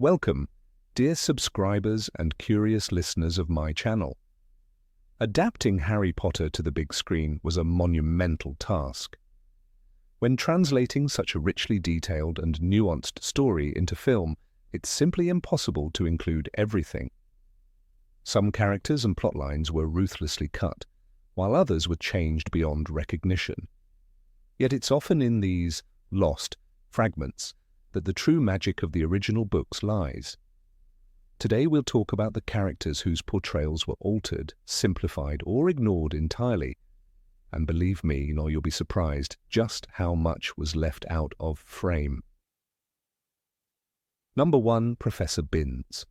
Welcome, dear subscribers and curious listeners of my channel. Adapting Harry Potter to the big screen was a monumental task. When translating such a richly detailed and nuanced story into film, it's simply impossible to include everything. Some characters and plotlines were ruthlessly cut, while others were changed beyond recognition. Yet it's often in these lost fragments that the true magic of the original books lies. Today we'll talk about the characters whose portrayals were altered, simplified, or ignored entirely. And believe me, or you'll be surprised just how much was left out of frame. Number 1. Professor Binns.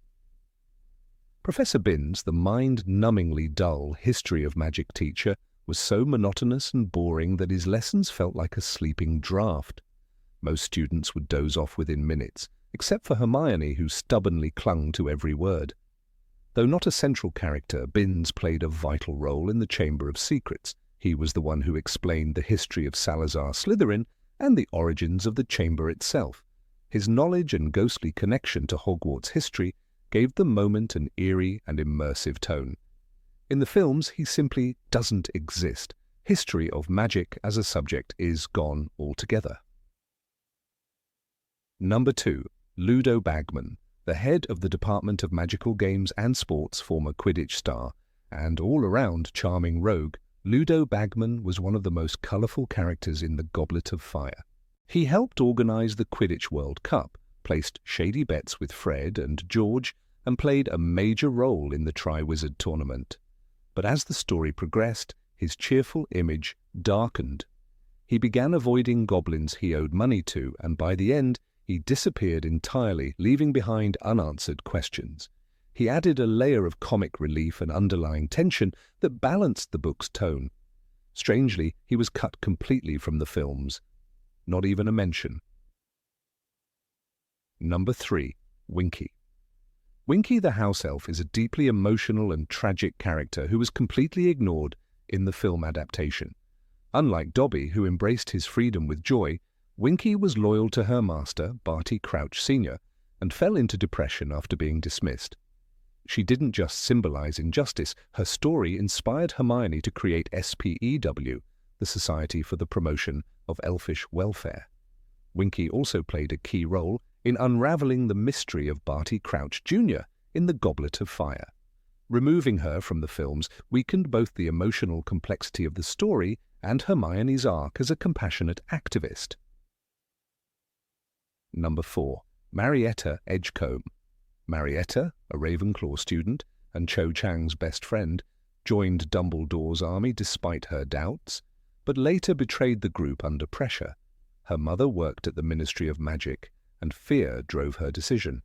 Professor Binns, the mind-numbingly dull history of magic teacher, was so monotonous and boring that his lessons felt like a sleeping draft. Most students would doze off within minutes, except for Hermione, who stubbornly clung to every word. Though not a central character, Binns played a vital role in the Chamber of Secrets. He was the one who explained the history of Salazar Slytherin and the origins of the chamber itself. His knowledge and ghostly connection to Hogwarts history gave the moment an eerie and immersive tone. In the films, he simply doesn't exist. History of magic as a subject is gone altogether. Number 2. Ludo Bagman, the head of the Department of Magical Games and Sports, former Quidditch star, and all-around charming rogue. Ludo Bagman was one of the most colourful characters in the Goblet of Fire. He helped organise the Quidditch World Cup, placed shady bets with Fred and George, and played a major role in the Triwizard Tournament. But as the story progressed, his cheerful image darkened. He began avoiding goblins he owed money to, and by the end, he disappeared entirely, leaving behind unanswered questions. He added a layer of comic relief and underlying tension that balanced the book's tone. Strangely, he was cut completely from the films. Not even a mention. Number 3. Winky. Winky the House Elf is a deeply emotional and tragic character who was completely ignored in the film adaptation. Unlike Dobby, who embraced his freedom with joy, Winky was loyal to her master, Barty Crouch Sr., and fell into depression after being dismissed. She didn't just symbolize injustice, her story inspired Hermione to create SPEW, the Society for the Promotion of Elfish Welfare. Winky also played a key role in unraveling the mystery of Barty Crouch Jr. in the Goblet of Fire. Removing her from the films weakened both the emotional complexity of the story and Hermione's arc as a compassionate activist. Number 4. Marietta Edgecomb. Marietta, a Ravenclaw student and Cho Chang's best friend, joined Dumbledore's army despite her doubts, but later betrayed the group under pressure. Her mother worked at the Ministry of Magic, and fear drove her decision.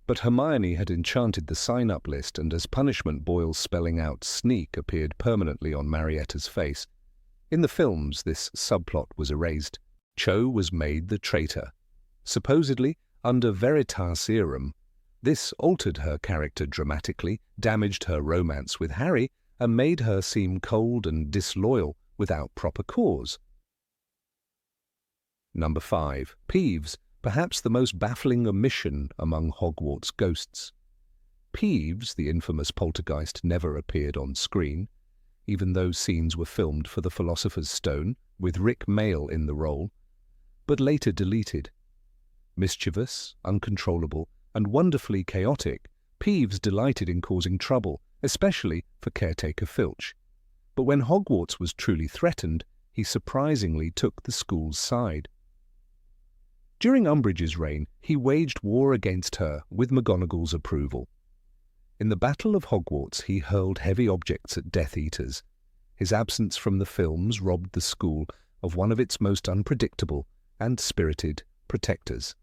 But Hermione had enchanted the sign-up list, and as punishment, boils spelling out "sneak" appeared permanently on Marietta's face. In the films, this subplot was erased. Cho was made the traitor. Supposedly, under Veritaserum, this altered her character dramatically, damaged her romance with Harry, and made her seem cold and disloyal without proper cause. Number 5. Peeves, perhaps the most baffling omission among Hogwarts ghosts. Peeves, the infamous poltergeist, never appeared on screen, even though scenes were filmed for the Philosopher's Stone, with Rick Mayall in the role, but later deleted. Mischievous, uncontrollable, and wonderfully chaotic, Peeves delighted in causing trouble, especially for caretaker Filch. But when Hogwarts was truly threatened, he surprisingly took the school's side. During Umbridge's reign, he waged war against her with McGonagall's approval. In the Battle of Hogwarts, he hurled heavy objects at Death Eaters. His absence from the films robbed the school of one of its most unpredictable and spirited protectors.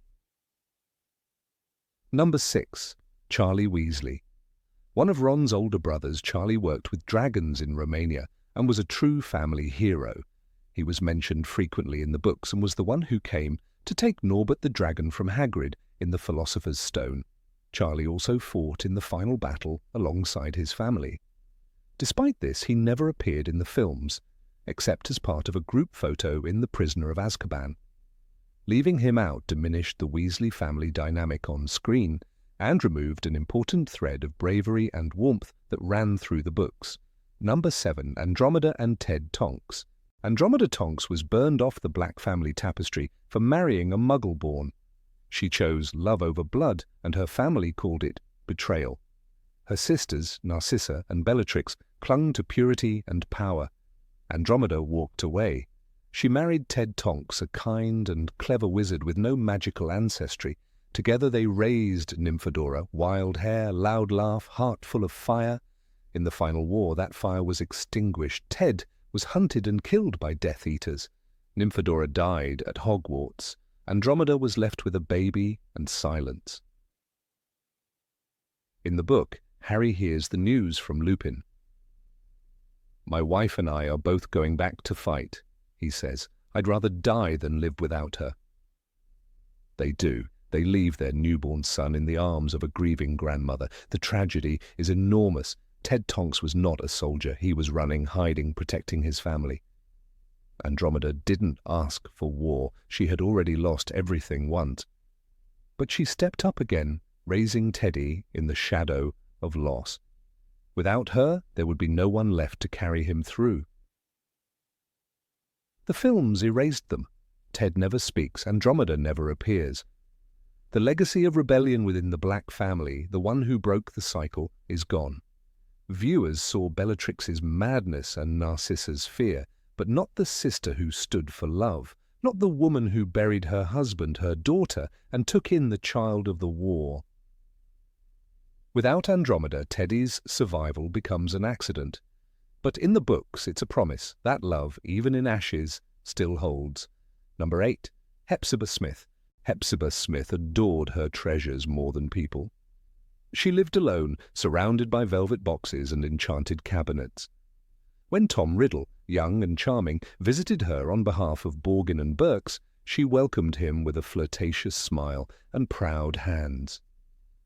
Number 6. Charlie Weasley. One of Ron's older brothers, Charlie worked with dragons in Romania and was a true family hero. He was mentioned frequently in the books and was the one who came to take Norbert the dragon from Hagrid in the Philosopher's Stone. Charlie also fought in the final battle alongside his family. Despite this, he never appeared in the films, except as part of a group photo in The Prisoner of Azkaban. Leaving him out diminished the Weasley family dynamic on screen, and removed an important thread of bravery and warmth that ran through the books. Number 7, Andromeda and Ted Tonks. Andromeda Tonks was burned off the Black family tapestry for marrying a Muggle-born. She chose love over blood, and her family called it betrayal. Her sisters, Narcissa and Bellatrix, clung to purity and power. Andromeda walked away. She married Ted Tonks, a kind and clever wizard with no magical ancestry. Together they raised Nymphadora, wild hair, loud laugh, heart full of fire. In the final war, that fire was extinguished. Ted was hunted and killed by Death Eaters. Nymphadora died at Hogwarts. Andromeda was left with a baby and silence. In the book, Harry hears the news from Lupin. "My wife and I are both going back to fight," he says. "I'd rather die than live without her." They do. They leave their newborn son in the arms of a grieving grandmother. The tragedy is enormous. Ted Tonks was not a soldier. He was running, hiding, protecting his family. Andromeda didn't ask for war. She had already lost everything once. But she stepped up again, raising Teddy in the shadow of loss. Without her, there would be no one left to carry him through. The films erased them. Ted never speaks. Andromeda never appears. The legacy of rebellion within the Black family, the one who broke the cycle, is gone. Viewers saw Bellatrix's madness and Narcissa's fear, but not the sister who stood for love, not the woman who buried her husband, her daughter, and took in the child of the war. Without Andromeda, Teddy's survival becomes an accident. But in the books, it's a promise. That love, even in ashes, still holds. Number 8, Hepzibah Smith. Hepzibah Smith adored her treasures more than people. She lived alone, surrounded by velvet boxes and enchanted cabinets. When Tom Riddle, young and charming, visited her on behalf of Borgin and Berks, she welcomed him with a flirtatious smile and proud hands.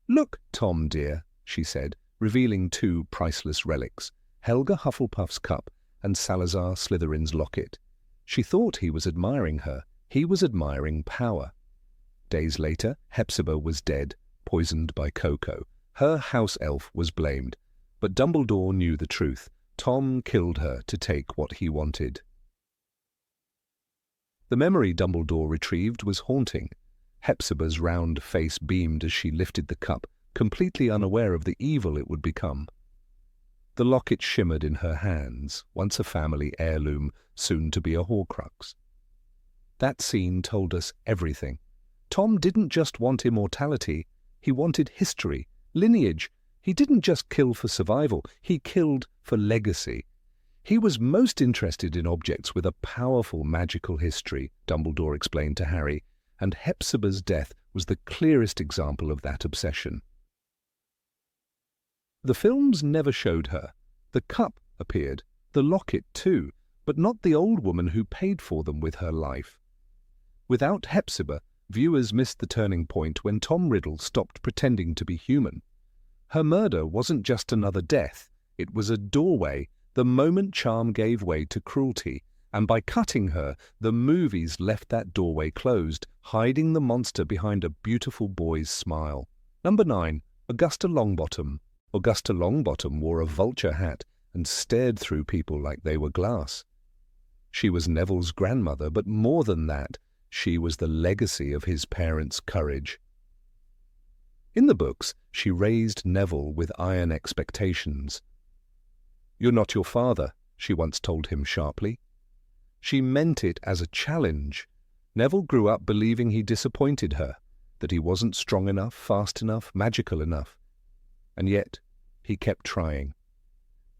"Look, Tom dear," she said, revealing 2 priceless relics, Helga Hufflepuff's cup and Salazar Slytherin's locket. She thought he was admiring her. He was admiring power. Days later, Hepzibah was dead, poisoned by Coco. Her house elf was blamed, but Dumbledore knew the truth. Tom killed her to take what he wanted. The memory Dumbledore retrieved was haunting. Hepzibah's round face beamed as she lifted the cup, completely unaware of the evil it would become. The locket shimmered in her hands, once a family heirloom, soon to be a Horcrux. That scene told us everything. Tom didn't just want immortality, he wanted history, lineage. He didn't just kill for survival, he killed for legacy. He was most interested in objects with a powerful magical history, Dumbledore explained to Harry, and Hepzibah's death was the clearest example of that obsession. The films never showed her. The cup appeared, the locket too, but not the old woman who paid for them with her life. Without Hepzibah, viewers missed the turning point when Tom Riddle stopped pretending to be human. Her murder wasn't just another death, it was a doorway, the moment charm gave way to cruelty, and by cutting her, the movies left that doorway closed, hiding the monster behind a beautiful boy's smile. Number 9, Augusta Longbottom. Augusta Longbottom wore a vulture hat and stared through people like they were glass. She was Neville's grandmother, but more than that, she was the legacy of his parents' courage. In the books, she raised Neville with iron expectations. "You're not your father," she once told him sharply. She meant it as a challenge. Neville grew up believing he disappointed her, that he wasn't strong enough, fast enough, magical enough. And yet, he kept trying.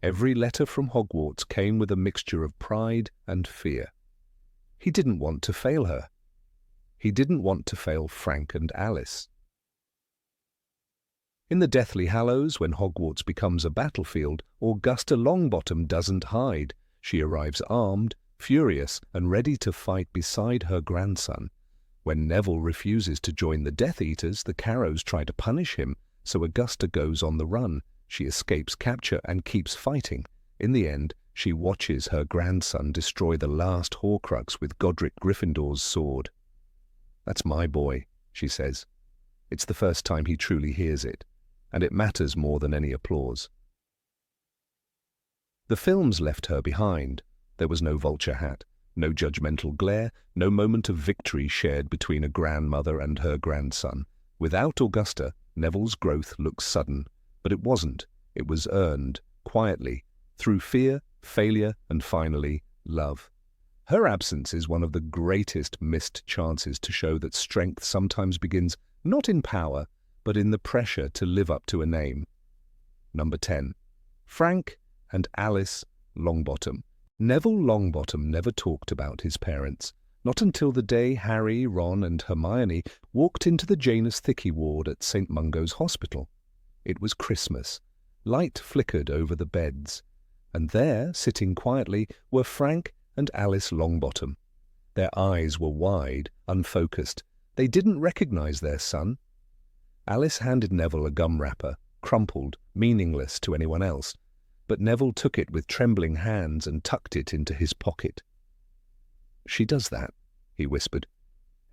Every letter from Hogwarts came with a mixture of pride and fear. He didn't want to fail her. He didn't want to fail Frank and Alice. In the Deathly Hallows, when Hogwarts becomes a battlefield, Augusta Longbottom doesn't hide. She arrives armed, furious, and ready to fight beside her grandson. When Neville refuses to join the Death Eaters, the Carrows try to punish him, so Augusta goes on the run. She escapes capture and keeps fighting. In the end, she watches her grandson destroy the last Horcrux with Godric Gryffindor's sword. "That's my boy," she says. It's the first time he truly hears it, and it matters more than any applause. The films left her behind. There was no vulture hat, no judgmental glare, no moment of victory shared between a grandmother and her grandson. Without Augusta, Neville's growth looked sudden, but it wasn't. It was earned, quietly, through fear, failure, and finally, love. Her absence is one of the greatest missed chances to show that strength sometimes begins not in power, but in the pressure to live up to a name. Number 10. Frank and Alice Longbottom. Neville Longbottom never talked about his parents, not until the day Harry, Ron, and Hermione walked into the Janus Thicky ward at St. Mungo's Hospital. It was Christmas. Light flickered over the beds, and there, sitting quietly, were Frank and Alice Longbottom. Their eyes were wide, unfocused. They didn't recognize their son. Alice handed Neville a gum wrapper, crumpled, meaningless to anyone else, but Neville took it with trembling hands and tucked it into his pocket. "She does that," he whispered,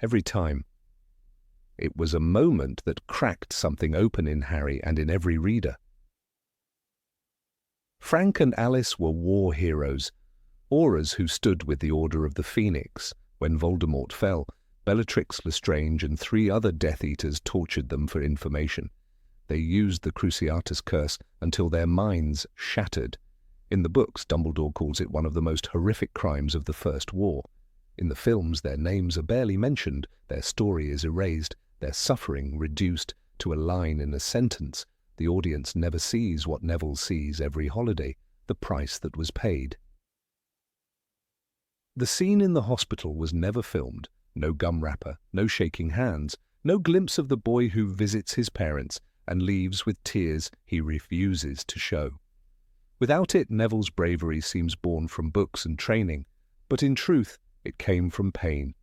"every time." It was a moment that cracked something open in Harry and in every reader. Frank and Alice were war heroes, Aurors who stood with the Order of the Phoenix. When Voldemort fell, Bellatrix Lestrange and 3 other Death Eaters tortured them for information. They used the Cruciatus Curse until their minds shattered. In the books, Dumbledore calls it one of the most horrific crimes of the First War. In the films, their names are barely mentioned, their story is erased, their suffering reduced to a line in a sentence. The audience never sees what Neville sees every holiday, the price that was paid. The scene in the hospital was never filmed. No gum wrapper, no shaking hands, no glimpse of the boy who visits his parents and leaves with tears he refuses to show. Without it, Neville's bravery seems born from books and training, but in truth, it came from pain.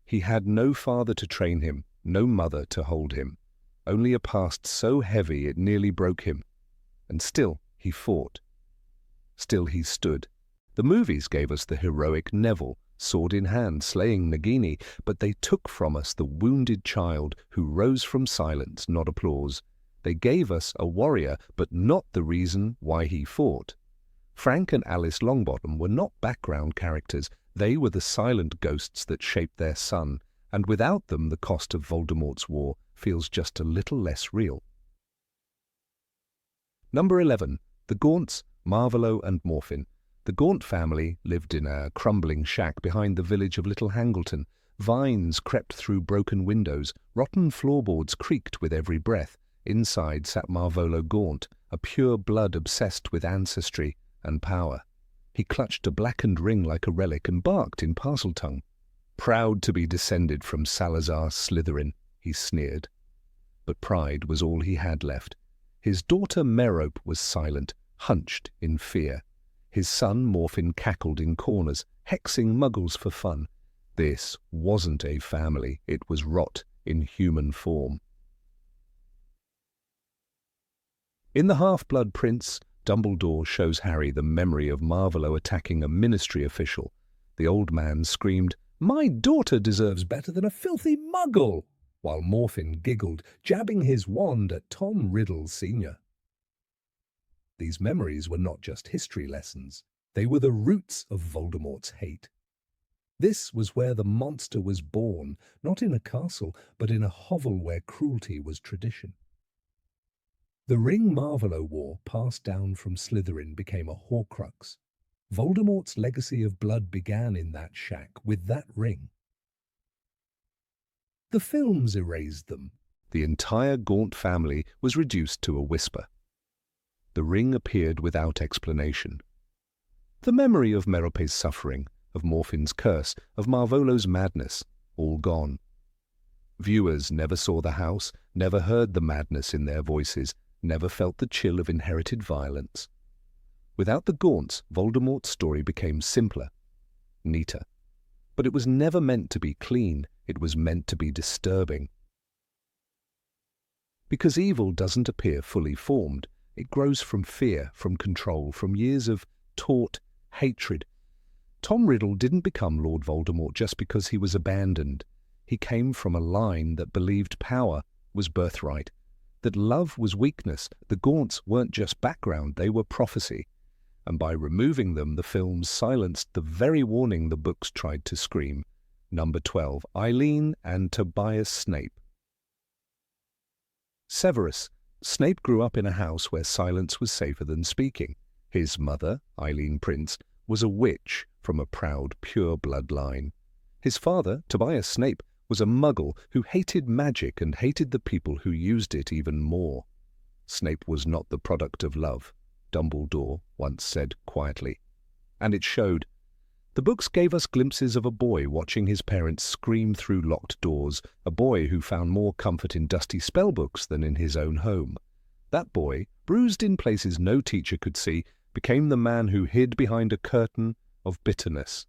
He had no father to train him, no mother to hold him, only a past so heavy it nearly broke him. And still he fought. Still he stood. The movies gave us the heroic Neville, sword in hand, slaying Nagini, but they took from us the wounded child who rose from silence, not applause. They gave us a warrior, but not the reason why he fought. Frank and Alice Longbottom were not background characters. They were the silent ghosts that shaped their son, and without them the cost of Voldemort's war feels just a little less real. Number 11. The Gaunts, Marvolo and Morphin. The Gaunt family lived in a crumbling shack behind the village of Little Hangleton. Vines crept through broken windows, rotten floorboards creaked with every breath. Inside sat Marvolo Gaunt, a pure blood obsessed with ancestry and power. He clutched a blackened ring like a relic and barked in Parseltongue. Proud to be descended from Salazar Slytherin, he sneered. But pride was all he had left. His daughter Merope was silent, hunched in fear. His son Morphin cackled in corners, hexing muggles for fun. This wasn't a family, it was rot in human form. In The Half-Blood Prince, Dumbledore shows Harry the memory of Marvolo attacking a ministry official. The old man screamed, "My daughter deserves better than a filthy muggle!" while Morphin giggled, jabbing his wand at Tom Riddle Sr. These memories were not just history lessons. They were the roots of Voldemort's hate. This was where the monster was born, not in a castle, but in a hovel where cruelty was tradition. The ring Marvolo wore, passed down from Slytherin, became a Horcrux. Voldemort's legacy of blood began in that shack, with that ring. The films erased them. The entire Gaunt family was reduced to a whisper. The ring appeared without explanation. The memory of Merope's suffering, of Morphin's curse, of Marvolo's madness, all gone. Viewers never saw the house, never heard the madness in their voices, never felt the chill of inherited violence. Without the Gaunts, Voldemort's story became simpler, neater. But it was never meant to be clean, it was meant to be disturbing. Because evil doesn't appear fully formed, it grows from fear, from control, from years of taught hatred. Tom Riddle didn't become Lord Voldemort just because he was abandoned. He came from a line that believed power was birthright, that love was weakness. The Gaunts weren't just background, they were prophecy. And by removing them, the films silenced the very warning the books tried to scream. Number 12, Eileen and Tobias Snape. Severus. Snape grew up in a house where silence was safer than speaking. His mother, Eileen Prince, was a witch from a proud, pure bloodline. His father, Tobias Snape, was a muggle who hated magic and hated the people who used it even more. Snape was not the product of love, Dumbledore once said quietly. And it showed. The books gave us glimpses of a boy watching his parents scream through locked doors, a boy who found more comfort in dusty spellbooks than in his own home. That boy, bruised in places no teacher could see, became the man who hid behind a curtain of bitterness.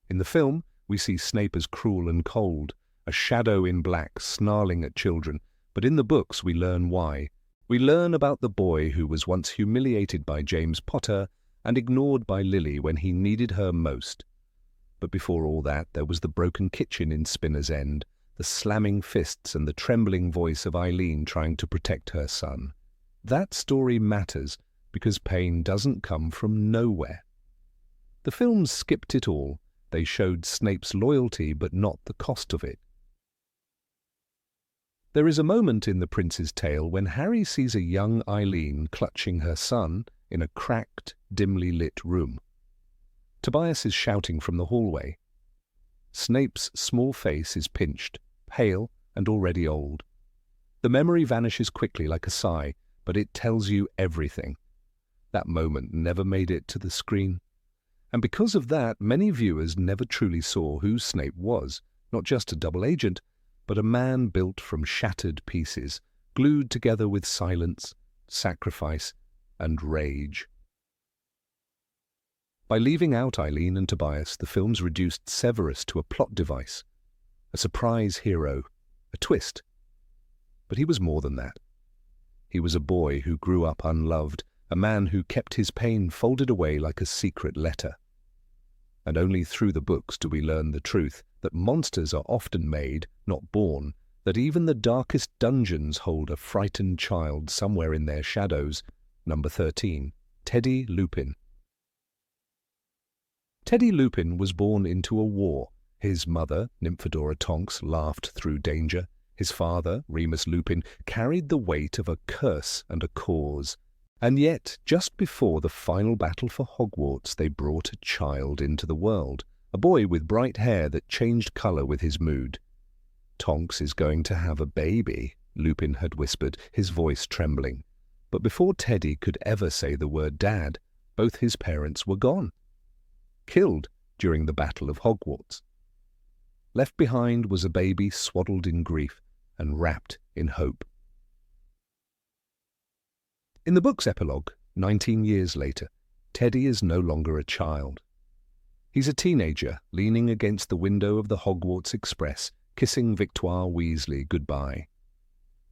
In the film, we see Snape as cruel and cold, a shadow in black snarling at children, but in the books we learn why. We learn about the boy who was once humiliated by James Potter and ignored by Lily when he needed her most. But before all that, there was the broken kitchen in Spinner's End, the slamming fists and the trembling voice of Eileen trying to protect her son. That story matters because pain doesn't come from nowhere. The films skipped it all. They showed Snape's loyalty but not the cost of it. There is a moment in The Prince's Tale when Harry sees a young Eileen clutching her son in a cracked, dimly lit room. Tobias is shouting from the hallway. Snape's small face is pinched, pale and already old. The memory vanishes quickly like a sigh, but it tells you everything. That moment never made it to the screen. And because of that, many viewers never truly saw who Snape was, not just a double agent, but a man built from shattered pieces, glued together with silence, sacrifice, and rage. By leaving out Eileen and Tobias, the films reduced Severus to a plot device, a surprise hero, a twist. But he was more than that. He was a boy who grew up unloved, a man who kept his pain folded away like a secret letter. And only through the books do we learn the truth, that monsters are often made, not born, that even the darkest dungeons hold a frightened child somewhere in their shadows. Number 13, Teddy Lupin. Teddy Lupin was born into a war. His mother, Nymphadora Tonks, laughed through danger. His father, Remus Lupin, carried the weight of a curse and a cause. And yet, just before the final battle for Hogwarts, they brought a child into the world, a boy with bright hair that changed colour with his mood. Tonks is going to have a baby, Lupin had whispered, his voice trembling. But before Teddy could ever say the word Dad, both his parents were gone. Killed during the Battle of Hogwarts. Left behind was a baby swaddled in grief and wrapped in hope. In the book's epilogue, 19 years later, Teddy is no longer a child. He's a teenager leaning against the window of the Hogwarts Express, kissing Victoire Weasley goodbye.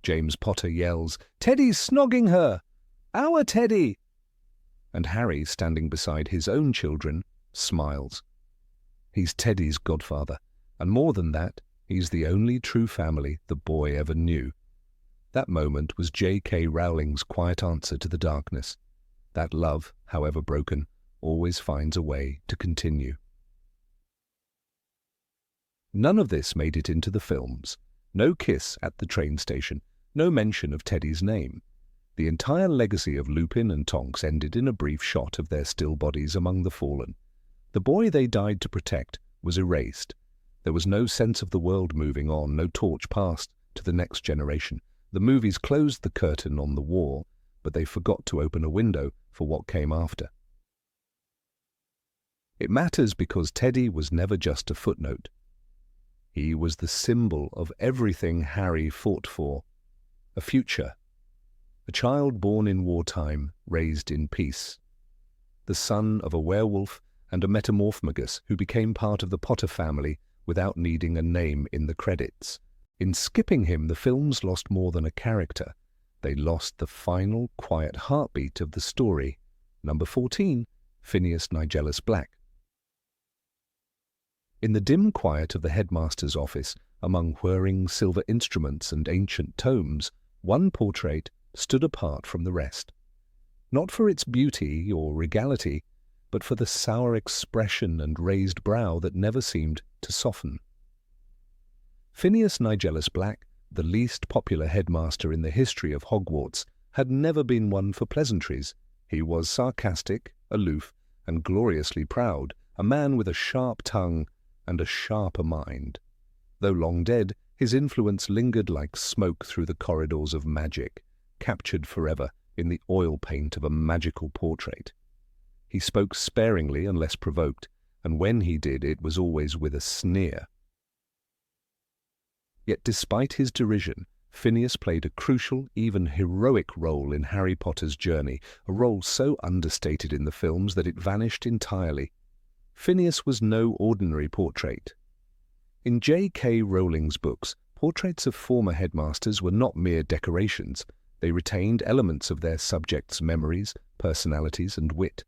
James Potter yells, "Teddy's snogging her! Our Teddy!" And Harry, standing beside his own children, smiles. He's Teddy's godfather, and more than that, he's the only true family the boy ever knew. That moment was J.K. Rowling's quiet answer to the darkness. That love, however broken, always finds a way to continue. None of this made it into the films. No kiss at the train station, no mention of Teddy's name. The entire legacy of Lupin and Tonks ended in a brief shot of their still bodies among the fallen. The boy they died to protect was erased. There was no sense of the world moving on, no torch passed to the next generation. The movies closed the curtain on the war, but they forgot to open a window for what came after. It matters because Teddy was never just a footnote. He was the symbol of everything Harry fought for. A future. A child born in wartime, raised in peace. The son of a werewolf and a metamorphmagus who became part of the Potter family without needing a name in the credits. In skipping him, the films lost more than a character. They lost the final, quiet heartbeat of the story. Number 14, Phineas Nigellus Black. In the dim quiet of the headmaster's office, Among whirring silver instruments and ancient tomes, one portrait stood apart from the rest. Not for its beauty or regality, but for the sour expression and raised brow that never seemed to soften. Phineas Nigellus Black, the least popular headmaster in the history of Hogwarts, had never been one for pleasantries. He was sarcastic, aloof, and gloriously proud, a man with a sharp tongue and a sharper mind. Though long dead, his influence lingered like smoke through the corridors of magic, captured forever in the oil paint of a magical portrait. He spoke sparingly unless provoked, and when he did, it was always with a sneer. Yet despite his derision, Phineas played a crucial, even heroic role in Harry Potter's journey, a role so understated in the films that it vanished entirely. Phineas was no ordinary portrait. In J.K. Rowling's books, portraits of former headmasters were not mere decorations. They retained elements of their subjects' memories, personalities, and wit.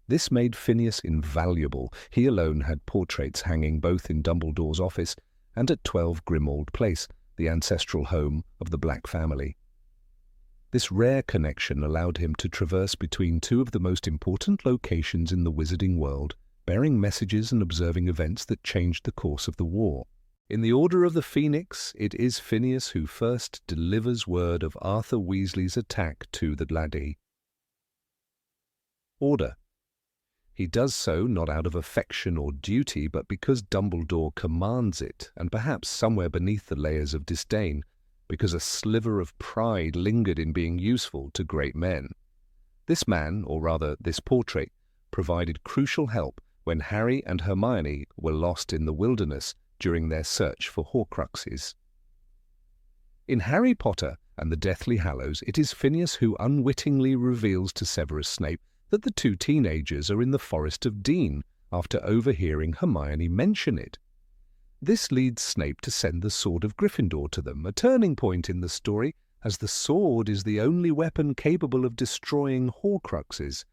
This made Phineas invaluable. He alone had portraits hanging both in Dumbledore's office and at 12 Grimmauld Place, the ancestral home of the Black family. This rare connection allowed him to traverse between two of the most important locations in the wizarding world, bearing messages and observing events that changed the course of the war. In the Order of the Phoenix, it is Phineas who first delivers word of Arthur Weasley's attack to the laddie. Order. He does so not out of affection or duty, but because Dumbledore commands it, and perhaps somewhere beneath the layers of disdain, because a sliver of pride lingered in being useful to great men. This man, or rather this portrait, provided crucial help when Harry and Hermione were lost in the wilderness during their search for Horcruxes. In Harry Potter and the Deathly Hallows, it is Phineas who unwittingly reveals to Severus Snape that the two teenagers are in the Forest of Dean after overhearing Hermione mention it. This leads Snape to send the Sword of Gryffindor to them, a turning point in the story, as the sword is the only weapon capable of destroying Horcruxes.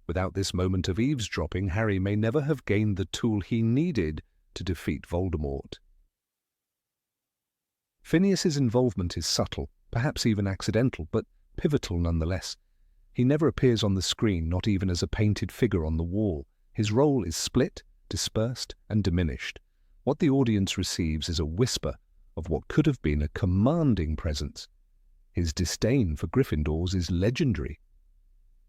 Without this moment of eavesdropping, Harry may never have gained the tool he needed to defeat Voldemort. Phineas's involvement is subtle, perhaps even accidental, but pivotal nonetheless. He never appears on the screen, not even as a painted figure on the wall. His role is split, dispersed, and diminished. What the audience receives is a whisper of what could have been a commanding presence. His disdain for Gryffindors is legendary.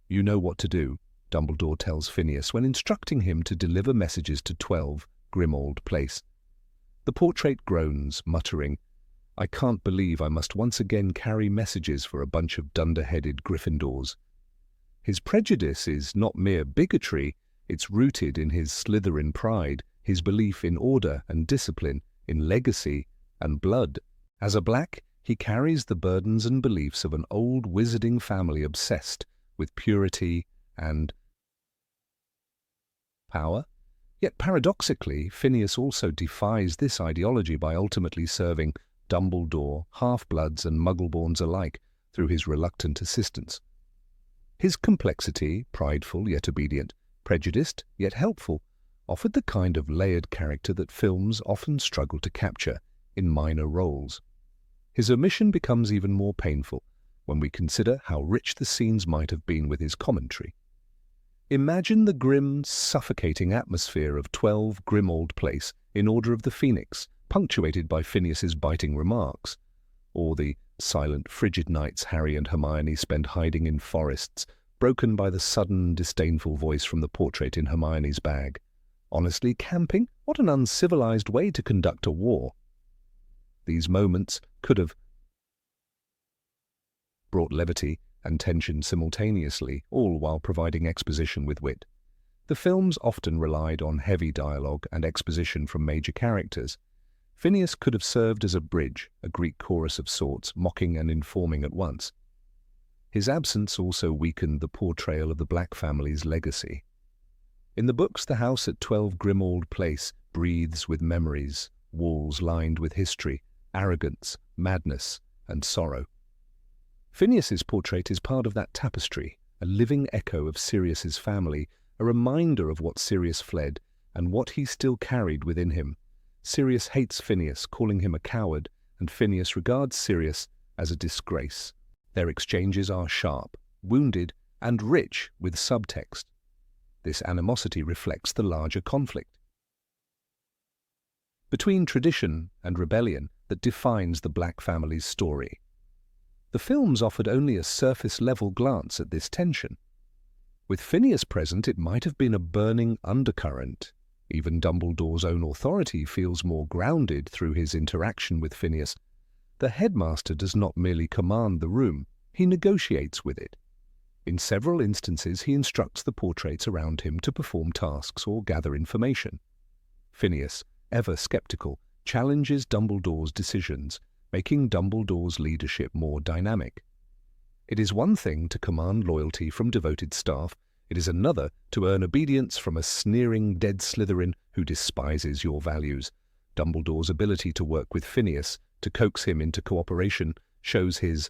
"You know what to do," Dumbledore tells Phineas when instructing him to deliver messages to 12 Grimmauld Place. The portrait groans, muttering, "I can't believe I must once again carry messages for a bunch of dunderheaded Gryffindors." His prejudice is not mere bigotry, it's rooted in his Slytherin pride, his belief in order and discipline, in legacy and blood. As a Black, he carries the burdens and beliefs of an old wizarding family obsessed with purity and power. Yet paradoxically, Phineas also defies this ideology by ultimately serving Dumbledore, half-bloods and Muggleborns alike through his reluctant assistance. His complexity, prideful yet obedient, prejudiced yet helpful, offered the kind of layered character that films often struggle to capture in minor roles. His omission becomes even more painful when we consider how rich the scenes might have been with his commentary. Imagine the grim, suffocating atmosphere of 12 Grimmauld Place in Order of the Phoenix, punctuated by Phineas's biting remarks, or the silent, frigid nights Harry and Hermione spend hiding in forests, broken by the sudden, disdainful voice from the portrait in Hermione's bag. Honestly, camping? What an uncivilized way to conduct a war. These moments could have brought levity and tension simultaneously, all while providing exposition with wit. The films often relied on heavy dialogue and exposition from major characters. Phineas could have served as a bridge, a Greek chorus of sorts, mocking and informing at once. His absence also weakened the portrayal of the Black family's legacy. In the books, the house at 12 Grimmauld Place breathes with memories, walls lined with history, arrogance, madness, and sorrow. Phineas's portrait is part of that tapestry, a living echo of Sirius's family, a reminder of what Sirius fled and what he still carried within him. Sirius hates Phineas, calling him a coward, and Phineas regards Sirius as a disgrace. Their exchanges are sharp, wounded, and rich with subtext. This animosity reflects the larger conflict between tradition and rebellion that defines the Black family's story. The films offered only a surface-level glance at this tension. With Phineas present, it might have been a burning undercurrent. Even Dumbledore's own authority feels more grounded through his interaction with Phineas. The headmaster does not merely command the room, he negotiates with it. In several instances, he instructs the portraits around him to perform tasks or gather information. Phineas, ever skeptical, challenges Dumbledore's decisions, making Dumbledore's leadership more dynamic. It is one thing to command loyalty from devoted staff, it is another to earn obedience from a sneering dead Slytherin who despises your values. Dumbledore's ability to work with Phineas, to coax him into cooperation, shows his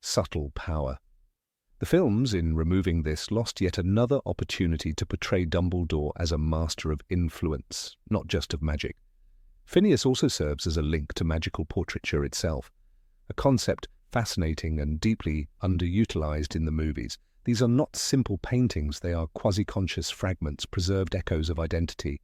subtle power. The films, in removing this, lost yet another opportunity to portray Dumbledore as a master of influence, not just of magic. Phineas also serves as a link to magical portraiture itself, a concept fascinating and deeply underutilized in the movies. These are not simple paintings, they are quasi-conscious fragments, preserved echoes of identity.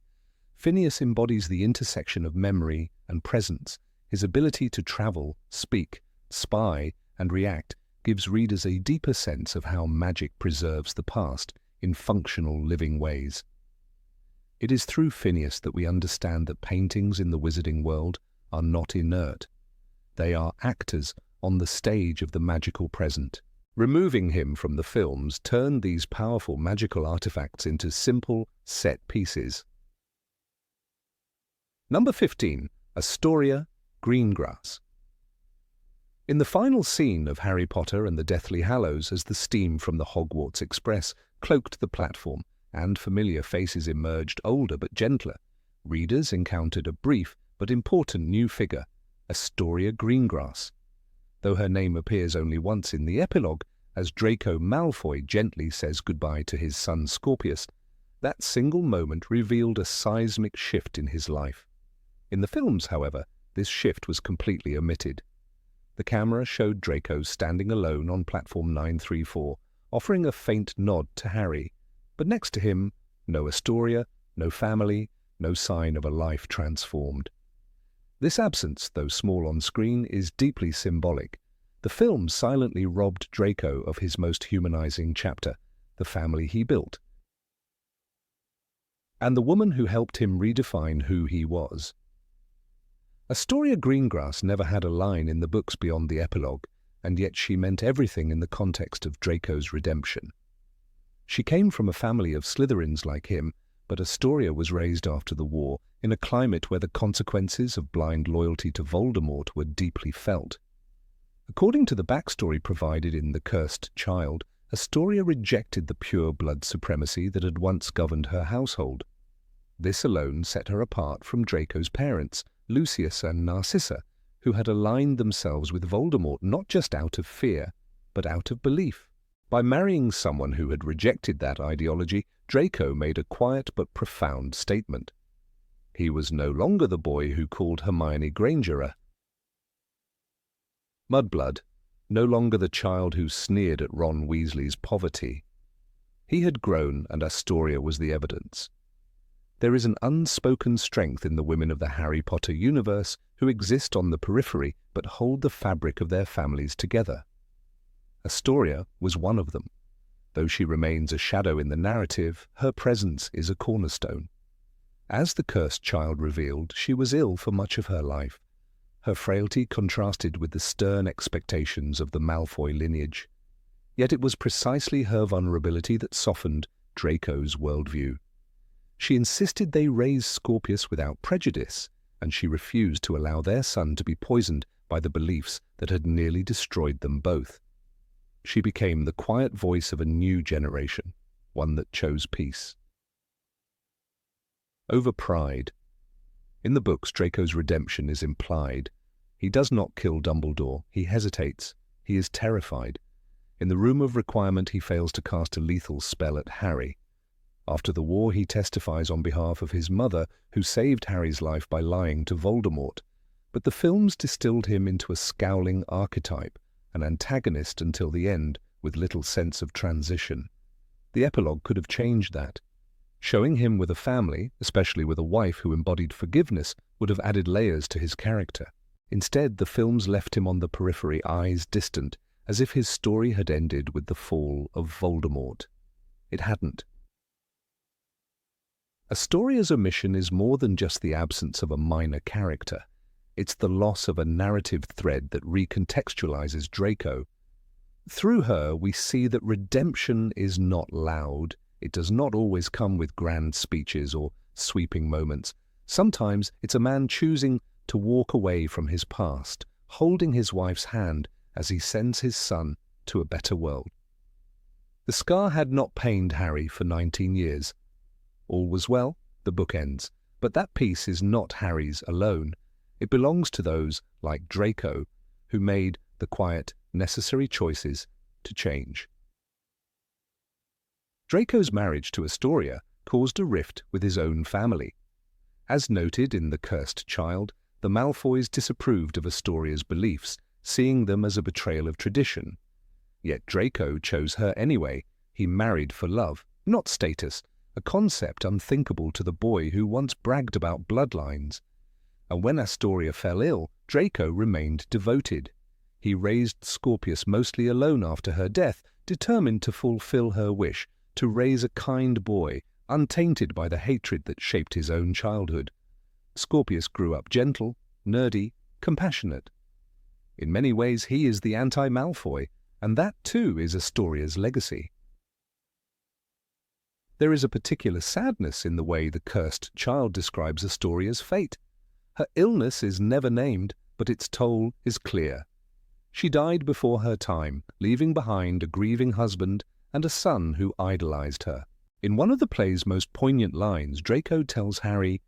Phineas embodies the intersection of memory and presence. His ability to travel, speak, spy, and react gives readers a deeper sense of how magic preserves the past in functional living ways. It is through Phineas that we understand that paintings in the wizarding world are not inert. They are actors on the stage of the magical present. Removing him from the films turned these powerful magical artifacts into simple, set pieces. Number 15. Astoria Greengrass. In the final scene of Harry Potter and the Deathly Hallows, as the steam from the Hogwarts Express cloaked the platform and familiar faces emerged, older but gentler, readers encountered a brief but important new figure, Astoria Greengrass. Though her name appears only once in the epilogue, as Draco Malfoy gently says goodbye to his son Scorpius, that single moment revealed a seismic shift in his life. In the films, however, this shift was completely omitted. The camera showed Draco standing alone on platform 934, offering a faint nod to Harry, but next to him, no Astoria, no family, no sign of a life transformed. This absence, though small on screen, is deeply symbolic. The film silently robbed Draco of his most humanizing chapter, the family he built, and the woman who helped him redefine who he was. Astoria Greengrass never had a line in the books beyond the epilogue, and yet she meant everything in the context of Draco's redemption. She came from a family of Slytherins like him, but Astoria was raised after the war in a climate where the consequences of blind loyalty to Voldemort were deeply felt. According to the backstory provided in The Cursed Child, Astoria rejected the pure blood supremacy that had once governed her household. This alone set her apart from Draco's parents, Lucius and Narcissa, who had aligned themselves with Voldemort not just out of fear, but out of belief. By marrying someone who had rejected that ideology, Draco made a quiet but profound statement. He was no longer the boy who called Hermione Granger a mudblood, no longer the child who sneered at Ron Weasley's poverty. He had grown, and Astoria was the evidence. There is an unspoken strength in the women of the Harry Potter universe who exist on the periphery but hold the fabric of their families together. Astoria was one of them. Though she remains a shadow in the narrative, her presence is a cornerstone. As the Cursed Child revealed, she was ill for much of her life. Her frailty contrasted with the stern expectations of the Malfoy lineage. Yet it was precisely her vulnerability that softened Draco's worldview. She insisted they raise Scorpius without prejudice, and she refused to allow their son to be poisoned by the beliefs that had nearly destroyed them both. She became the quiet voice of a new generation, one that chose peace over pride. In the books, Draco's redemption is implied. He does not kill Dumbledore. He hesitates. He is terrified. In the Room of Requirement, he fails to cast a lethal spell at Harry. After the war, he testifies on behalf of his mother, who saved Harry's life by lying to Voldemort. But the films distilled him into a scowling archetype, an antagonist until the end, with little sense of transition. The epilogue could have changed that. Showing him with a family, especially with a wife who embodied forgiveness, would have added layers to his character. Instead, the films left him on the periphery, eyes distant, as if his story had ended with the fall of Voldemort. It hadn't. Astoria's omission is more than just the absence of a minor character. It's the loss of a narrative thread that recontextualizes Draco. Through her, we see that redemption is not loud. It does not always come with grand speeches or sweeping moments. Sometimes it's a man choosing to walk away from his past, holding his wife's hand as he sends his son to a better world. The scar had not pained Harry for 19 years. All was well, the book ends, but that peace is not Harry's alone. It belongs to those, like Draco, who made the quiet, necessary choices to change. Draco's marriage to Astoria caused a rift with his own family. As noted in The Cursed Child, the Malfoys disapproved of Astoria's beliefs, seeing them as a betrayal of tradition. Yet Draco chose her anyway. He married for love, not status, a concept unthinkable to the boy who once bragged about bloodlines. And when Astoria fell ill, Draco remained devoted. He raised Scorpius mostly alone after her death, determined to fulfill her wish, to raise a kind boy, untainted by the hatred that shaped his own childhood. Scorpius grew up gentle, nerdy, compassionate. In many ways, he is the anti-Malfoy, and that too is Astoria's legacy. There is a particular sadness in the way The Cursed Child describes Astoria's fate. Her illness is never named, but its toll is clear. She died before her time, leaving behind a grieving husband and a son who idolized her. In one of the play's most poignant lines, Draco tells Harry,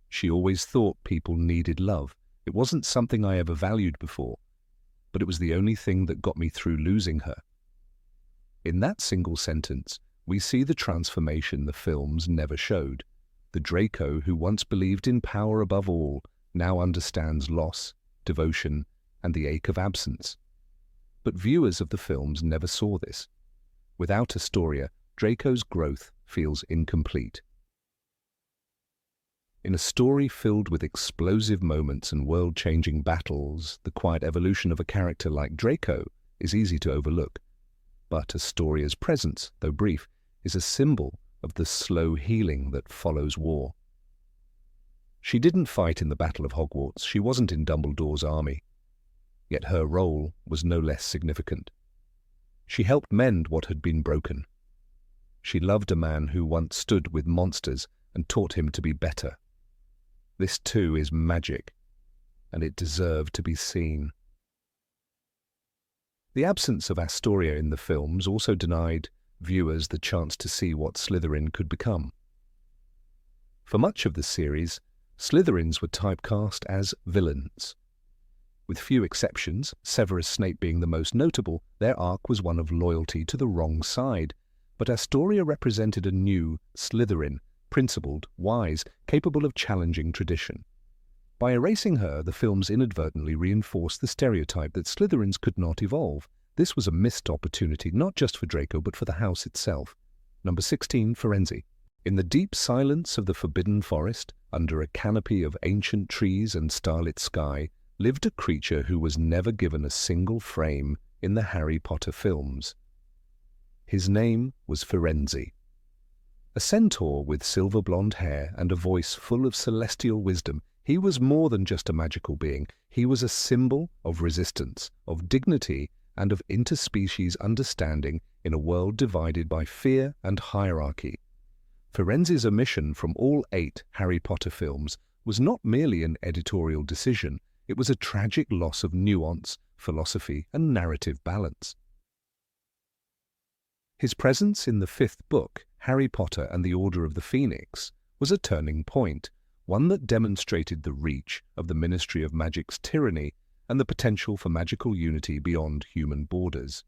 "She always thought people needed love. It wasn't something I ever valued before, but it was the only thing that got me through losing her." In that single sentence, we see the transformation the films never showed. The Draco who once believed in power above all now understands loss, devotion, and the ache of absence. But viewers of the films never saw this. Without Astoria, Draco's growth feels incomplete. In a story filled with explosive moments and world-changing battles, the quiet evolution of a character like Draco is easy to overlook. But Astoria's presence, though brief, is a symbol of the slow healing that follows war. She didn't fight in the Battle of Hogwarts. She wasn't in Dumbledore's army. Yet her role was no less significant. She helped mend what had been broken. She loved a man who once stood with monsters and taught him to be better. This too is magic, and it deserved to be seen. The absence of Astoria in the films also denied viewers the chance to see what Slytherin could become. For much of the series, Slytherins were typecast as villains. With few exceptions, Severus Snape being the most notable, their arc was one of loyalty to the wrong side. But Astoria represented a new Slytherin, principled, wise, capable of challenging tradition. By erasing her, the films inadvertently reinforced the stereotype that Slytherins could not evolve. This was a missed opportunity, not just for Draco, but for the house itself. Number 16, Firenze. In the deep silence of the Forbidden Forest, under a canopy of ancient trees and starlit sky, lived a creature who was never given a single frame in the Harry Potter films. His name was Firenze. A centaur with silver blonde hair and a voice full of celestial wisdom, he was more than just a magical being. He was a symbol of resistance, of dignity, and of interspecies understanding in a world divided by fear and hierarchy. Firenze's omission from all 8 Harry Potter films was not merely an editorial decision, it was a tragic loss of nuance, philosophy, and narrative balance. His presence in the 5th book, Harry Potter and the Order of the Phoenix, was a turning point, one that demonstrated the reach of the Ministry of Magic's tyranny and the potential for magical unity beyond human borders.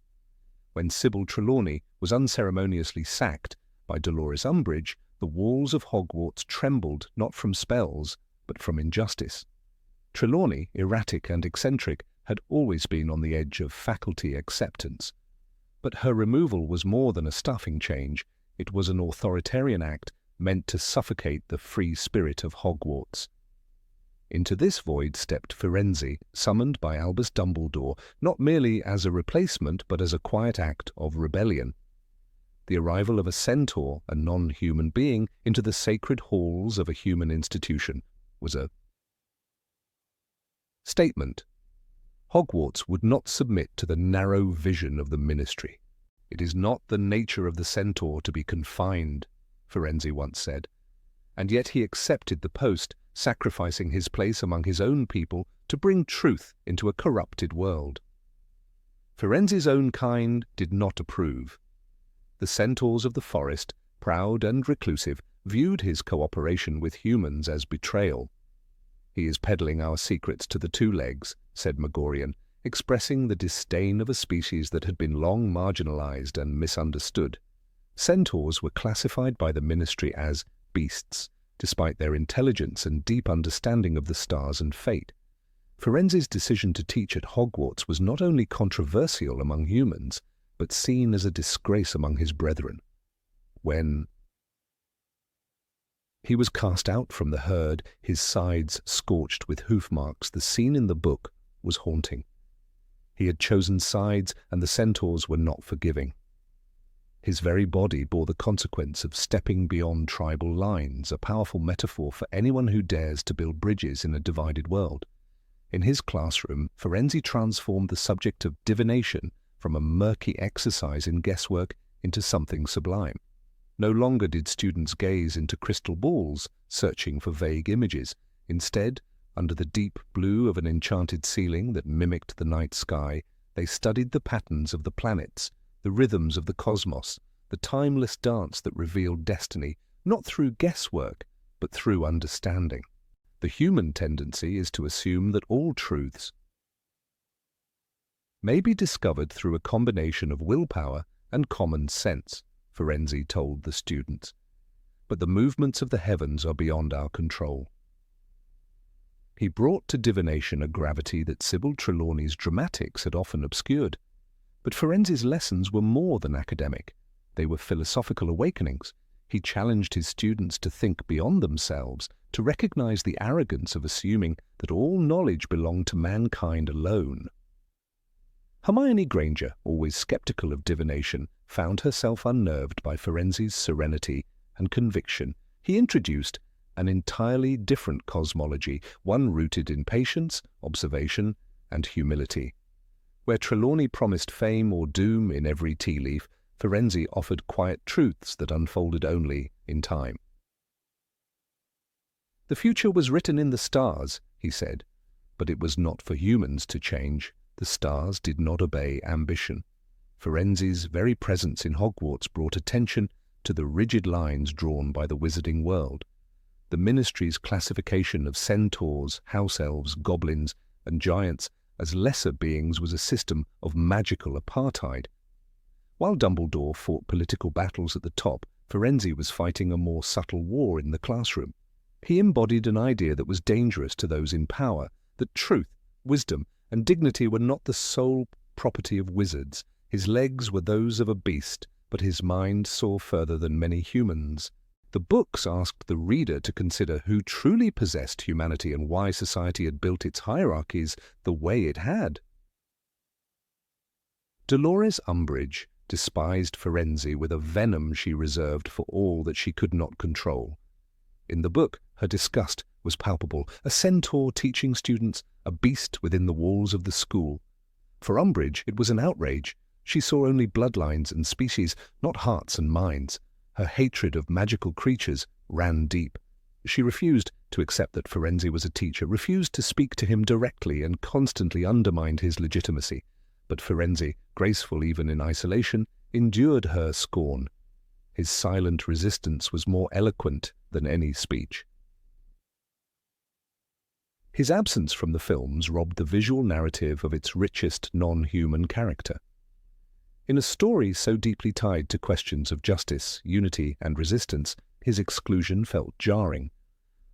When Sybil Trelawney was unceremoniously sacked by Dolores Umbridge, the walls of Hogwarts trembled not from spells, but from injustice. Trelawney, erratic and eccentric, had always been on the edge of faculty acceptance. But her removal was more than a staffing change. It was an authoritarian act meant to suffocate the free spirit of Hogwarts. Into this void stepped Firenze, summoned by Albus Dumbledore, not merely as a replacement but as a quiet act of rebellion. The arrival of a centaur, a non-human being, into the sacred halls of a human institution was a statement. Hogwarts would not submit to the narrow vision of the ministry. "It is not the nature of the centaur to be confined," Firenze once said, and yet he accepted the post, sacrificing his place among his own people to bring truth into a corrupted world. Firenze's own kind did not approve. The centaurs of the forest, proud and reclusive, viewed his cooperation with humans as betrayal. "He is peddling our secrets to the two legs," said Megorian, expressing the disdain of a species that had been long marginalized and misunderstood. Centaurs were classified by the ministry as beasts, despite their intelligence and deep understanding of the stars and fate. Firenze's decision to teach at Hogwarts was not only controversial among humans, but seen as a disgrace among his brethren. When he was cast out from the herd, his sides scorched with hoof marks, the scene in the book was haunting. He had chosen sides, and the centaurs were not forgiving. His very body bore the consequence of stepping beyond tribal lines, a powerful metaphor for anyone who dares to build bridges in a divided world. In his classroom, Firenze transformed the subject of divination from a murky exercise in guesswork into something sublime. No longer did students gaze into crystal balls, searching for vague images. Instead, under the deep blue of an enchanted ceiling that mimicked the night sky, they studied the patterns of the planets, the rhythms of the cosmos, the timeless dance that revealed destiny, not through guesswork, but through understanding. The human tendency is to assume that all truths may be discovered through a combination of willpower and common sense, Firenze told the students. But the movements of the heavens are beyond our control. He brought to divination a gravity that Sybil Trelawney's dramatics had often obscured. But Firenze's lessons were more than academic. They were philosophical awakenings. He challenged his students to think beyond themselves, to recognize the arrogance of assuming that all knowledge belonged to mankind alone. Hermione Granger, always skeptical of divination, found herself unnerved by Firenze's serenity and conviction. He introduced an entirely different cosmology, one rooted in patience, observation, and humility. Where Trelawney promised fame or doom in every tea leaf, Firenze offered quiet truths that unfolded only in time. "The future was written in the stars," he said, "but it was not for humans to change. The stars did not obey ambition." Firenze's very presence in Hogwarts brought attention to the rigid lines drawn by the wizarding world. The ministry's classification of centaurs, house elves, goblins, and giants as lesser beings was a system of magical apartheid. While Dumbledore fought political battles at the top, Firenze was fighting a more subtle war in the classroom. He embodied an idea that was dangerous to those in power, that truth, wisdom, and dignity were not the sole property of wizards. His legs were those of a beast, but his mind saw further than many humans. The books asked the reader to consider who truly possessed humanity and why society had built its hierarchies the way it had. Dolores Umbridge despised Firenze with a venom she reserved for all that she could not control. In the book, her disgust was palpable, a centaur teaching students, a beast within the walls of the school. For Umbridge, it was an outrage. She saw only bloodlines and species, not hearts and minds. Her hatred of magical creatures ran deep. She refused to accept that Firenze was a teacher, refused to speak to him directly, and constantly undermined his legitimacy. But Firenze, graceful even in isolation, endured her scorn. His silent resistance was more eloquent than any speech. His absence from the films robbed the visual narrative of its richest non-human character. In a story so deeply tied to questions of justice, unity, and resistance, his exclusion felt jarring.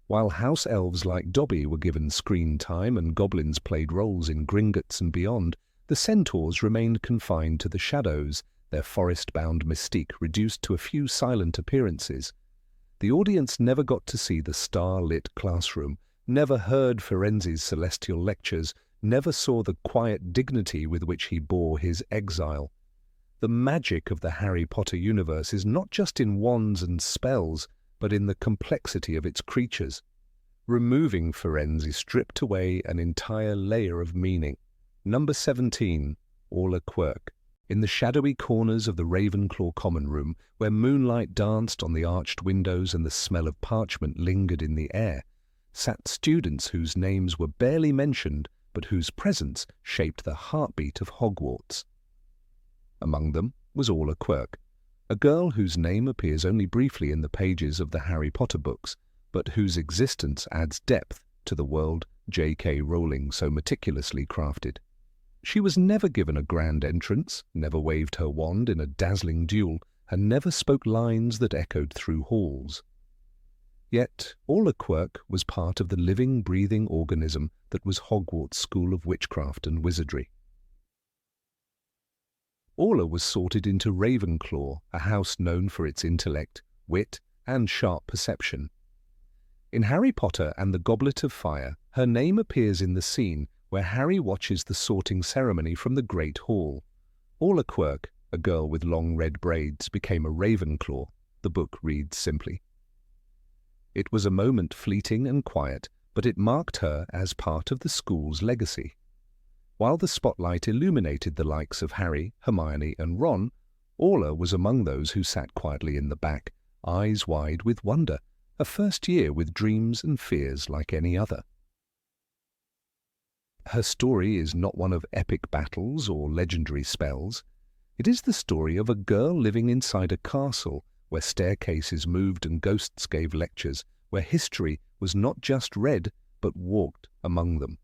While house elves like Dobby were given screen time and goblins played roles in Gringotts and beyond, the centaurs remained confined to the shadows, their forest-bound mystique reduced to a few silent appearances. The audience never got to see the star-lit classroom, never heard Firenze's celestial lectures, never saw the quiet dignity with which he bore his exile. The magic of the Harry Potter universe is not just in wands and spells, but in the complexity of its creatures. Removing Firenze stripped away an entire layer of meaning. Number 17, Ola Quirk. In the shadowy corners of the Ravenclaw common room, where moonlight danced on the arched windows and the smell of parchment lingered in the air, sat students whose names were barely mentioned, but whose presence shaped the heartbeat of Hogwarts. Among them was Ola Quirk, a girl whose name appears only briefly in the pages of the Harry Potter books, but whose existence adds depth to the world J.K. Rowling so meticulously crafted. She was never given a grand entrance, never waved her wand in a dazzling duel, and never spoke lines that echoed through halls. Yet Ola Quirk was part of the living, breathing organism that was Hogwarts' School of Witchcraft and Wizardry. Ola was sorted into Ravenclaw, a house known for its intellect, wit, and sharp perception. In Harry Potter and the Goblet of Fire, her name appears in the scene where Harry watches the sorting ceremony from the Great Hall. Ola Quirk, a girl with long red braids, became a Ravenclaw, the book reads simply. It was a moment fleeting and quiet, but it marked her as part of the school's legacy. While the spotlight illuminated the likes of Harry, Hermione, and Ron, Ola was among those who sat quietly in the back, eyes wide with wonder, a first year with dreams and fears like any other. Her story is not one of epic battles or legendary spells. It is the story of a girl living inside a castle where staircases moved and ghosts gave lectures, where history was not just read but walked among them.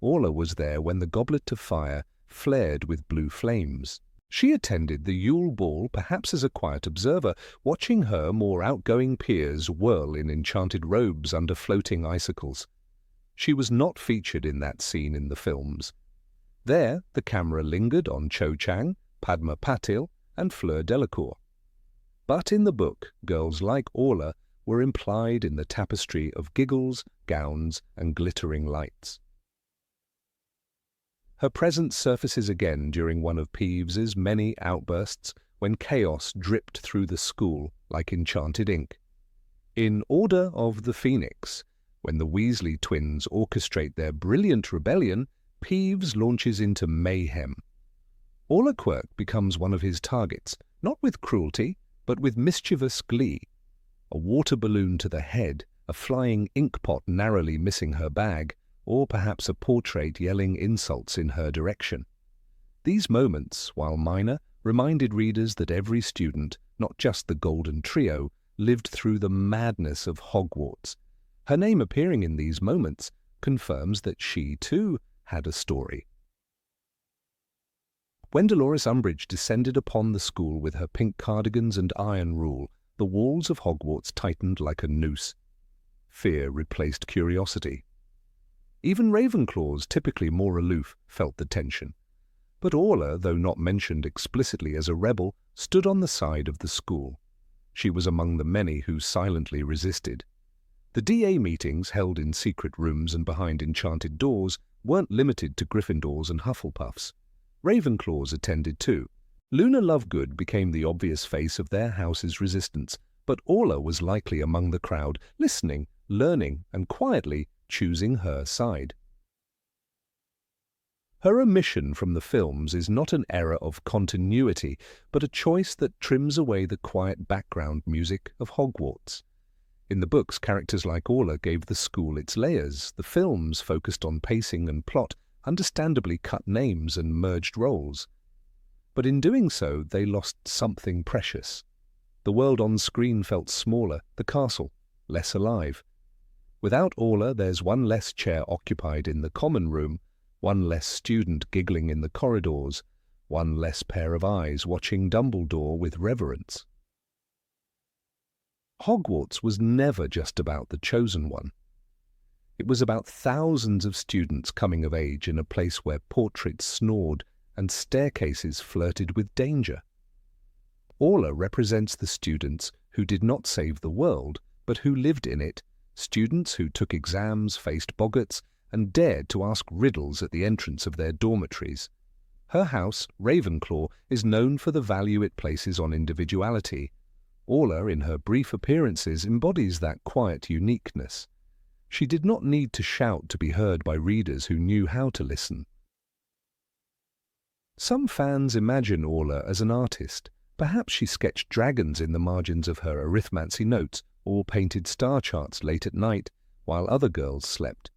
Ola was there when the Goblet of Fire flared with blue flames. She attended the Yule Ball perhaps as a quiet observer, watching her more outgoing peers whirl in enchanted robes under floating icicles. She was not featured in that scene in the films. There, the camera lingered on Cho Chang, Padma Patil, and Fleur Delacour. But in the book, girls like Ola were implied in the tapestry of giggles, gowns, and glittering lights. Her presence surfaces again during one of Peeves's many outbursts when chaos dripped through the school like enchanted ink. In Order of the Phoenix, when the Weasley twins orchestrate their brilliant rebellion, Peeves launches into mayhem. Ola Quirk becomes one of his targets, not with cruelty, but with mischievous glee. A water balloon to the head, a flying inkpot narrowly missing her bag, or perhaps a portrait yelling insults in her direction. These moments, while minor, reminded readers that every student, not just the Golden Trio, lived through the madness of Hogwarts. Her name appearing in these moments confirms that she, too, had a story. When Dolores Umbridge descended upon the school with her pink cardigans and iron rule, the walls of Hogwarts tightened like a noose. Fear replaced curiosity. Even Ravenclaws, typically more aloof, felt the tension. But Ola, though not mentioned explicitly as a rebel, stood on the side of the school. She was among the many who silently resisted. The DA meetings, held in secret rooms and behind enchanted doors, weren't limited to Gryffindors and Hufflepuffs. Ravenclaws attended too. Luna Lovegood became the obvious face of their house's resistance, but Ola was likely among the crowd, listening, learning, and quietly choosing her side. Her omission from the films is not an error of continuity, but a choice that trims away the quiet background music of Hogwarts. In the books, characters like Ola gave the school its layers. The films, focused on pacing and plot, understandably cut names and merged roles. But in doing so, they lost something precious. The world on screen felt smaller, the castle less alive. Without Ola, there's one less chair occupied in the common room, one less student giggling in the corridors, one less pair of eyes watching Dumbledore with reverence. Hogwarts was never just about the chosen one. It was about thousands of students coming of age in a place where portraits snored and staircases flirted with danger. Ola represents the students who did not save the world, but who lived in it, students who took exams, faced boggarts, and dared to ask riddles at the entrance of their dormitories. Her house, Ravenclaw, is known for the value it places on individuality. Ola, in her brief appearances, embodies that quiet uniqueness. She did not need to shout to be heard by readers who knew how to listen. Some fans imagine Ola as an artist. Perhaps she sketched dragons in the margins of her arithmancy notes or painted star charts late at night while other girls slept.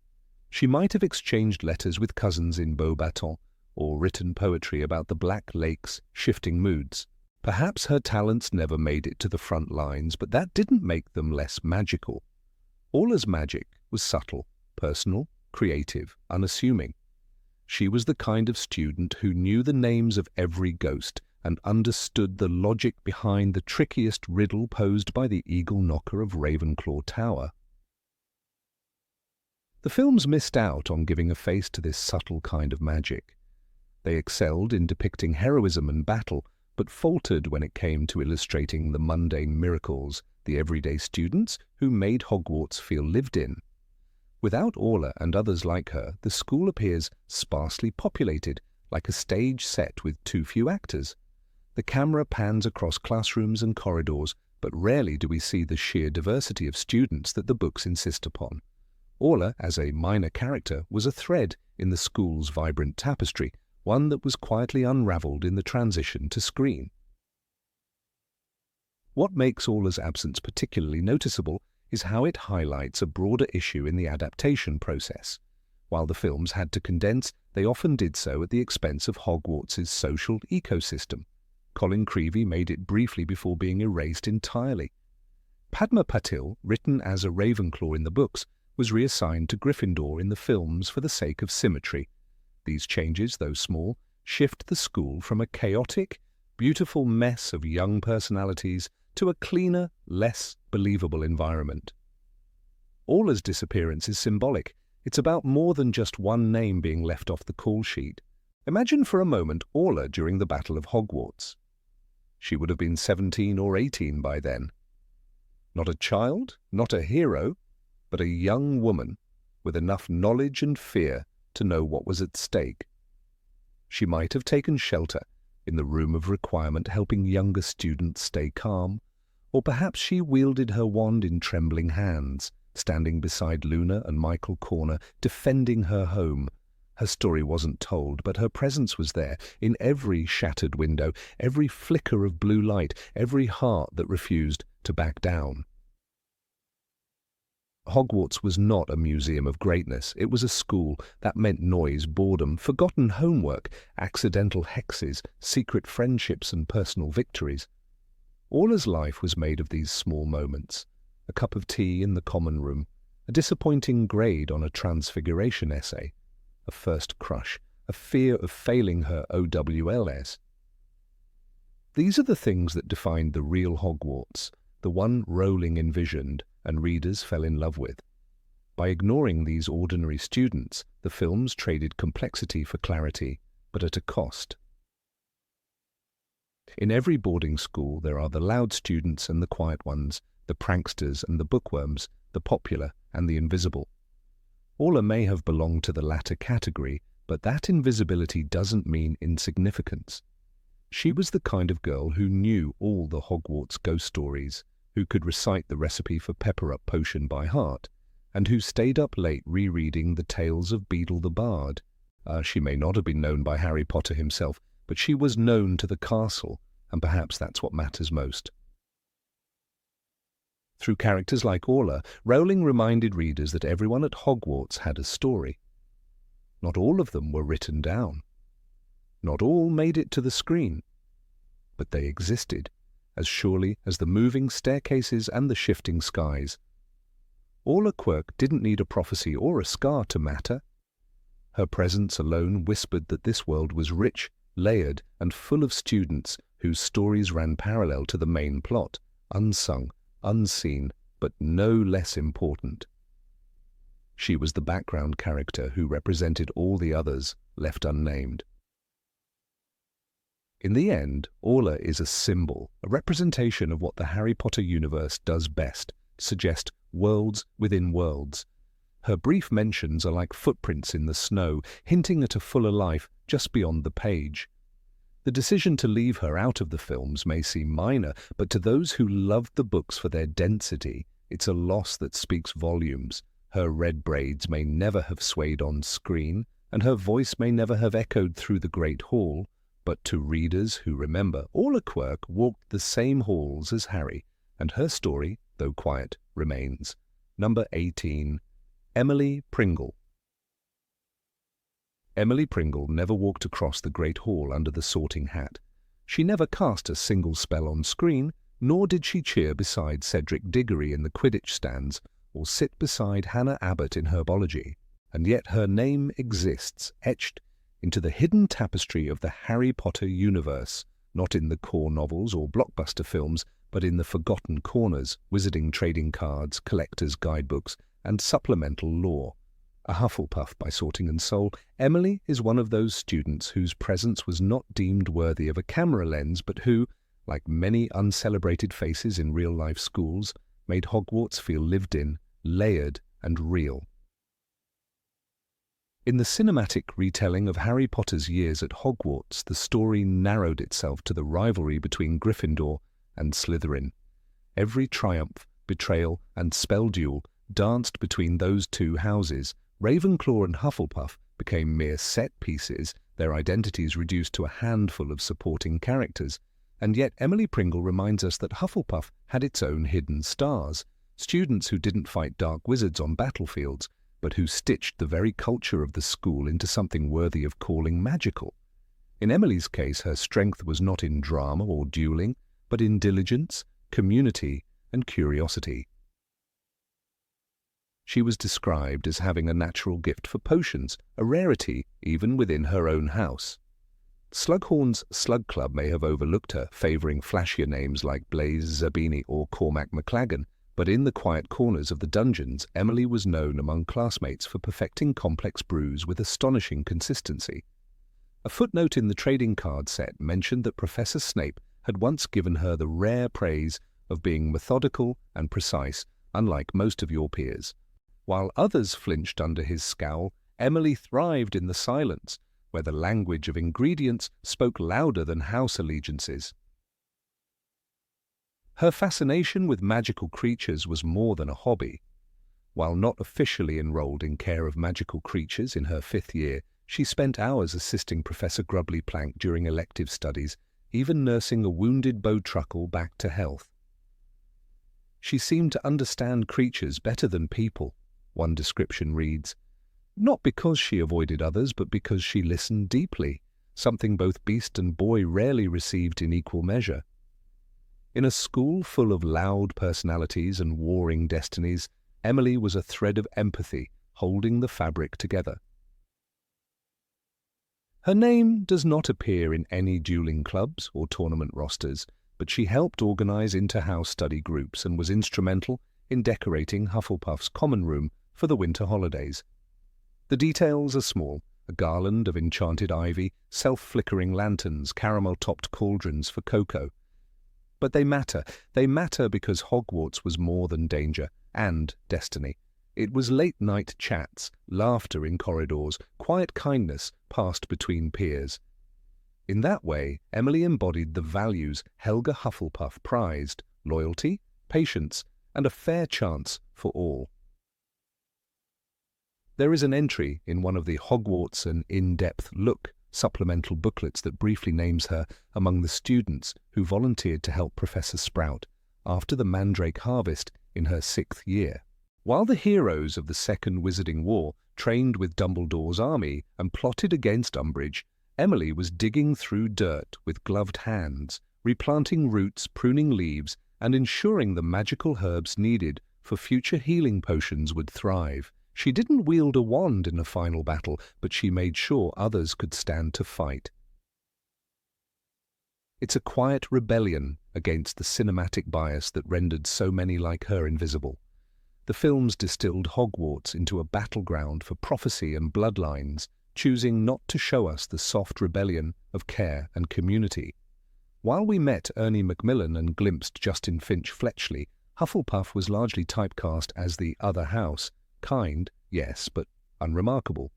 She might have exchanged letters with cousins in Beauxbatons or written poetry about the Black Lake's shifting moods. Perhaps her talents never made it to the front lines, but that didn't make them less magical. Ola's magic was subtle, personal, creative, unassuming. She was the kind of student who knew the names of every ghost and understood the logic behind the trickiest riddle posed by the eagle knocker of Ravenclaw Tower. The films missed out on giving a face to this subtle kind of magic. They excelled in depicting heroism and battle, but faltered when it came to illustrating the mundane miracles, the everyday students who made Hogwarts feel lived in. Without Ola and others like her, the school appears sparsely populated, like a stage set with too few actors. The camera pans across classrooms and corridors, but rarely do we see the sheer diversity of students that the books insist upon. Ola, as a minor character, was a thread in the school's vibrant tapestry, one that was quietly unravelled in the transition to screen. What makes Ola's absence particularly noticeable is how it highlights a broader issue in the adaptation process. While the films had to condense, they often did so at the expense of Hogwarts' social ecosystem. Colin Creevey made it briefly before being erased entirely. Padma Patil, written as a Ravenclaw in the books, was reassigned to Gryffindor in the films for the sake of symmetry. These changes, though small, shift the school from a chaotic, beautiful mess of young personalities to a cleaner, less believable environment. Ola's disappearance is symbolic. It's about more than just one name being left off the call sheet. Imagine for a moment Ola during the Battle of Hogwarts. She would have been 17 or 18 by then. Not a child, not a hero, but a young woman with enough knowledge and fear to know what was at stake. She might have taken shelter in the room of requirement, helping younger students stay calm, or perhaps she wielded her wand in trembling hands, standing beside Luna and Michael Corner, defending her home. Her story wasn't told, but her presence was there, in every shattered window, every flicker of blue light, every heart that refused to back down. Hogwarts was not a museum of greatness. It was a school. That meant noise, boredom, forgotten homework, accidental hexes, secret friendships and personal victories. Ola's life was made of these small moments. A cup of tea in the common room, a disappointing grade on a transfiguration essay, a first crush, a fear of failing her OWLS. These are the things that defined the real Hogwarts, the one Rowling envisioned and readers fell in love with. By ignoring these ordinary students, the films traded complexity for clarity, but at a cost. In every boarding school there are the loud students and the quiet ones, the pranksters and the bookworms, the popular and the invisible. Ola may have belonged to the latter category, but that invisibility doesn't mean insignificance. She was the kind of girl who knew all the Hogwarts ghost stories, who could recite the recipe for pepper-up potion by heart, and who stayed up late rereading the tales of Beedle the Bard. She may not have been known by Harry Potter himself, but she was known to the castle, and perhaps that's what matters most. Through characters like Ola, Rowling reminded readers that everyone at Hogwarts had a story. Not all of them were written down. Not all made it to the screen, but they existed, as surely as the moving staircases and the shifting skies. Ola Quirk didn't need a prophecy or a scar to matter. Her presence alone whispered that this world was rich, layered, and full of students whose stories ran parallel to the main plot, unsung, unseen, but no less important. She was the background character who represented all the others left unnamed. In the end, Ola is a symbol, a representation of what the Harry Potter universe does best, suggest worlds within worlds. Her brief mentions are like footprints in the snow, hinting at a fuller life just beyond the page. The decision to leave her out of the films may seem minor, but to those who loved the books for their density, it's a loss that speaks volumes. Her red braids may never have swayed on screen, and her voice may never have echoed through the Great Hall, but to readers who remember, Ola Quirk walked the same halls as Harry, and her story, though quiet, remains. Number 18. Emily Pringle. Emily Pringle never walked across the Great Hall under the Sorting Hat. She never cast a single spell on screen, nor did she cheer beside Cedric Diggory in the Quidditch stands, or sit beside Hannah Abbott in herbology. And yet her name exists, etched into the hidden tapestry of the Harry Potter universe, not in the core novels or blockbuster films, but in the forgotten corners, wizarding trading cards, collectors' guidebooks, and supplemental lore. A Hufflepuff by Sorting and Soul, Emily is one of those students whose presence was not deemed worthy of a camera lens, but who, like many uncelebrated faces in real-life schools, made Hogwarts feel lived in, layered, and real. In the cinematic retelling of Harry Potter's years at Hogwarts, the story narrowed itself to the rivalry between Gryffindor and Slytherin. Every triumph, betrayal, and spell duel danced between those two houses. Ravenclaw and Hufflepuff became mere set pieces, their identities reduced to a handful of supporting characters. And yet Emily Pringle reminds us that Hufflepuff had its own hidden stars, students who didn't fight dark wizards on battlefields, but who stitched the very culture of the school into something worthy of calling magical. In Emily's case, her strength was not in drama or dueling, but in diligence, community, and curiosity. She was described as having a natural gift for potions, a rarity even within her own house. Slughorn's Slug Club may have overlooked her, favouring flashier names like Blaise Zabini or Cormac McLagan, but in the quiet corners of the dungeons, Emily was known among classmates for perfecting complex brews with astonishing consistency. A footnote in the trading card set mentioned that Professor Snape had once given her the rare praise of being methodical and precise, unlike most of your peers. While others flinched under his scowl, Emily thrived in the silence, where the language of ingredients spoke louder than house allegiances. Her fascination with magical creatures was more than a hobby. While not officially enrolled in care of magical creatures in her 5th year, she spent hours assisting Professor Grubbly Plank during elective studies, even nursing a wounded Bowtruckle back to health. She seemed to understand creatures better than people, one description reads, not because she avoided others, but because she listened deeply, something both beast and boy rarely received in equal measure. In a school full of loud personalities and warring destinies, Emily was a thread of empathy holding the fabric together. Her name does not appear in any dueling clubs or tournament rosters, but she helped organize inter-house study groups and was instrumental in decorating Hufflepuff's common room for the winter holidays. The details are small, a garland of enchanted ivy, self-flickering lanterns, caramel-topped cauldrons for cocoa. But they matter. They matter because Hogwarts was more than danger and destiny. It was late-night chats, laughter in corridors, quiet kindness passed between peers. In that way, Emily embodied the values Helga Hufflepuff prized: loyalty, patience, and a fair chance for all. There is an entry in one of the Hogwarts and In-Depth Look supplemental booklets that briefly names her among the students who volunteered to help Professor Sprout after the Mandrake Harvest in her 6th year. While the heroes of the Second Wizarding War trained with Dumbledore's army and plotted against Umbridge, Emily was digging through dirt with gloved hands, replanting roots, pruning leaves, and ensuring the magical herbs needed for future healing potions would thrive. She didn't wield a wand in a final battle, but she made sure others could stand to fight. It's a quiet rebellion against the cinematic bias that rendered so many like her invisible. The films distilled Hogwarts into a battleground for prophecy and bloodlines, choosing not to show us the soft rebellion of care and community. While we met Ernie Macmillan and glimpsed Justin Finch Fletchley, Hufflepuff was largely typecast as the other house, kind, yes, but unremarkable.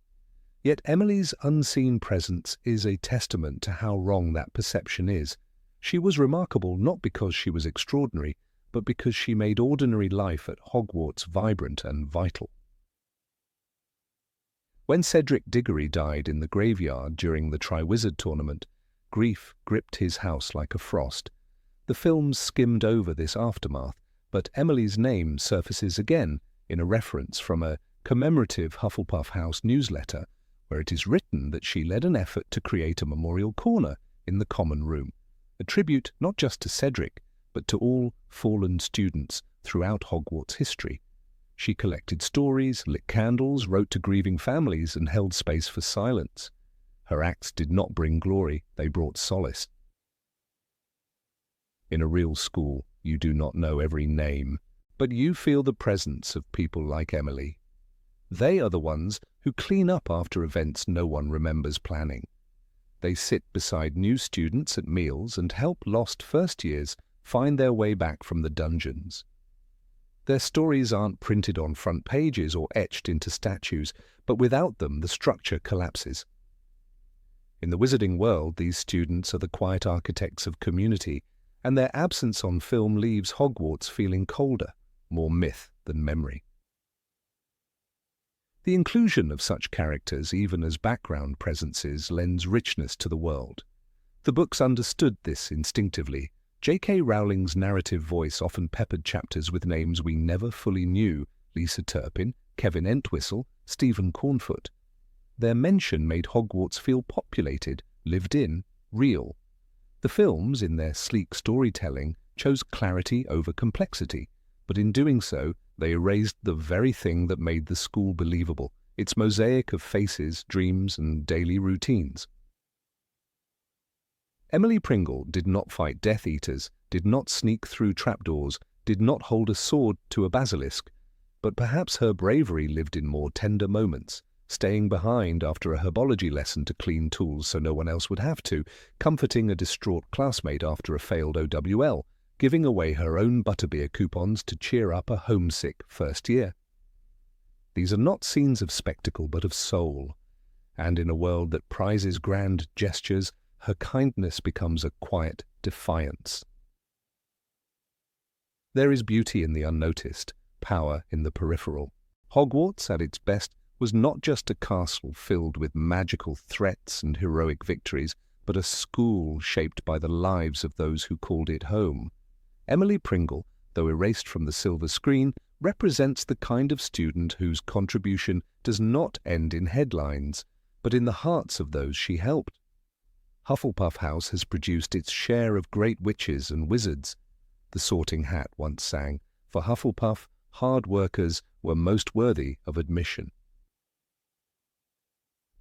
Yet Emily's unseen presence is a testament to how wrong that perception is. She was remarkable not because she was extraordinary, but because she made ordinary life at Hogwarts vibrant and vital. When Cedric Diggory died in the graveyard during the Triwizard Tournament, grief gripped his house like a frost. The films skimmed over this aftermath, but Emily's name surfaces again in a reference from a commemorative Hufflepuff House newsletter, where it is written that she led an effort to create a memorial corner in the common room, a tribute not just to Cedric, but to all fallen students throughout Hogwarts history. She collected stories, lit candles, wrote to grieving families, and held space for silence. Her acts did not bring glory, they brought solace. In a real school, you do not know every name, but you feel the presence of people like Emily. They are the ones who clean up after events no one remembers planning. They sit beside new students at meals and help lost first years find their way back from the dungeons. Their stories aren't printed on front pages or etched into statues, but without them the structure collapses. In the wizarding world, these students are the quiet architects of community, and their absence on film leaves Hogwarts feeling colder, more myth than memory. The inclusion of such characters, even as background presences, lends richness to the world. The books understood this instinctively. J.K. Rowling's narrative voice often peppered chapters with names we never fully knew: Lisa Turpin, Kevin Entwistle, Stephen Cornfoot. Their mention made Hogwarts feel populated, lived in, real. The films, in their sleek storytelling, chose clarity over complexity, but in doing so, they erased the very thing that made the school believable, its mosaic of faces, dreams, and daily routines. Emily Pringle did not fight Death Eaters, did not sneak through trapdoors, did not hold a sword to a basilisk, but perhaps her bravery lived in more tender moments, staying behind after a herbology lesson to clean tools so no one else would have to, comforting a distraught classmate after a failed OWL, giving away her own butterbeer coupons to cheer up a homesick first year. These are not scenes of spectacle but of soul, and in a world that prizes grand gestures, her kindness becomes a quiet defiance. There is beauty in the unnoticed, power in the peripheral. Hogwarts, at its best, was not just a castle filled with magical threats and heroic victories, but a school shaped by the lives of those who called it home. Emily Pringle, though erased from the silver screen, represents the kind of student whose contribution does not end in headlines, but in the hearts of those she helped. Hufflepuff House has produced its share of great witches and wizards. The Sorting Hat once sang, "For Hufflepuff, hard workers were most worthy of admission."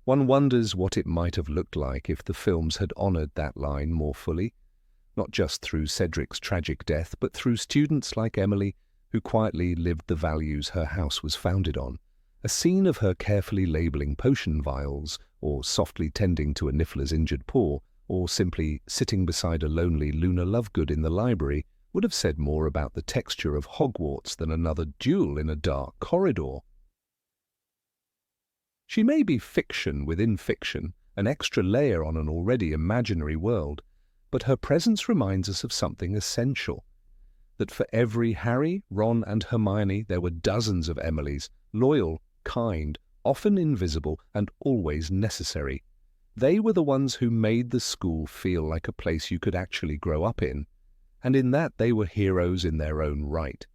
One wonders what it might have looked like if the films had honoured that line more fully, not just through Cedric's tragic death, but through students like Emily who quietly lived the values her house was founded on. A scene of her carefully labelling potion vials, or softly tending to a Niffler's injured paw, or simply sitting beside a lonely Luna Lovegood in the library, would have said more about the texture of Hogwarts than another duel in a dark corridor. She may be fiction within fiction, an extra layer on an already imaginary world, but her presence reminds us of something essential, that for every Harry, Ron, and Hermione there were dozens of Emilys, loyal, kind, often invisible, and always necessary. They were the ones who made the school feel like a place you could actually grow up in, and in that they were heroes in their own right.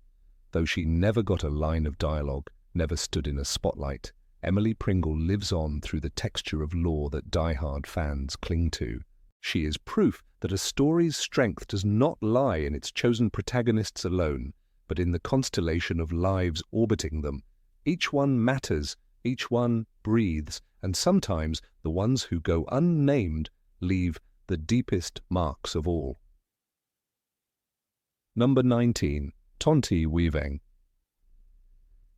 Though she never got a line of dialogue, never stood in a spotlight, Emily Pringle lives on through the texture of lore that die-hard fans cling to. She is proof that a story's strength does not lie in its chosen protagonists alone, but in the constellation of lives orbiting them. Each one matters, each one breathes, and sometimes the ones who go unnamed leave the deepest marks of all. Number 19. Tonti Weaving.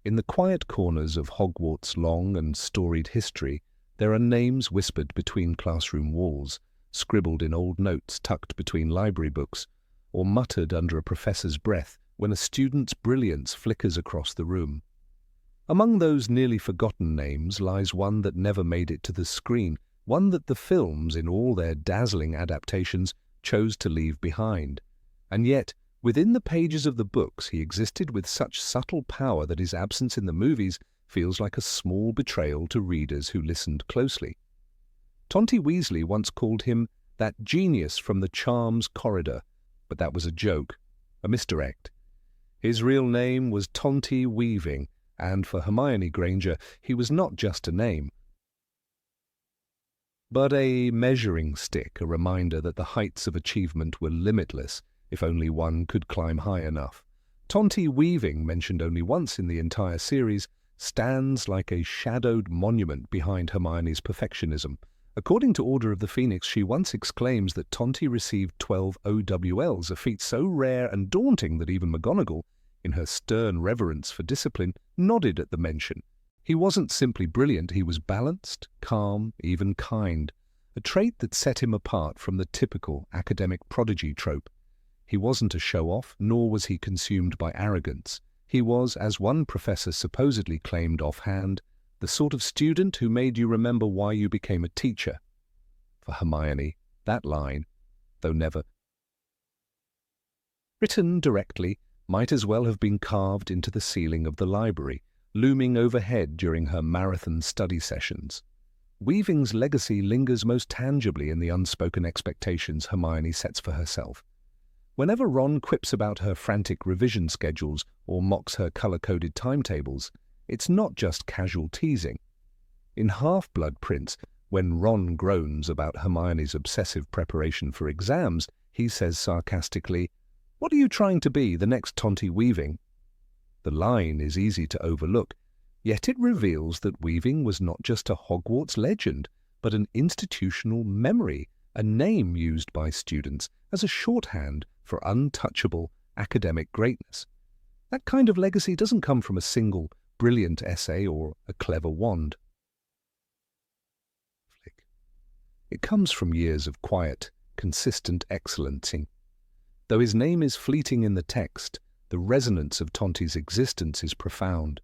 In the quiet corners of Hogwarts' long and storied history, there are names whispered between classroom walls, scribbled in old notes tucked between library books, or muttered under a professor's breath when a student's brilliance flickers across the room. Among those nearly forgotten names lies one that never made it to the screen, one that the films, in all their dazzling adaptations, chose to leave behind. And yet, within the pages of the books, he existed with such subtle power that his absence in the movies feels like a small betrayal to readers who listened closely. Tonti Weasley once called him that genius from the charms corridor, but that was a joke, a misdirect. His real name was Tonti Weaving, and for Hermione Granger, he was not just a name, but a measuring stick, a reminder that the heights of achievement were limitless, if only one could climb high enough. Tonti Weaving, mentioned only once in the entire series, stands like a shadowed monument behind Hermione's perfectionism. According to Order of the Phoenix, she once exclaims that Tonti received 12 OWLs, a feat so rare and daunting that even McGonagall, in her stern reverence for discipline, nodded at the mention. He wasn't simply brilliant, he was balanced, calm, even kind, a trait that set him apart from the typical academic prodigy trope. He wasn't a show-off, nor was he consumed by arrogance. He was, as one professor supposedly claimed offhand, the sort of student who made you remember why you became a teacher. For Hermione, that line, though never written directly, might as well have been carved into the ceiling of the library, looming overhead during her marathon study sessions. Weaving's legacy lingers most tangibly in the unspoken expectations Hermione sets for herself. Whenever Ron quips about her frantic revision schedules or mocks her colour-coded timetables, it's not just casual teasing. In Half-Blood Prince, when Ron groans about Hermione's obsessive preparation for exams, he says sarcastically, "What are you trying to be, the next Tonti Weaving?" The line is easy to overlook, yet it reveals that Weaving was not just a Hogwarts legend, but an institutional memory, a name used by students as a shorthand for untouchable academic greatness. That kind of legacy doesn't come from a single brilliant essay or a clever wand. It comes from years of quiet, consistent excellencing. Though his name is fleeting in the text, the resonance of Tonti's existence is profound.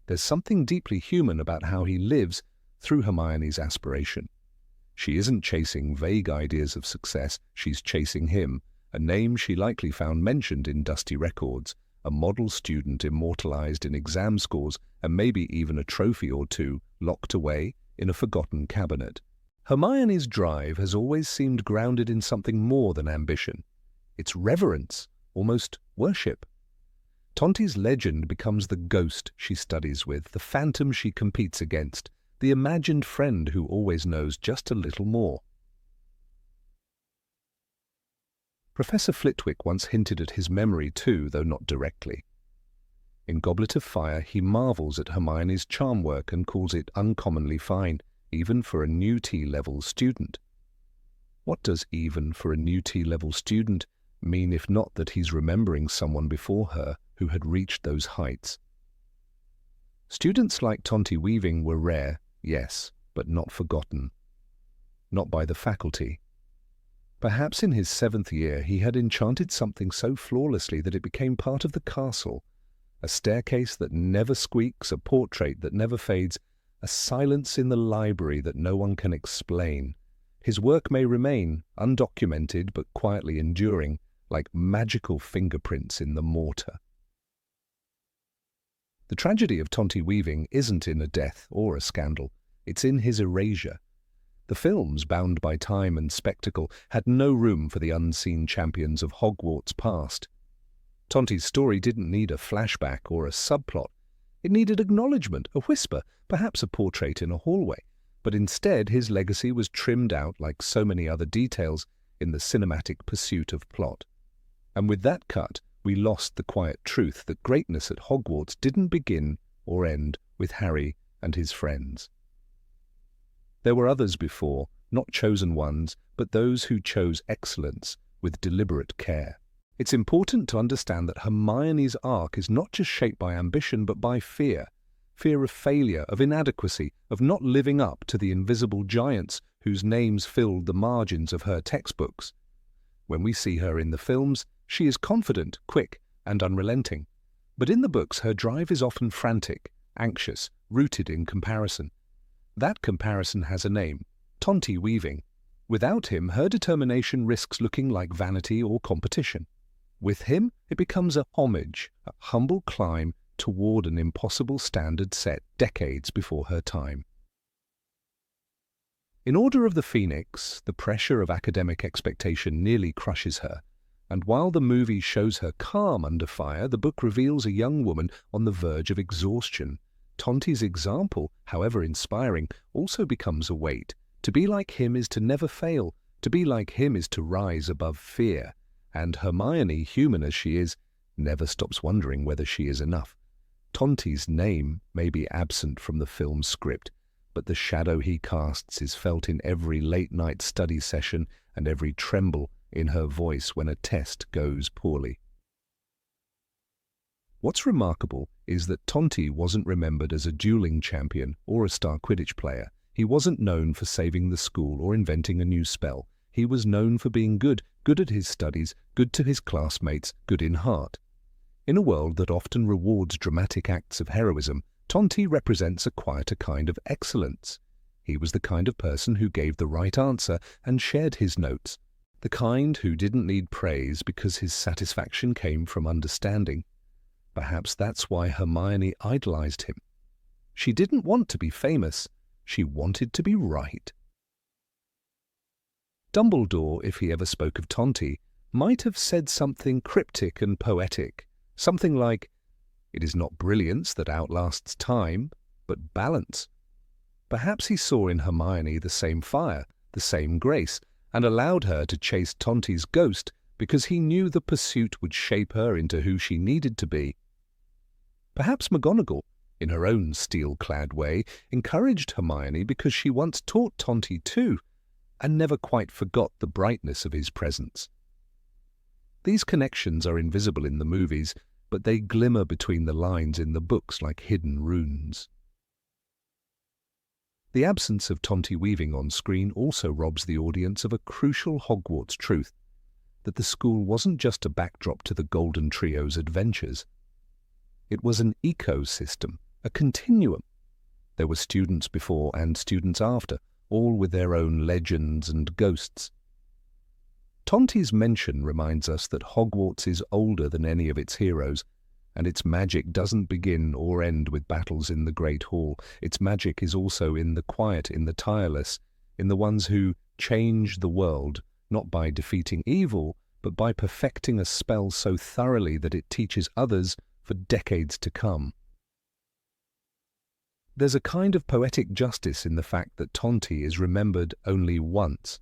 There's something deeply human about how he lives through Hermione's aspiration. She isn't chasing vague ideas of success, she's chasing him, a name she likely found mentioned in dusty records, a model student immortalized in exam scores, and maybe even a trophy or two locked away in a forgotten cabinet. Hermione's drive has always seemed grounded in something more than ambition. It's reverence, almost worship. Tonti's legend becomes the ghost she studies with, the phantom she competes against, the imagined friend who always knows just a little more. Professor Flitwick once hinted at his memory too, though not directly. In Goblet of Fire, he marvels at Hermione's charm work and calls it uncommonly fine, even for a new T-level student. What does even for a new T-level student mean if not that he's remembering someone before her who had reached those heights? Students like Tonti Weaving were rare, yes, but not forgotten. Not by the faculty. Perhaps in his 7th year he had enchanted something so flawlessly that it became part of the castle, a staircase that never squeaks, a portrait that never fades, a silence in the library that no one can explain. His work may remain, undocumented but quietly enduring, like magical fingerprints in the mortar. The tragedy of Tonti Weaving isn't in a death or a scandal, it's in his erasure. The films, bound by time and spectacle, had no room for the unseen champions of Hogwarts' past. Tonti's story didn't need a flashback or a subplot. It needed acknowledgement, a whisper, perhaps a portrait in a hallway. But instead his legacy was trimmed out like so many other details in the cinematic pursuit of plot. And with that cut, we lost the quiet truth that greatness at Hogwarts didn't begin or end with Harry and his friends. There were others before, not chosen ones, but those who chose excellence with deliberate care. It's important to understand that Hermione's arc is not just shaped by ambition, but by fear. Fear of failure, of inadequacy, of not living up to the invisible giants whose names filled the margins of her textbooks. When we see her in the films, she is confident, quick, and unrelenting. But in the books, her drive is often frantic, anxious, rooted in comparison. That comparison has a name: Tonti Weaving. Without him, her determination risks looking like vanity or competition. With him, it becomes a homage, a humble climb toward an impossible standard set decades before her time. In Order of the Phoenix, the pressure of academic expectation nearly crushes her, and while the movie shows her calm under fire, the book reveals a young woman on the verge of exhaustion. Tonti's example, however inspiring, also becomes a weight. To be like him is to never fail. To be like him is to rise above fear. And Hermione, human as she is, never stops wondering whether she is enough. Tonti's name may be absent from the film's script, but the shadow he casts is felt in every late-night study session and every tremble in her voice when a test goes poorly. What's remarkable is that Tonti wasn't remembered as a dueling champion or a star Quidditch player. He wasn't known for saving the school or inventing a new spell. He was known for being good at his studies, good to his classmates, good in heart. In a world that often rewards dramatic acts of heroism, Tonti represents a quieter kind of excellence. He was the kind of person who gave the right answer and shared his notes, the kind who didn't need praise because his satisfaction came from understanding. Perhaps that's why Hermione idolized him. She didn't want to be famous, she wanted to be right. Dumbledore, if he ever spoke of Tonti, might have said something cryptic and poetic, something like, "It is not brilliance that outlasts time, but balance." Perhaps he saw in Hermione the same fire, the same grace, and allowed her to chase Tonti's ghost because he knew the pursuit would shape her into who she needed to be. Perhaps McGonagall, in her own steel-clad way, encouraged Hermione because she once taught Tonti too, and never quite forgot the brightness of his presence. These connections are invisible in the movies, but they glimmer between the lines in the books like hidden runes. The absence of Tonti Weaving on screen also robs the audience of a crucial Hogwarts truth, that the school wasn't just a backdrop to the Golden Trio's adventures. It was an ecosystem, a continuum. There were students before and students after, all with their own legends and ghosts. Tonti's mention reminds us that Hogwarts is older than any of its heroes, and its magic doesn't begin or end with battles in the Great Hall. Its magic is also in the quiet, in the tireless, in the ones who change the world, not by defeating evil, but by perfecting a spell so thoroughly that it teaches others for decades to come. There's a kind of poetic justice in the fact that Tonti is remembered only once.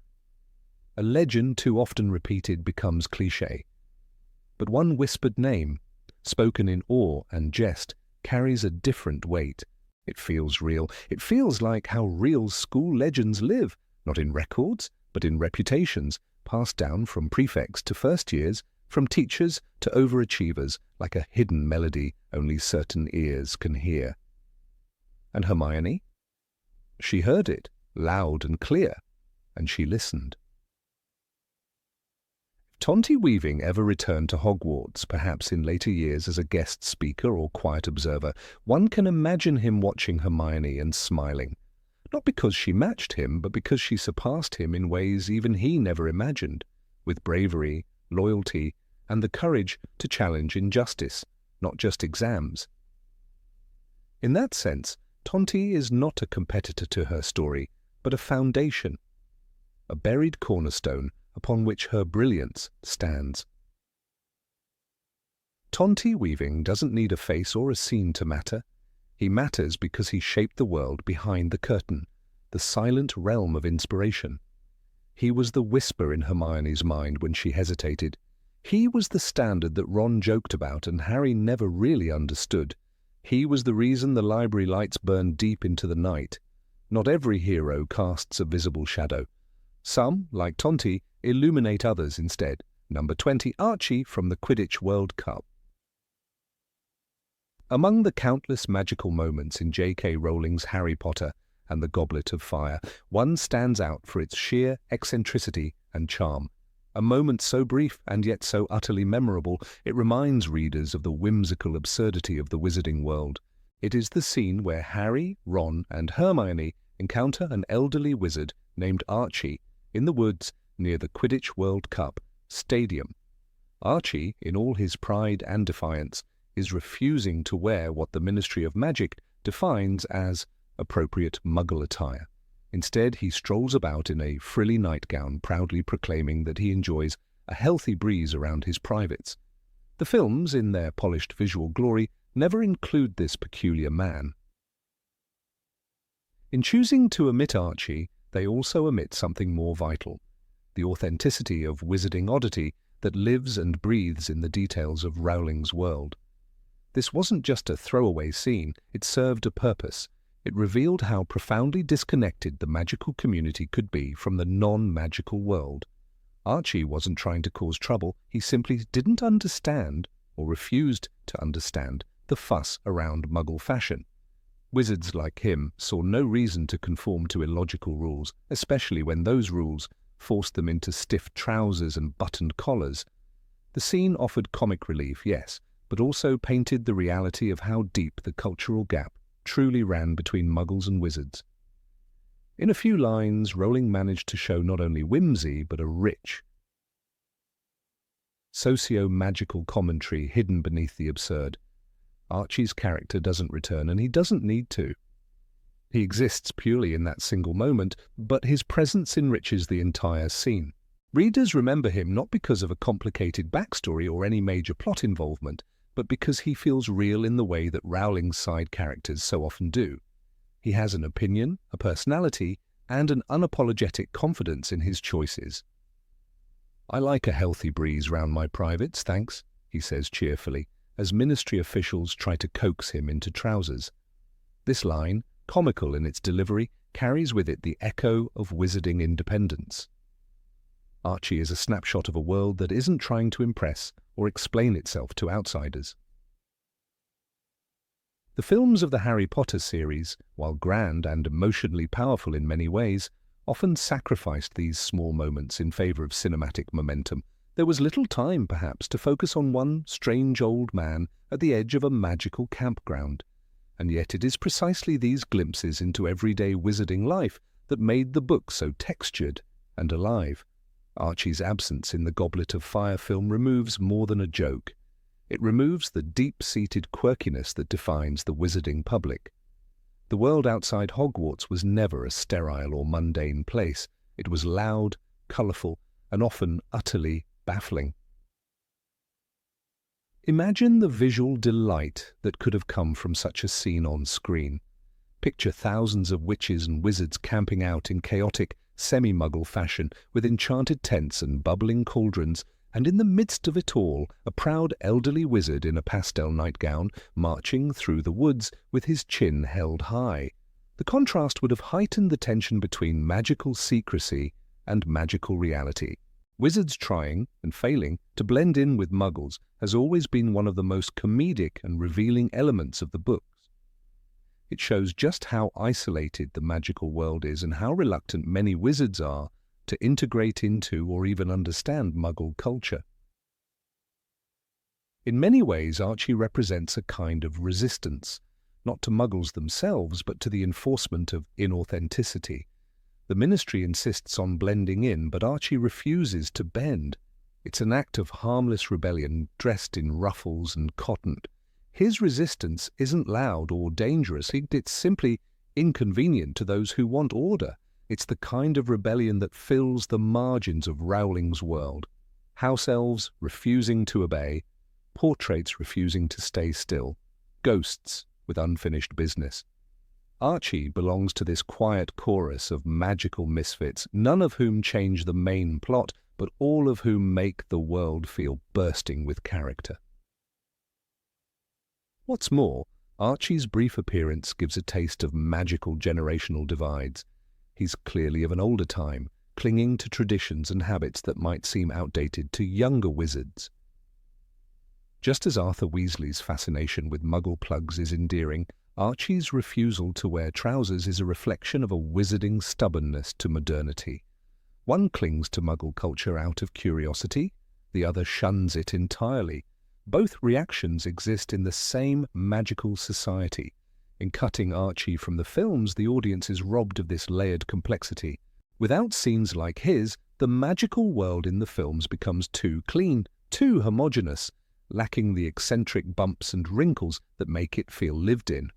A legend too often repeated becomes cliché. But one whispered name, spoken in awe and jest, carries a different weight. It feels real. It feels like how real school legends live, not in records, but in reputations, passed down from prefects to first years, from teachers to overachievers, like a hidden melody only certain ears can hear. And Hermione? She heard it, loud and clear, and she listened. If Tonti Weaving ever returned to Hogwarts, perhaps in later years as a guest speaker or quiet observer, one can imagine him watching Hermione and smiling, not because she matched him, but because she surpassed him in ways even he never imagined, with bravery, loyalty, and the courage to challenge injustice, not just exams. In that sense, Tonti is not a competitor to her story, but a foundation, a buried cornerstone upon which her brilliance stands. Tonti Weaving doesn't need a face or a scene to matter. He matters because he shaped the world behind the curtain, the silent realm of inspiration. He was the whisper in Hermione's mind when she hesitated. He was the standard that Ron joked about and Harry never really understood. He was the reason the library lights burned deep into the night. Not every hero casts a visible shadow, Some, like Tonti, illuminate others instead. Number 20, Archie from the Quidditch World Cup. Among the countless magical moments in J.K. Rowling's Harry Potter and the Goblet of Fire, one stands out for its sheer eccentricity and charm. A moment so brief and yet so utterly memorable, it reminds readers of the whimsical absurdity of the wizarding world. It is the scene where Harry, Ron, and Hermione encounter an elderly wizard named Archie in the woods near the Quidditch World Cup Stadium. Archie, in all his pride and defiance, is refusing to wear what the Ministry of Magic defines as appropriate Muggle attire. Instead, he strolls about in a frilly nightgown, proudly proclaiming that he enjoys a healthy breeze around his privates. The films, in their polished visual glory, never include this peculiar man. In choosing to omit Archie, they also omit something more vital: the authenticity of wizarding oddity that lives and breathes in the details of Rowling's world. This wasn't just a throwaway scene, it served a purpose. It revealed how profoundly disconnected the magical community could be from the non-magical world. Archie wasn't trying to cause trouble, he simply didn't understand, or refused to understand, the fuss around Muggle fashion. Wizards like him saw no reason to conform to illogical rules, especially when those rules forced them into stiff trousers and buttoned collars. The scene offered comic relief, yes, but also painted the reality of how deep the cultural gap truly ran between Muggles and wizards. In a few lines, Rowling managed to show not only whimsy, but a rich, socio-magical commentary hidden beneath the absurd. Archie's character doesn't return, and he doesn't need to. He exists purely in that single moment, but his presence enriches the entire scene. Readers remember him not because of a complicated backstory or any major plot involvement, but because he feels real in the way that Rowling's side characters so often do. He has an opinion, a personality, and an unapologetic confidence in his choices. "I like a healthy breeze round my privates, thanks," he says cheerfully, as ministry officials try to coax him into trousers. This line, comical in its delivery, carries with it the echo of wizarding independence. Archie is a snapshot of a world that isn't trying to impress or explain itself to outsiders. The films of the Harry Potter series, while grand and emotionally powerful in many ways, often sacrificed these small moments in favor of cinematic momentum. There was little time, perhaps, to focus on one strange old man at the edge of a magical campground. And yet it is precisely these glimpses into everyday wizarding life that made the book so textured and alive. Archie's absence in the Goblet of Fire film removes more than a joke. It removes the deep-seated quirkiness that defines the wizarding public. The world outside Hogwarts was never a sterile or mundane place. It was loud, colourful, and often utterly baffling. Imagine the visual delight that could have come from such a scene on screen. Picture thousands of witches and wizards camping out in chaotic, semi-Muggle fashion, with enchanted tents and bubbling cauldrons, and in the midst of it all, a proud elderly wizard in a pastel nightgown marching through the woods with his chin held high. The contrast would have heightened the tension between magical secrecy and magical reality. Wizards trying and failing to blend in with Muggles has always been one of the most comedic and revealing elements of the books. It shows just how isolated the magical world is and how reluctant many wizards are to integrate into or even understand Muggle culture. In many ways, Archie represents a kind of resistance, not to Muggles themselves, but to the enforcement of inauthenticity. The Ministry insists on blending in, but Archie refuses to bend. It's an act of harmless rebellion dressed in ruffles and cotton. His resistance isn't loud or dangerous, it's simply inconvenient to those who want order. It's the kind of rebellion that fills the margins of Rowling's world. House elves refusing to obey, portraits refusing to stay still, ghosts with unfinished business. Archie belongs to this quiet chorus of magical misfits, none of whom change the main plot, but all of whom make the world feel bursting with character. What's more, Archie's brief appearance gives a taste of magical generational divides. He's clearly of an older time, clinging to traditions and habits that might seem outdated to younger wizards. Just as Arthur Weasley's fascination with Muggle plugs is endearing, Archie's refusal to wear trousers is a reflection of a wizarding stubbornness to modernity. One clings to Muggle culture out of curiosity, the other shuns it entirely. Both reactions exist in the same magical society. In cutting Archie from the films, the audience is robbed of this layered complexity. Without scenes like his, the magical world in the films becomes too clean, too homogeneous, lacking the eccentric bumps and wrinkles that make it feel lived in.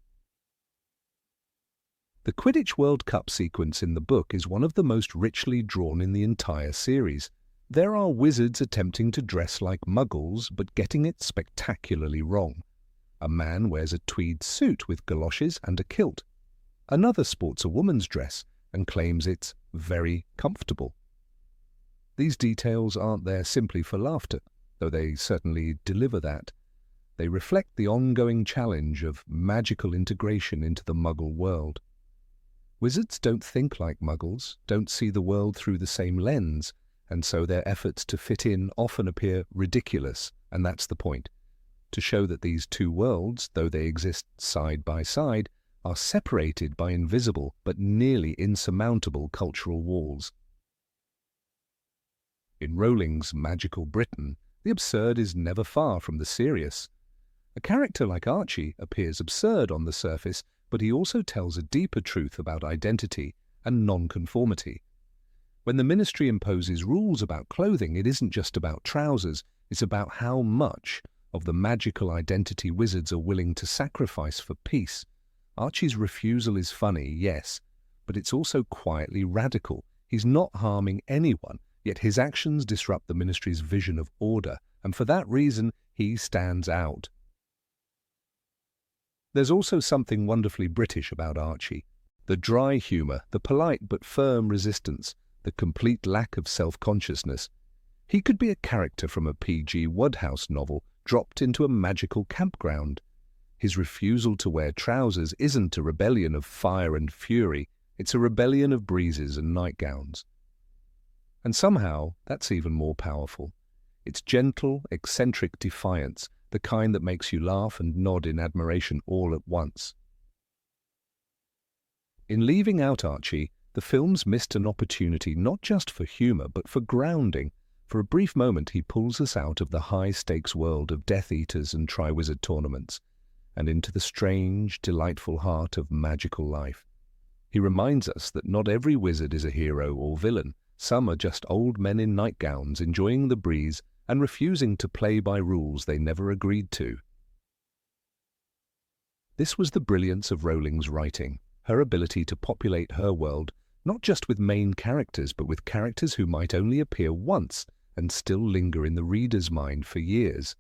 The Quidditch World Cup sequence in the book is one of the most richly drawn in the entire series. There are wizards attempting to dress like muggles, but getting it spectacularly wrong. A man wears a tweed suit with galoshes and a kilt. Another sports a woman's dress and claims it's very comfortable. These details aren't there simply for laughter, though they certainly deliver that. They reflect the ongoing challenge of magical integration into the Muggle world. Wizards don't think like Muggles, don't see the world through the same lens, and so their efforts to fit in often appear ridiculous, and that's the point. To show that these two worlds, though they exist side by side, are separated by invisible but nearly insurmountable cultural walls. In Rowling's magical Britain, the absurd is never far from the serious. A character like Archie appears absurd on the surface, but he also tells a deeper truth about identity and nonconformity. When the Ministry imposes rules about clothing, it isn't just about trousers, it's about how much of the magical identity wizards are willing to sacrifice for peace. Archie's refusal is funny, yes, but it's also quietly radical. He's not harming anyone, yet his actions disrupt the Ministry's vision of order, and for that reason, he stands out. There's also something wonderfully British about Archie. The dry humour, the polite but firm resistance, the complete lack of self-consciousness. He could be a character from a P.G. Wodehouse novel dropped into a magical campground. His refusal to wear trousers isn't a rebellion of fire and fury, it's a rebellion of breezes and nightgowns. And somehow, that's even more powerful. It's gentle, eccentric defiance, the kind that makes you laugh and nod in admiration all at once. In leaving out Archie, the films missed an opportunity not just for humour but for grounding. For a brief moment he pulls us out of the high-stakes world of Death Eaters and Triwizard tournaments, and into the strange, delightful heart of magical life. He reminds us that not every wizard is a hero or villain. Some are just old men in nightgowns enjoying the breeze and refusing to play by rules they never agreed to. This was the brilliance of Rowling's writing, her ability to populate her world not just with main characters but with characters who might only appear once and still linger in the reader's mind for years.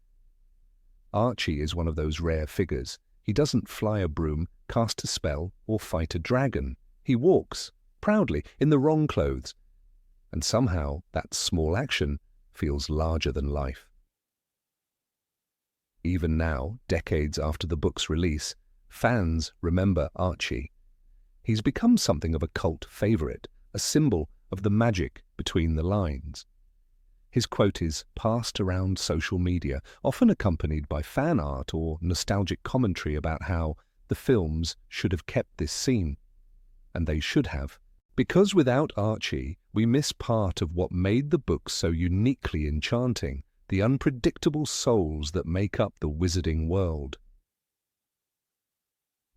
Archie is one of those rare figures. He doesn't fly a broom, cast a spell, or fight a dragon. He walks, proudly, in the wrong clothes. And somehow that small action feels larger than life. Even now, decades after the book's release, fans remember Archie. He's become something of a cult favourite, a symbol of the magic between the lines. His quote is passed around social media, often accompanied by fan art or nostalgic commentary about how the films should have kept this scene. And they should have. Because without Archie, we miss part of what made the book so uniquely enchanting, the unpredictable souls that make up the wizarding world.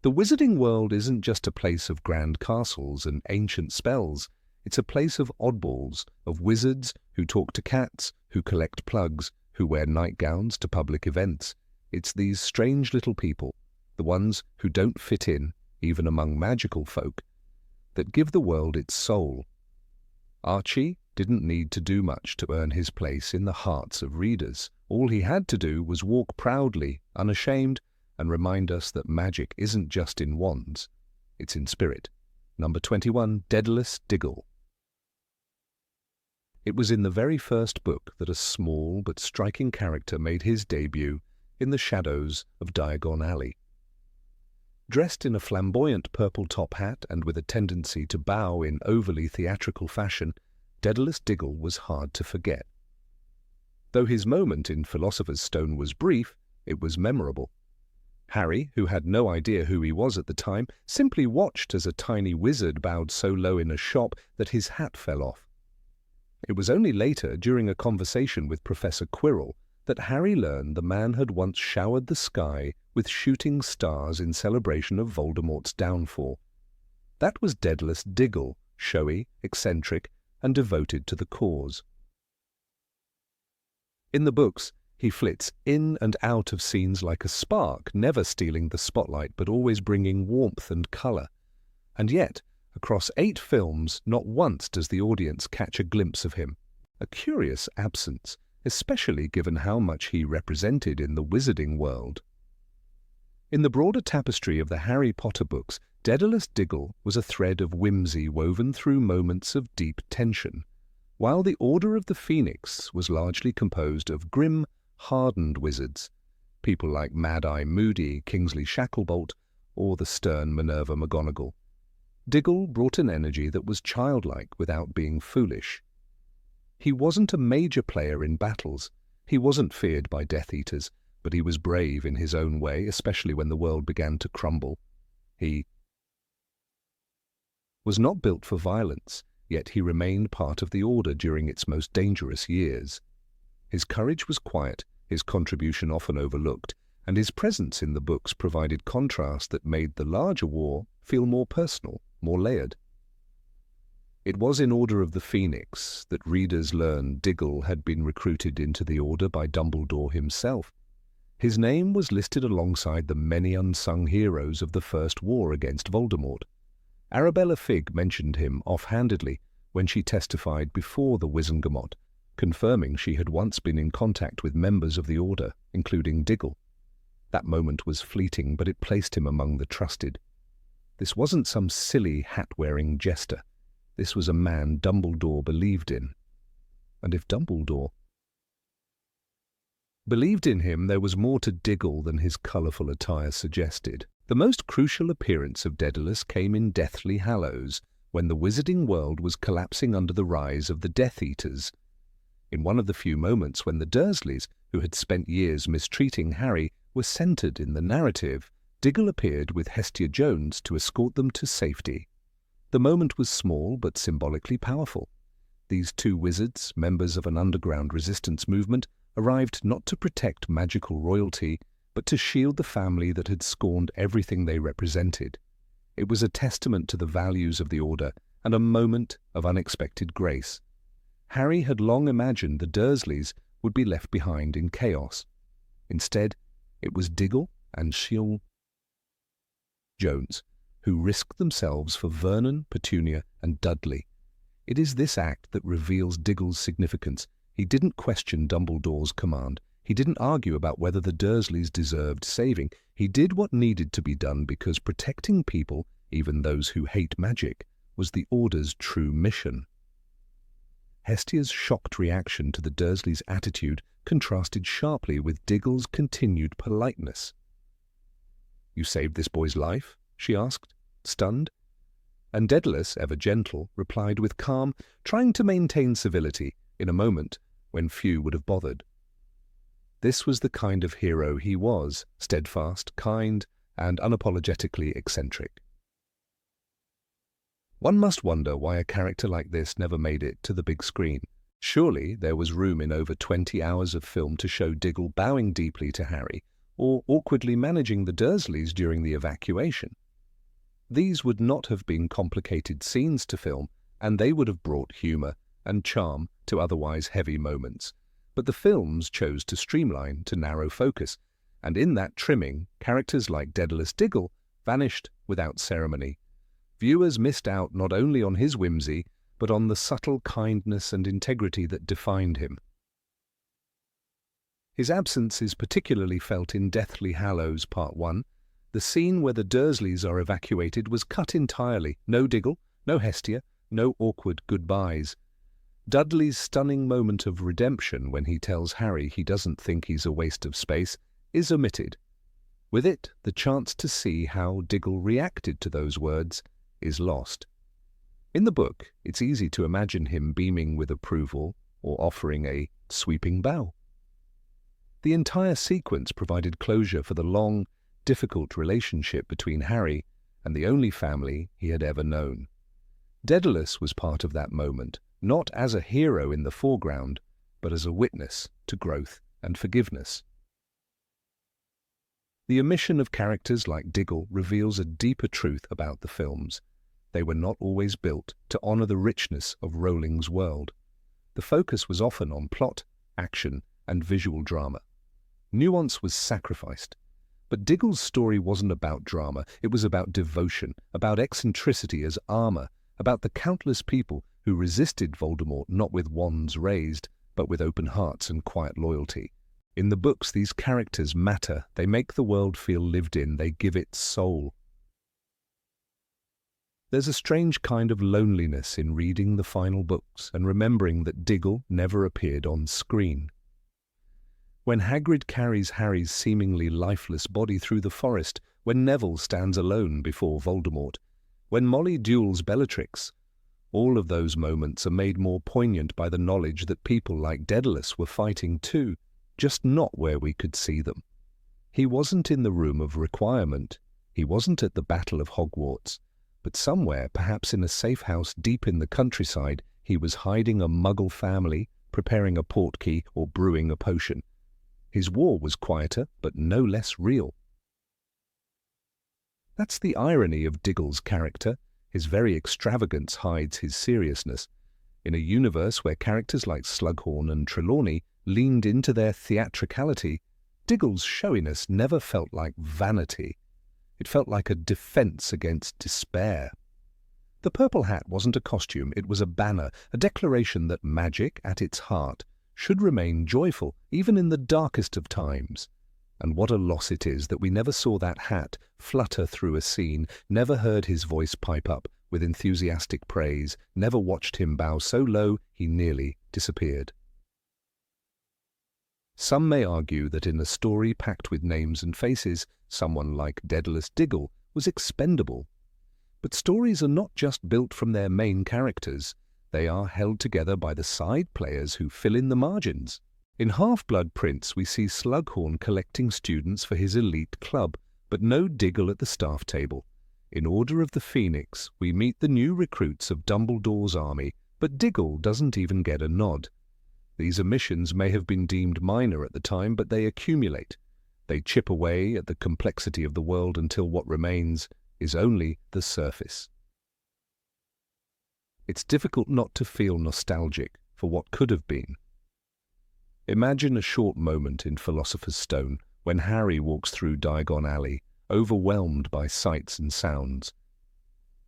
The wizarding world isn't just a place of grand castles and ancient spells. It's a place of oddballs, of wizards who talk to cats, who collect plugs, who wear nightgowns to public events. It's these strange little people, the ones who don't fit in, even among magical folk, that give the world its soul. Archie didn't need to do much to earn his place in the hearts of readers. All he had to do was walk proudly, unashamed, and remind us that magic isn't just in wands, it's in spirit. Number 21, Dedalus Diggle. It was in the very first book that a small but striking character made his debut in the shadows of Diagon Alley. Dressed in a flamboyant purple top hat and with a tendency to bow in overly theatrical fashion, Dedalus Diggle was hard to forget. Though his moment in Philosopher's Stone was brief, it was memorable. Harry, who had no idea who he was at the time, simply watched as a tiny wizard bowed so low in a shop that his hat fell off. It was only later, during a conversation with Professor Quirrell, that Harry learned the man had once showered the sky with shooting stars in celebration of Voldemort's downfall. That was Dedalus Diggle, showy, eccentric, and devoted to the cause. In the books, he flits in and out of scenes like a spark, never stealing the spotlight but always bringing warmth and colour. And yet, across 8 films, not once does the audience catch a glimpse of him. A curious absence, especially given how much he represented in the wizarding world. In the broader tapestry of the Harry Potter books, Dedalus Diggle was a thread of whimsy woven through moments of deep tension, while the Order of the Phoenix was largely composed of grim, hardened wizards, people like Mad-Eye Moody, Kingsley Shacklebolt, or the stern Minerva McGonagall. Diggle brought an energy that was childlike without being foolish. He wasn't a major player in battles. He wasn't feared by Death Eaters, but he was brave in his own way, especially when the world began to crumble. He was not built for violence, yet he remained part of the Order during its most dangerous years. His courage was quiet, his contribution often overlooked, and his presence in the books provided contrast that made the larger war feel more personal, more layered. It was in Order of the Phoenix that readers learned Diggle had been recruited into the Order by Dumbledore himself. His name was listed alongside the many unsung heroes of the First War against Voldemort. Arabella Figg mentioned him offhandedly when she testified before the Wizengamot, confirming she had once been in contact with members of the Order, including Diggle. That moment was fleeting, but it placed him among the trusted. This wasn't some silly hat-wearing jester. This was a man Dumbledore believed in. And if Dumbledore believed in him, there was more to Diggle than his colourful attire suggested. The most crucial appearance of Dedalus came in Deathly Hallows, when the wizarding world was collapsing under the rise of the Death Eaters. In one of the few moments when the Dursleys, who had spent years mistreating Harry, were centred in the narrative, Diggle appeared with Hestia Jones to escort them to safety. The moment was small but symbolically powerful. These 2 wizards, members of an underground resistance movement, arrived not to protect magical royalty, but to shield the family that had scorned everything they represented. It was a testament to the values of the Order and a moment of unexpected grace. Harry had long imagined the Dursleys would be left behind in chaos. Instead, it was Diggle and Hestia Jones who risked themselves for Vernon, Petunia, and Dudley. It is this act that reveals Diggle's significance. He didn't question Dumbledore's command. He didn't argue about whether the Dursleys deserved saving. He did what needed to be done because protecting people, even those who hate magic, was the Order's true mission. Hestia's shocked reaction to the Dursleys' attitude contrasted sharply with Diggle's continued politeness. "You saved this boy's life?" she asked, stunned. And Dedalus, ever gentle, replied with calm, trying to maintain civility in a moment when few would have bothered. This was the kind of hero he was, steadfast, kind, and unapologetically eccentric. One must wonder why a character like this never made it to the big screen. Surely there was room in over 20 hours of film to show Diggle bowing deeply to Harry, or awkwardly managing the Dursleys during the evacuation. These would not have been complicated scenes to film, and they would have brought humour and charm to otherwise heavy moments. But the films chose to streamline, to narrow focus, and in that trimming, characters like Dedalus Diggle vanished without ceremony. Viewers missed out not only on his whimsy, but on the subtle kindness and integrity that defined him. His absence is particularly felt in Deathly Hallows Part 1. The scene where the Dursleys are evacuated was cut entirely. No Diggle, no Hestia, no awkward goodbyes. Dudley's stunning moment of redemption when he tells Harry he doesn't think he's a waste of space is omitted. With it, the chance to see how Diggle reacted to those words is lost. In the book, it's easy to imagine him beaming with approval or offering a sweeping bow. The entire sequence provided closure for the long, difficult relationship between Harry and the only family he had ever known. Dedalus was part of that moment, not as a hero in the foreground, but as a witness to growth and forgiveness. The omission of characters like Diggle reveals a deeper truth about the films. They were not always built to honor the richness of Rowling's world. The focus was often on plot, action, and visual drama. Nuance was sacrificed. But Diggle's story wasn't about drama. It was about devotion, about eccentricity as armor, about the countless people who resisted Voldemort not with wands raised, but with open hearts and quiet loyalty. In the books, these characters matter. They make the world feel lived in. They give it soul. There's a strange kind of loneliness in reading the final books and remembering that Diggle never appeared on screen. When Hagrid carries Harry's seemingly lifeless body through the forest, when Neville stands alone before Voldemort, when Molly duels Bellatrix, all of those moments are made more poignant by the knowledge that people like Dedalus were fighting too, just not where we could see them. He wasn't in the room of requirement. He wasn't at the Battle of Hogwarts. But somewhere, perhaps in a safe house deep in the countryside, he was hiding a Muggle family, preparing a portkey or brewing a potion. His war was quieter, but no less real. That's the irony of Diggle's character. His very extravagance hides his seriousness. In a universe where characters like Slughorn and Trelawney leaned into their theatricality, Diggle's showiness never felt like vanity. It felt like a defense against despair. The purple hat wasn't a costume, it was a banner, a declaration that magic, at its heart, should remain joyful, even in the darkest of times. And what a loss it is that we never saw that hat flutter through a scene, never heard his voice pipe up with enthusiastic praise, never watched him bow so low he nearly disappeared. Some may argue that in a story packed with names and faces, someone like Dedalus Diggle was expendable. But stories are not just built from their main characters. They are held together by the side players who fill in the margins. In Half-Blood Prince, we see Slughorn collecting students for his elite club, but no Diggle at the staff table. In Order of the Phoenix, we meet the new recruits of Dumbledore's army, but Diggle doesn't even get a nod. These omissions may have been deemed minor at the time, but they accumulate. They chip away at the complexity of the world until what remains is only the surface. It's difficult not to feel nostalgic for what could have been. Imagine a short moment in Philosopher's Stone when Harry walks through Diagon Alley, overwhelmed by sights and sounds.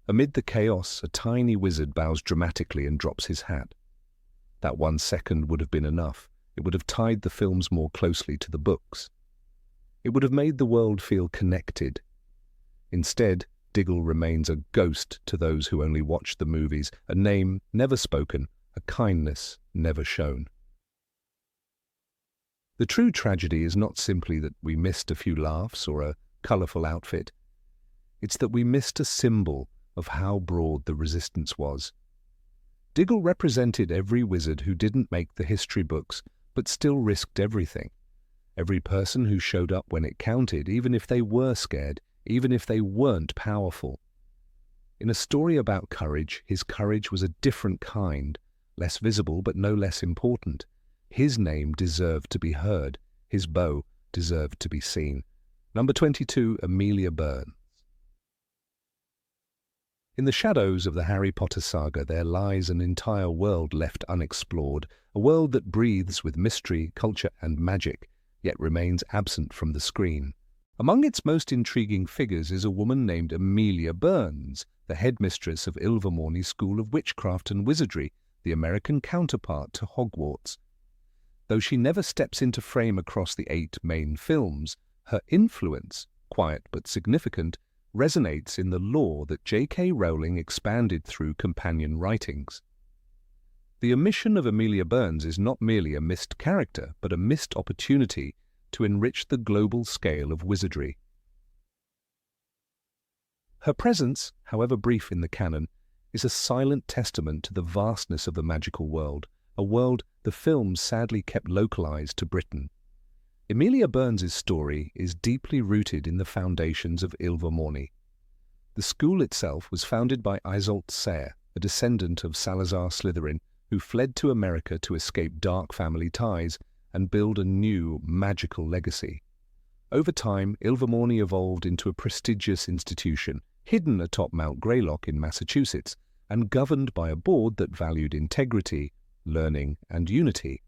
Amid the chaos, a tiny wizard bows dramatically and drops his hat. That 1 second would have been enough. It would have tied the films more closely to the books. It would have made the world feel connected. Instead, Diggle remains a ghost to those who only watched the movies, a name never spoken, a kindness never shown. The true tragedy is not simply that we missed a few laughs or a colourful outfit. It's that we missed a symbol of how broad the resistance was. Diggle represented every wizard who didn't make the history books, but still risked everything. Every person who showed up when it counted, even if they were scared, even if they weren't powerful. In a story about courage, his courage was a different kind, less visible but no less important. His name deserved to be heard. His bow deserved to be seen. Number 22, Amelia Bones. In the shadows of the Harry Potter saga, there lies an entire world left unexplored, a world that breathes with mystery, culture, and magic, yet remains absent from the screen. Among its most intriguing figures is a woman named Amelia Bones, the headmistress of Ilvermorny School of Witchcraft and Wizardry, the American counterpart to Hogwarts. Though she never steps into frame across the 8 main films, her influence, quiet but significant, resonates in the lore that J.K. Rowling expanded through companion writings. The omission of Amelia Bones is not merely a missed character, but a missed opportunity to enrich the global scale of wizardry. Her presence, however brief in the canon, is a silent testament to the vastness of the magical world, a world the films sadly kept localized to Britain. Amelia Bones's story is deeply rooted in the foundations of Ilvermorny. The school itself was founded by Isolde Sayre, a descendant of Salazar Slytherin, who fled to America to escape dark family ties and build a new, magical legacy. Over time, Ilvermorny evolved into a prestigious institution, hidden atop Mount Greylock in Massachusetts, and governed by a board that valued integrity, learning, and unity.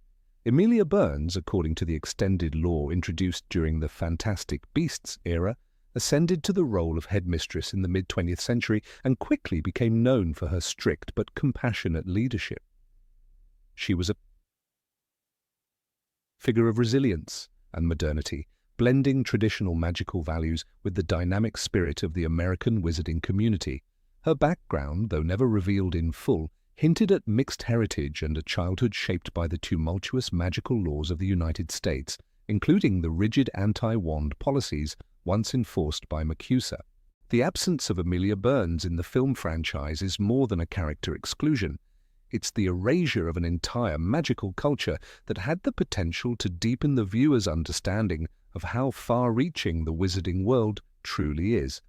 Amelia Bones, according to the extended lore introduced during the Fantastic Beasts era, ascended to the role of headmistress in the mid-20th century and quickly became known for her strict but compassionate leadership. She was a figure of resilience and modernity, blending traditional magical values with the dynamic spirit of the American wizarding community. Her background, though never revealed in full, hinted at mixed heritage and a childhood shaped by the tumultuous magical laws of the United States, including the rigid anti-wand policies once enforced by MACUSA. The absence of Amelia Bones in the film franchise is more than a character exclusion. It's the erasure of an entire magical culture that had the potential to deepen the viewer's understanding of how far-reaching the wizarding world truly is.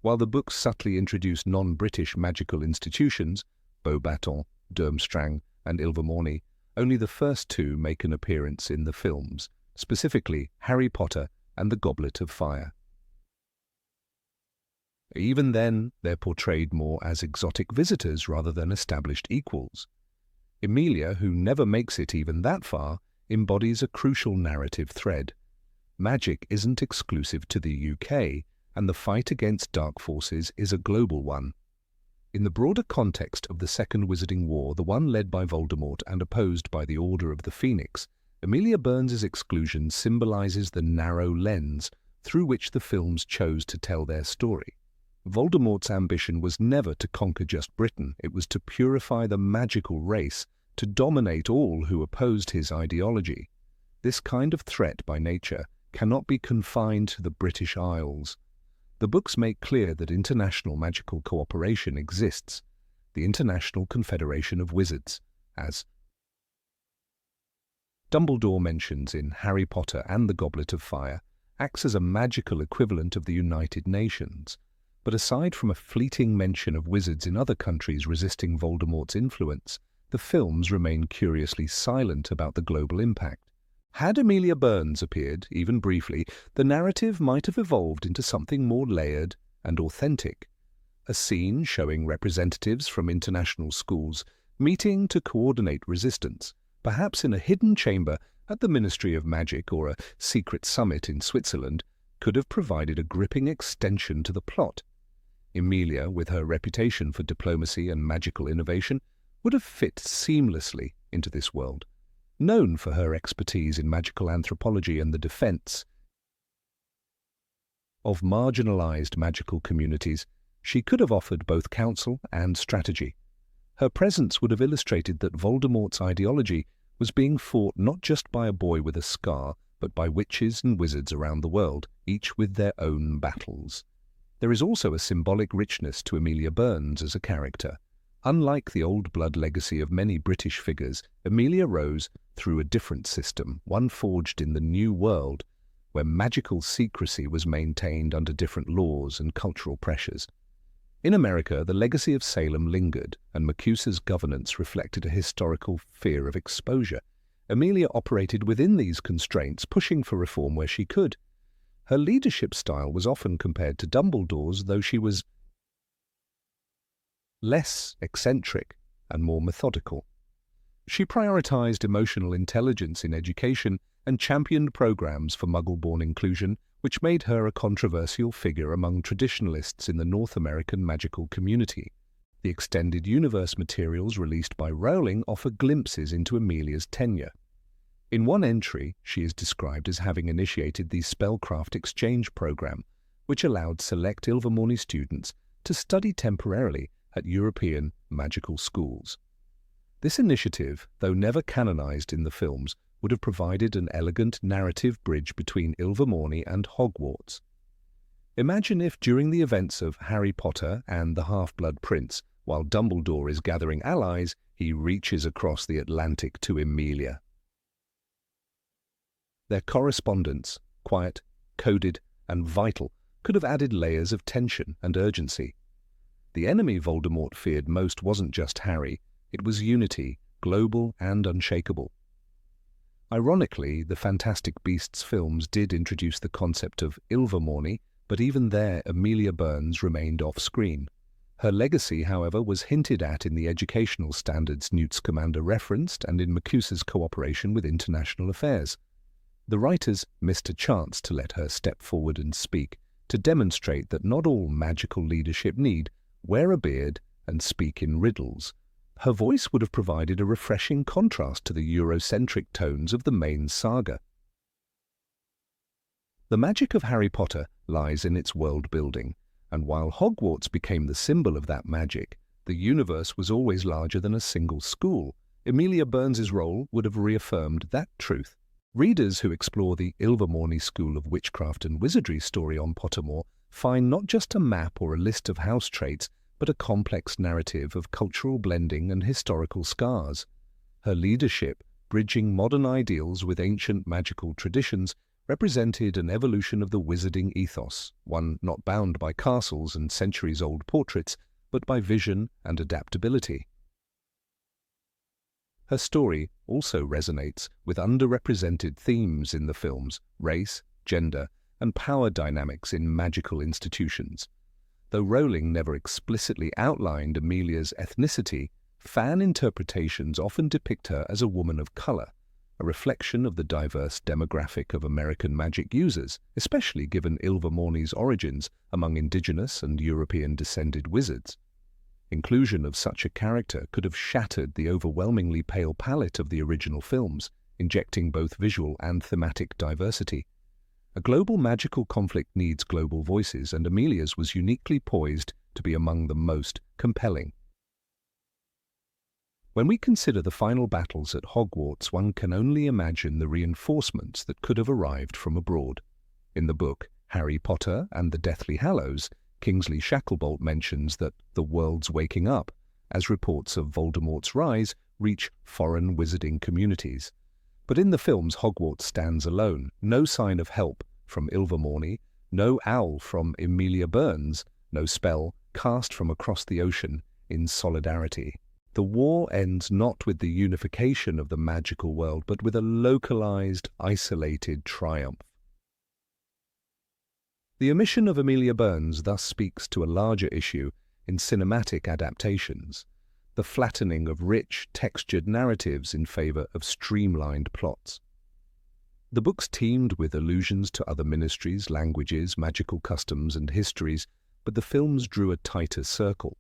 While the books subtly introduce non-British magical institutions, Beauxbatons, Durmstrang, and Ilvermorny, only the first two make an appearance in the films, specifically Harry Potter and the Goblet of Fire. Even then, they're portrayed more as exotic visitors rather than established equals. Amelia, who never makes it even that far, embodies a crucial narrative thread. Magic isn't exclusive to the UK, and the fight against dark forces is a global one. In the broader context of the Second Wizarding War, the one led by Voldemort and opposed by the Order of the Phoenix, Amelia Bones's exclusion symbolizes the narrow lens through which the films chose to tell their story. Voldemort's ambition was never to conquer just Britain, it was to purify the magical race, to dominate all who opposed his ideology. This kind of threat by nature cannot be confined to the British Isles. The books make clear that international magical cooperation exists. The International Confederation of Wizards, as Dumbledore mentions in Harry Potter and the Goblet of Fire, acts as a magical equivalent of the United Nations. But aside from a fleeting mention of wizards in other countries resisting Voldemort's influence, the films remain curiously silent about the global impact. Had Amelia Bones appeared, even briefly, the narrative might have evolved into something more layered and authentic. A scene showing representatives from international schools meeting to coordinate resistance, perhaps in a hidden chamber at the Ministry of Magic or a secret summit in Switzerland, could have provided a gripping extension to the plot. Amelia, with her reputation for diplomacy and magical innovation, would have fit seamlessly into this world. Known for her expertise in magical anthropology and the defense of marginalized magical communities, she could have offered both counsel and strategy. Her presence would have illustrated that Voldemort's ideology was being fought not just by a boy with a scar, but by witches and wizards around the world, each with their own battles. There is also a symbolic richness to Amelia Bones as a character. Unlike the old blood legacy of many British figures, Amelia rose through a different system, one forged in the New World, where magical secrecy was maintained under different laws and cultural pressures. In America, the legacy of Salem lingered, and MACUSA's governance reflected a historical fear of exposure. Amelia operated within these constraints, pushing for reform where she could. Her leadership style was often compared to Dumbledore's, though she was less eccentric and more methodical. She prioritized emotional intelligence in education and championed programs for Muggle-born inclusion, which made her a controversial figure among traditionalists in the North American magical community. The extended universe materials released by Rowling offer glimpses into Amelia's tenure. In one entry, she is described as having initiated the Spellcraft Exchange program, which allowed select Ilvermorny students to study temporarily at European magical schools. This initiative, though never canonized in the films, would have provided an elegant narrative bridge between Ilvermorny and Hogwarts. Imagine if, during the events of Harry Potter and the Half-Blood Prince, While Dumbledore is gathering allies, he reaches across the Atlantic to Amelia. Their correspondence, quiet, coded, and vital, could have added layers of tension and urgency. The enemy Voldemort feared most wasn't just Harry, it was unity, global and unshakable. Ironically, the Fantastic Beasts films did introduce the concept of Ilvermorny, but even there Amelia Bones remained off-screen. Her legacy, however, was hinted at in the educational standards Newt Scamander referenced and in MACUSA's cooperation with international affairs. The writers missed a chance to let her step forward and speak, to demonstrate that not all magical leadership need wear a beard and speak in riddles. Her voice would have provided a refreshing contrast to the Eurocentric tones of the main saga. The magic of Harry Potter lies in its world-building, and while Hogwarts became the symbol of that magic, the universe was always larger than a single school. Amelia Bones's role would have reaffirmed that truth. Readers who explore the Ilvermorny School of Witchcraft and Wizardry story on Pottermore find not just a map or a list of house traits, but a complex narrative of cultural blending and historical scars. Her leadership, bridging modern ideals with ancient magical traditions, represented an evolution of the wizarding ethos, one not bound by castles and centuries-old portraits, but by vision and adaptability. Her story also resonates with underrepresented themes in the films: race, gender, and power dynamics in magical institutions. Though Rowling never explicitly outlined Amelia's ethnicity, fan interpretations often depict her as a woman of color, a reflection of the diverse demographic of American magic users, especially given Ilvermorny's origins among indigenous and European-descended wizards. Inclusion of such a character could have shattered the overwhelmingly pale palette of the original films, injecting both visual and thematic diversity. A global magical conflict needs global voices, and Amelia's was uniquely poised to be among the most compelling. When we consider the final battles at Hogwarts, one can only imagine the reinforcements that could have arrived from abroad. In the book Harry Potter and the Deathly Hallows, Kingsley Shacklebolt mentions that the world's waking up, as reports of Voldemort's rise reach foreign wizarding communities. But in the films, Hogwarts stands alone. No sign of help from Ilvermorny, no owl from Amelia Bones, no spell cast from across the ocean in solidarity. The war ends not with the unification of the magical world, but with a localized, isolated triumph. The omission of Amelia Bones thus speaks to a larger issue in cinematic adaptations, the flattening of rich, textured narratives in favor of streamlined plots. The books teemed with allusions to other ministries, languages, magical customs, and histories, but the films drew a tighter circle.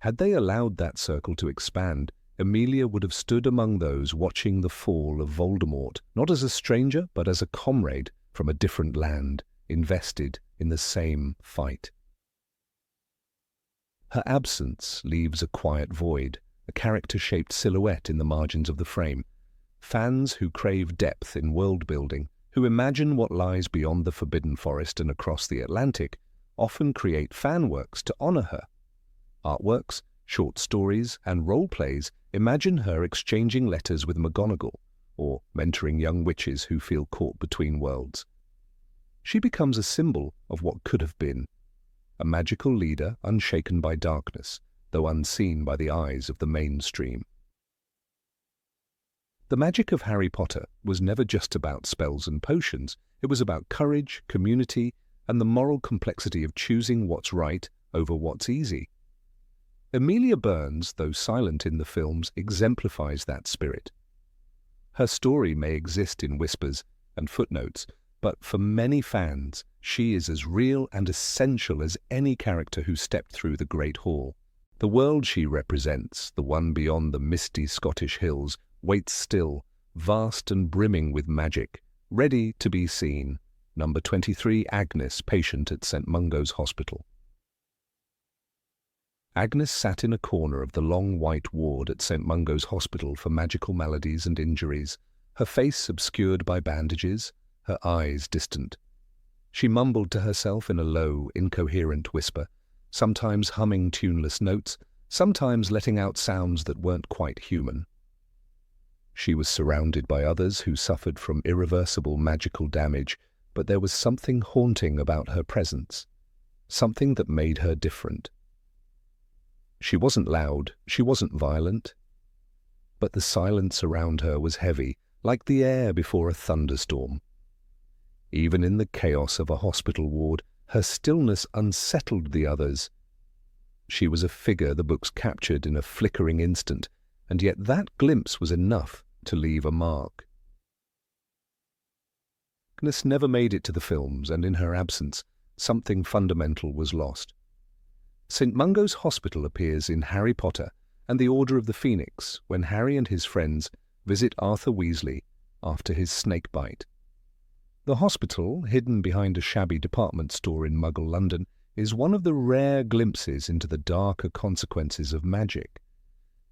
Had they allowed that circle to expand, Amelia would have stood among those watching the fall of Voldemort, not as a stranger, but as a comrade from a different land, invested in the same fight. Her absence leaves a quiet void, a character-shaped silhouette in the margins of the frame. Fans who crave depth in world-building, who imagine what lies beyond the Forbidden Forest and across the Atlantic, often create fan works to honor her. Artworks, short stories, and role-plays imagine her exchanging letters with McGonagall, or mentoring young witches who feel caught between worlds. She becomes a symbol of what could have been, a magical leader unshaken by darkness, though unseen by the eyes of the mainstream. The magic of Harry Potter was never just about spells and potions. It was about courage, community, and the moral complexity of choosing what's right over what's easy. Amelia Bones, though silent in the films, exemplifies that spirit. Her story may exist in whispers and footnotes, but for many fans, she is as real and essential as any character who stepped through the Great Hall. The world she represents, the one beyond the misty Scottish hills, waits still, vast and brimming with magic, ready to be seen. Number 23, Agnes, patient at St. Mungo's Hospital. Agnes sat in a corner of the long white ward at St. Mungo's Hospital for magical maladies and injuries, her face obscured by bandages, her eyes distant. She mumbled to herself in a low, incoherent whisper, sometimes humming tuneless notes, sometimes letting out sounds that weren't quite human. She was surrounded by others who suffered from irreversible magical damage, but there was something haunting about her presence, something that made her different. She wasn't loud, she wasn't violent, but the silence around her was heavy, like the air before a thunderstorm. Even in the chaos of a hospital ward, her stillness unsettled the others. She was a figure the books captured in a flickering instant, and yet that glimpse was enough to leave a mark. Agnes never made it to the films, and in her absence, something fundamental was lost. St. Mungo's Hospital appears in Harry Potter and the Order of the Phoenix when Harry and his friends visit Arthur Weasley after his snake bite. The hospital, hidden behind a shabby department store in Muggle London, is one of the rare glimpses into the darker consequences of magic.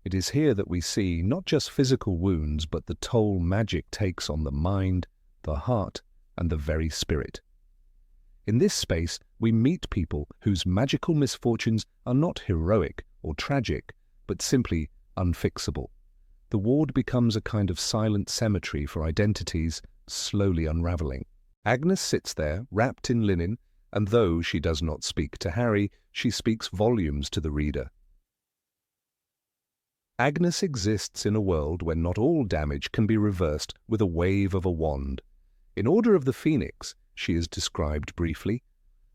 It is here that we see not just physical wounds, but the toll magic takes on the mind, the heart, and the very spirit. In this space, we meet people whose magical misfortunes are not heroic or tragic, but simply unfixable. The ward becomes a kind of silent cemetery for identities slowly unravelling. Agnes sits there, wrapped in linen, and though she does not speak to Harry, she speaks volumes to the reader. Agnes exists in a world where not all damage can be reversed with a wave of a wand. In Order of the Phoenix, she is described briefly.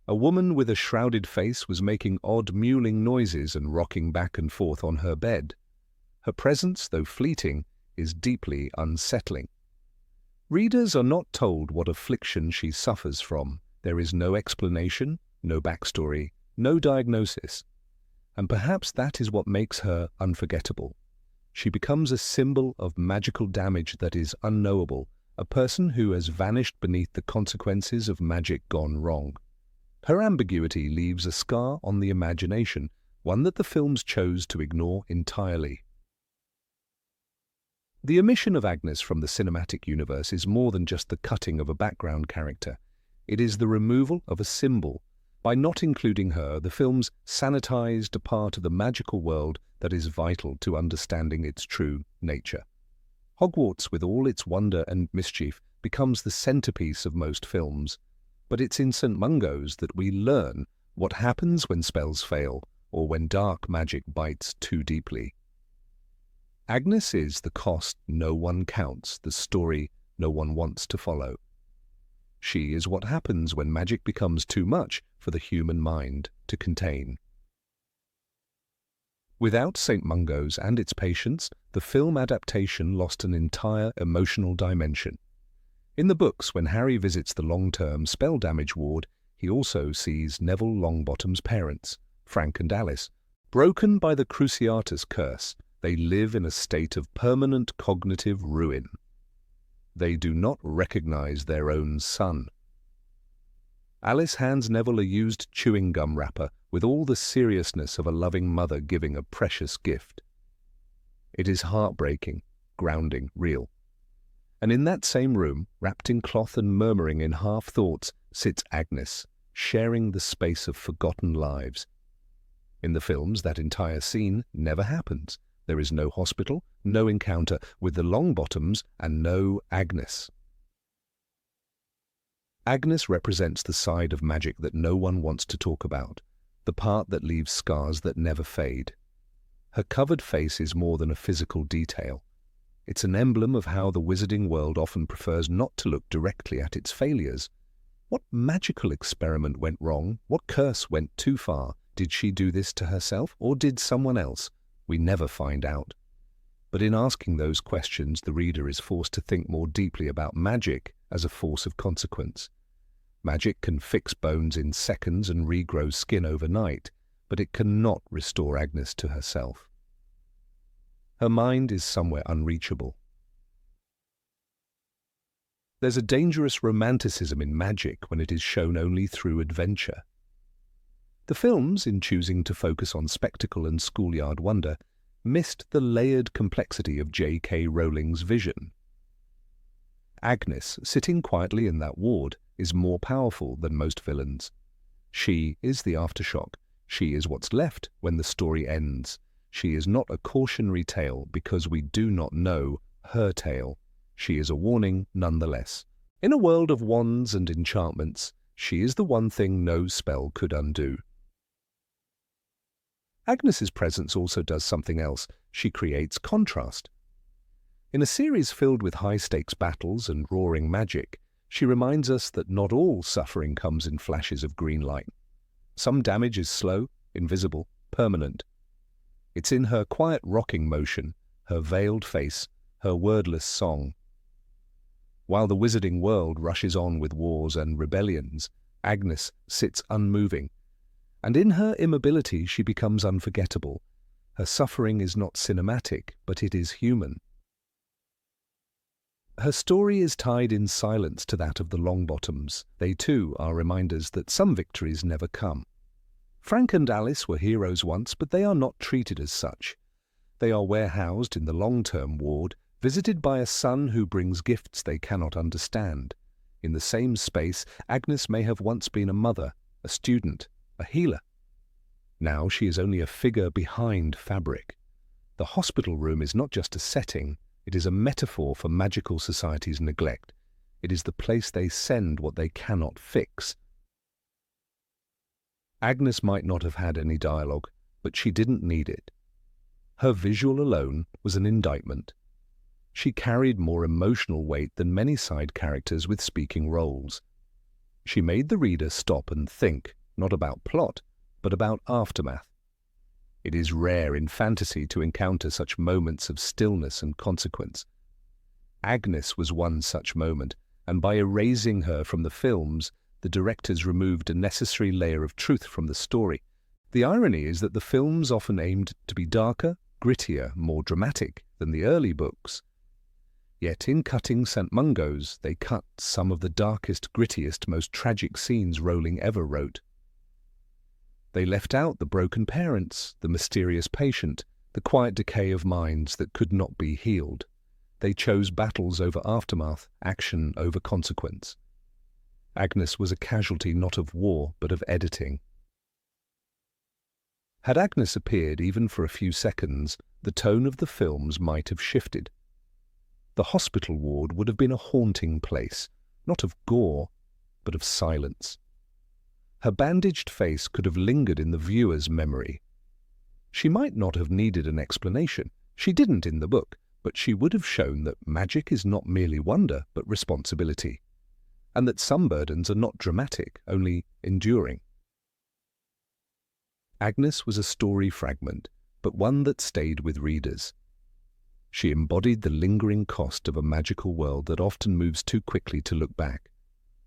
A woman with a shrouded face was making odd mewling noises and rocking back and forth on her bed. Her presence, though fleeting, is deeply unsettling. Readers are not told what affliction she suffers from. There is no explanation, no backstory, no diagnosis. And perhaps that is what makes her unforgettable. She becomes a symbol of magical damage that is unknowable, a person who has vanished beneath the consequences of magic gone wrong. Her ambiguity leaves a scar on the imagination, one that the films chose to ignore entirely. The omission of Agnes from the cinematic universe is more than just the cutting of a background character. It is the removal of a symbol. By not including her, the films sanitized a part of the magical world that is vital to understanding its true nature. Hogwarts, with all its wonder and mischief, becomes the centerpiece of most films. But it's in St. Mungo's that we learn what happens when spells fail or when dark magic bites too deeply. Agnes is the cost no one counts, the story no one wants to follow. She is what happens when magic becomes too much for the human mind to contain. Without St. Mungo's and its patients, the film adaptation lost an entire emotional dimension. In the books, when Harry visits the long-term spell damage ward, he also sees Neville Longbottom's parents, Frank and Alice. Broken by the Cruciatus curse, they live in a state of permanent cognitive ruin. They do not recognize their own son. Alice hands Neville a used chewing gum wrapper with all the seriousness of a loving mother giving a precious gift. It is heartbreaking, grounding, real. And in that same room, wrapped in cloth and murmuring in half-thoughts, sits Agnes, sharing the space of forgotten lives. In the films, that entire scene never happens. There is no hospital, no encounter with the Longbottoms, and no Agnes. Agnes represents the side of magic that no one wants to talk about, the part that leaves scars that never fade. Her covered face is more than a physical detail. It's an emblem of how the wizarding world often prefers not to look directly at its failures. What magical experiment went wrong? What curse went too far? Did she do this to herself, or did someone else? We never find out. But in asking those questions, the reader is forced to think more deeply about magic as a force of consequence. Magic can fix bones in seconds and regrow skin overnight, but it cannot restore Agnes to herself. Her mind is somewhere unreachable. There's a dangerous romanticism in magic when it is shown only through adventure. The films, in choosing to focus on spectacle and schoolyard wonder, missed the layered complexity of J.K. Rowling's vision. Agnes, sitting quietly in that ward, is more powerful than most villains. She is the aftershock. She is what's left when the story ends. She is not a cautionary tale because we do not know her tale. She is a warning nonetheless. In a world of wands and enchantments, she is the one thing no spell could undo. Agnes's presence also does something else. She creates contrast. In a series filled with high-stakes battles and roaring magic, she reminds us that not all suffering comes in flashes of green light. Some damage is slow, invisible, permanent. It's in her quiet rocking motion, her veiled face, her wordless song. While the wizarding world rushes on with wars and rebellions, Agnes sits unmoving, and in her immobility she becomes unforgettable. Her suffering is not cinematic, but it is human. Her story is tied in silence to that of the Longbottoms. They too are reminders that some victories never come. Frank and Alice were heroes once, but they are not treated as such. They are warehoused in the long-term ward, visited by a son who brings gifts they cannot understand. In the same space, Agnes may have once been a mother, a student, a healer. Now she is only a figure behind fabric. The hospital room is not just a setting, it is a metaphor for magical society's neglect. It is the place they send what they cannot fix. Agnes might not have had any dialogue, but she didn't need it. Her visual alone was an indictment. She carried more emotional weight than many side characters with speaking roles. She made the reader stop and think, not about plot, but about aftermath. It is rare in fantasy to encounter such moments of stillness and consequence. Agnes was one such moment, and by erasing her from the films, the directors removed a necessary layer of truth from the story. The irony is that the films often aimed to be darker, grittier, more dramatic than the early books. Yet in cutting St. Mungo's, they cut some of the darkest, grittiest, most tragic scenes Rowling ever wrote. They left out the broken parents, the mysterious patient, the quiet decay of minds that could not be healed. They chose battles over aftermath, action over consequence. Agnes was a casualty not of war, but of editing. Had Agnes appeared even for a few seconds, the tone of the films might have shifted. The hospital ward would have been a haunting place, not of gore, but of silence. Her bandaged face could have lingered in the viewer's memory. She might not have needed an explanation. She didn't in the book, but she would have shown that magic is not merely wonder, but responsibility, and that some burdens are not dramatic, only enduring. Agnes was a story fragment, but one that stayed with readers. She embodied the lingering cost of a magical world that often moves too quickly to look back.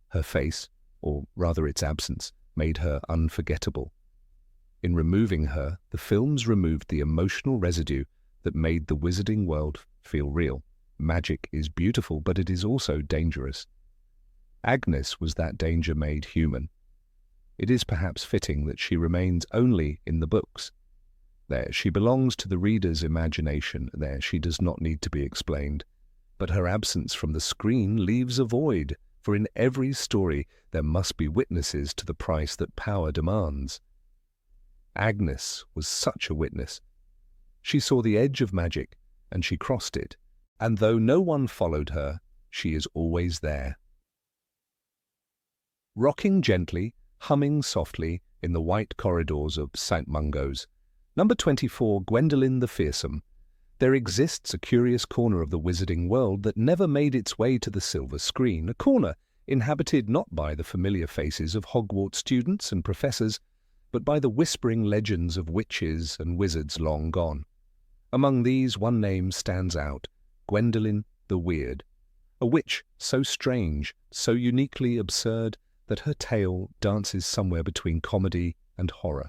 Her face, or rather its absence, made her unforgettable. In removing her, the films removed the emotional residue that made the wizarding world feel real. Magic is beautiful, but it is also dangerous. Agnes was that danger made human. It is perhaps fitting that she remains only in the books. There she belongs to the reader's imagination, there she does not need to be explained. But her absence from the screen leaves a void, for in every story there must be witnesses to the price that power demands. Agnes was such a witness. She saw the edge of magic, and she crossed it, and though no one followed her, she is always there. Rocking gently, humming softly in the white corridors of St. Mungo's, Number 24, Wendelin the Fearsome, there exists a curious corner of the wizarding world that never made its way to the silver screen, a corner inhabited not by the familiar faces of Hogwarts students and professors, but by the whispering legends of witches and wizards long gone. Among these, one name stands out, Wendelin the Weird, a witch so strange, so uniquely absurd, that her tale dances somewhere between comedy and horror.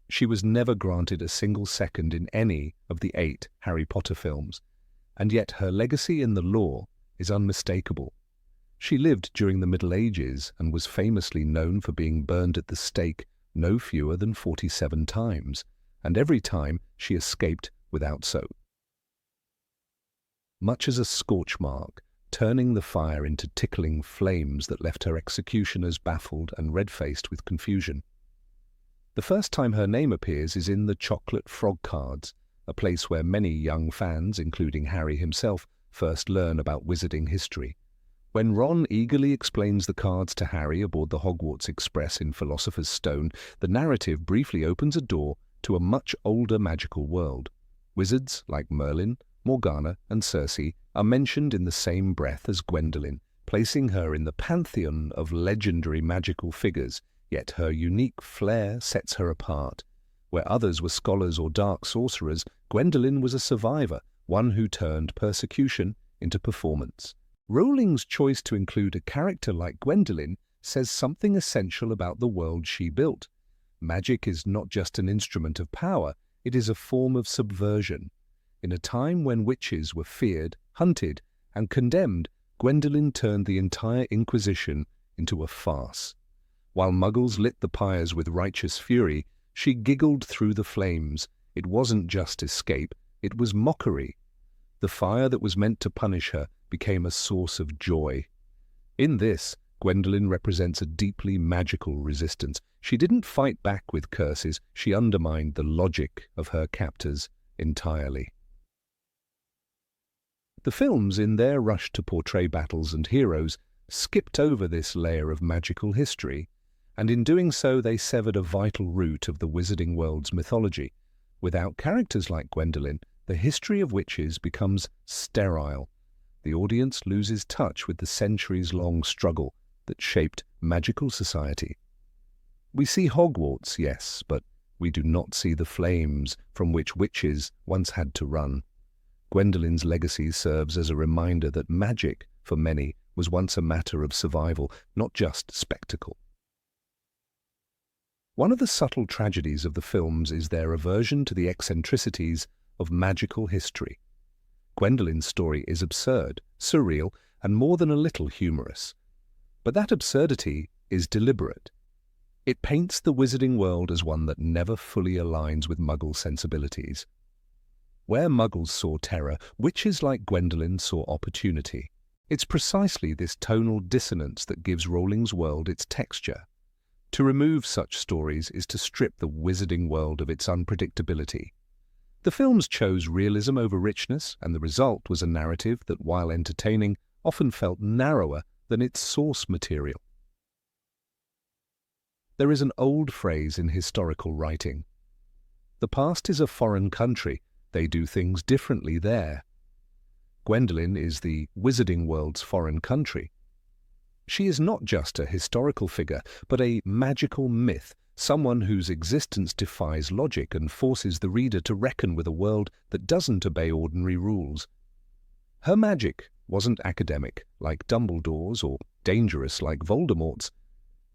She was never granted a single second in any of the 8 Harry Potter films, and yet her legacy in the lore is unmistakable. She lived during the Middle Ages and was famously known for being burned at the stake no fewer than 47 times, and every time she escaped without soap. Much as a scorch mark, turning the fire into tickling flames that left her executioners baffled and red-faced with confusion. The first time her name appears is in the Chocolate Frog cards, a place where many young fans, including Harry himself, first learn about wizarding history. When Ron eagerly explains the cards to Harry aboard the Hogwarts Express in Philosopher's Stone, the narrative briefly opens a door to a much older magical world. Wizards like Merlin, Morgana, and Circe are mentioned in the same breath as Wendelin, placing her in the pantheon of legendary magical figures, yet her unique flair sets her apart. Where others were scholars or dark sorcerers, Wendelin was a survivor, one who turned persecution into performance. Rowling's choice to include a character like Wendelin says something essential about the world she built. Magic is not just an instrument of power, it is a form of subversion. In a time when witches were feared, hunted, and condemned, Wendelin turned the entire Inquisition into a farce. While muggles lit the pyres with righteous fury, she giggled through the flames. It wasn't just escape, it was mockery. The fire that was meant to punish her became a source of joy. In this, Wendelin represents a deeply magical resistance. She didn't fight back with curses, she undermined the logic of her captors entirely. The films, in their rush to portray battles and heroes, skipped over this layer of magical history, and in doing so they severed a vital root of the wizarding world's mythology. Without characters like Wendelin, the history of witches becomes sterile. The audience loses touch with the centuries-long struggle that shaped magical society. We see Hogwarts, yes, but we do not see the flames from which witches once had to run. Wendelin's legacy serves as a reminder that magic, for many, was once a matter of survival, not just spectacle. One of the subtle tragedies of the films is their aversion to the eccentricities of magical history. Wendelin's story is absurd, surreal, and more than a little humorous. But that absurdity is deliberate. It paints the wizarding world as one that never fully aligns with Muggle sensibilities. Where Muggles saw terror, witches like Wendelin saw opportunity. It's precisely this tonal dissonance that gives Rowling's world its texture. To remove such stories is to strip the wizarding world of its unpredictability. The films chose realism over richness, and the result was a narrative that, while entertaining, often felt narrower than its source material. There is an old phrase in historical writing. The past is a foreign country, they do things differently there. Wendelin is the wizarding world's foreign country. She is not just a historical figure, but a magical myth, someone whose existence defies logic and forces the reader to reckon with a world that doesn't obey ordinary rules. Her magic wasn't academic, like Dumbledore's, or dangerous, like Voldemort's.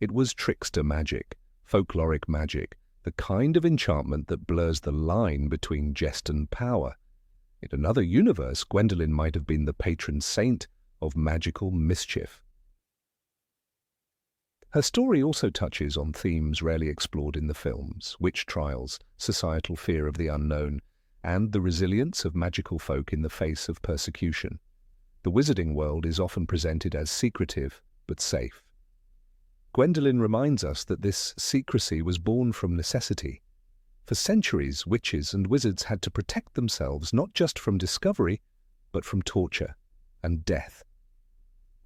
It was trickster magic, folkloric magic, the kind of enchantment that blurs the line between jest and power. In another universe, Wendelin might have been the patron saint of magical mischief. Her story also touches on themes rarely explored in the films: witch trials, societal fear of the unknown, and the resilience of magical folk in the face of persecution. The wizarding world is often presented as secretive but safe. Wendelin reminds us that this secrecy was born from necessity. For centuries, witches and wizards had to protect themselves not just from discovery, but from torture and death.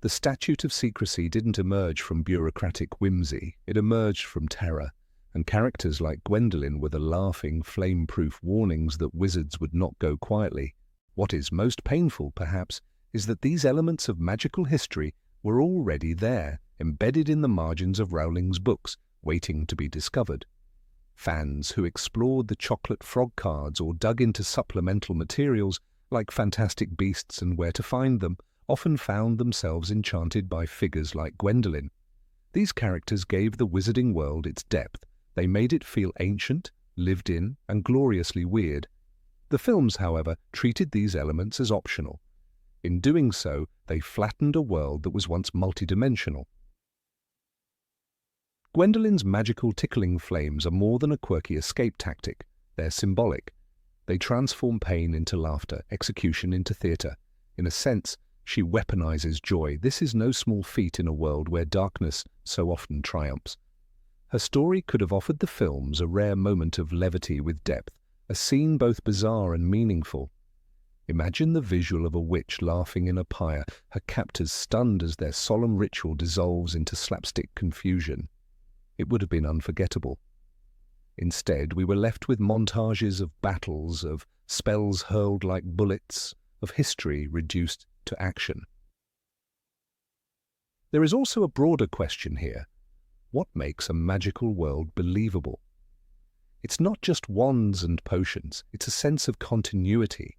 The statute of secrecy didn't emerge from bureaucratic whimsy, it emerged from terror, and characters like Wendelin were the laughing, flame-proof warnings that wizards would not go quietly. What is most painful, perhaps, is that these elements of magical history were already there, embedded in the margins of Rowling's books, waiting to be discovered. Fans who explored the chocolate frog cards or dug into supplemental materials like Fantastic Beasts and Where to Find Them often found themselves enchanted by figures like Wendelin. These characters gave the wizarding world its depth. They made it feel ancient, lived in, and gloriously weird. The films, however, treated these elements as optional. In doing so, they flattened a world that was once multidimensional. Wendelin's magical tickling flames are more than a quirky escape tactic. They're symbolic. They transform pain into laughter, execution into theatre. In a sense, she weaponizes joy. This is no small feat in a world where darkness so often triumphs. Her story could have offered the films a rare moment of levity with depth, a scene both bizarre and meaningful. Imagine the visual of a witch laughing in a pyre, her captors stunned as their solemn ritual dissolves into slapstick confusion. It would have been unforgettable. Instead, we were left with montages of battles, of spells hurled like bullets, of history reduced to action. There is also a broader question here. What makes a magical world believable? It's not just wands and potions, it's a sense of continuity,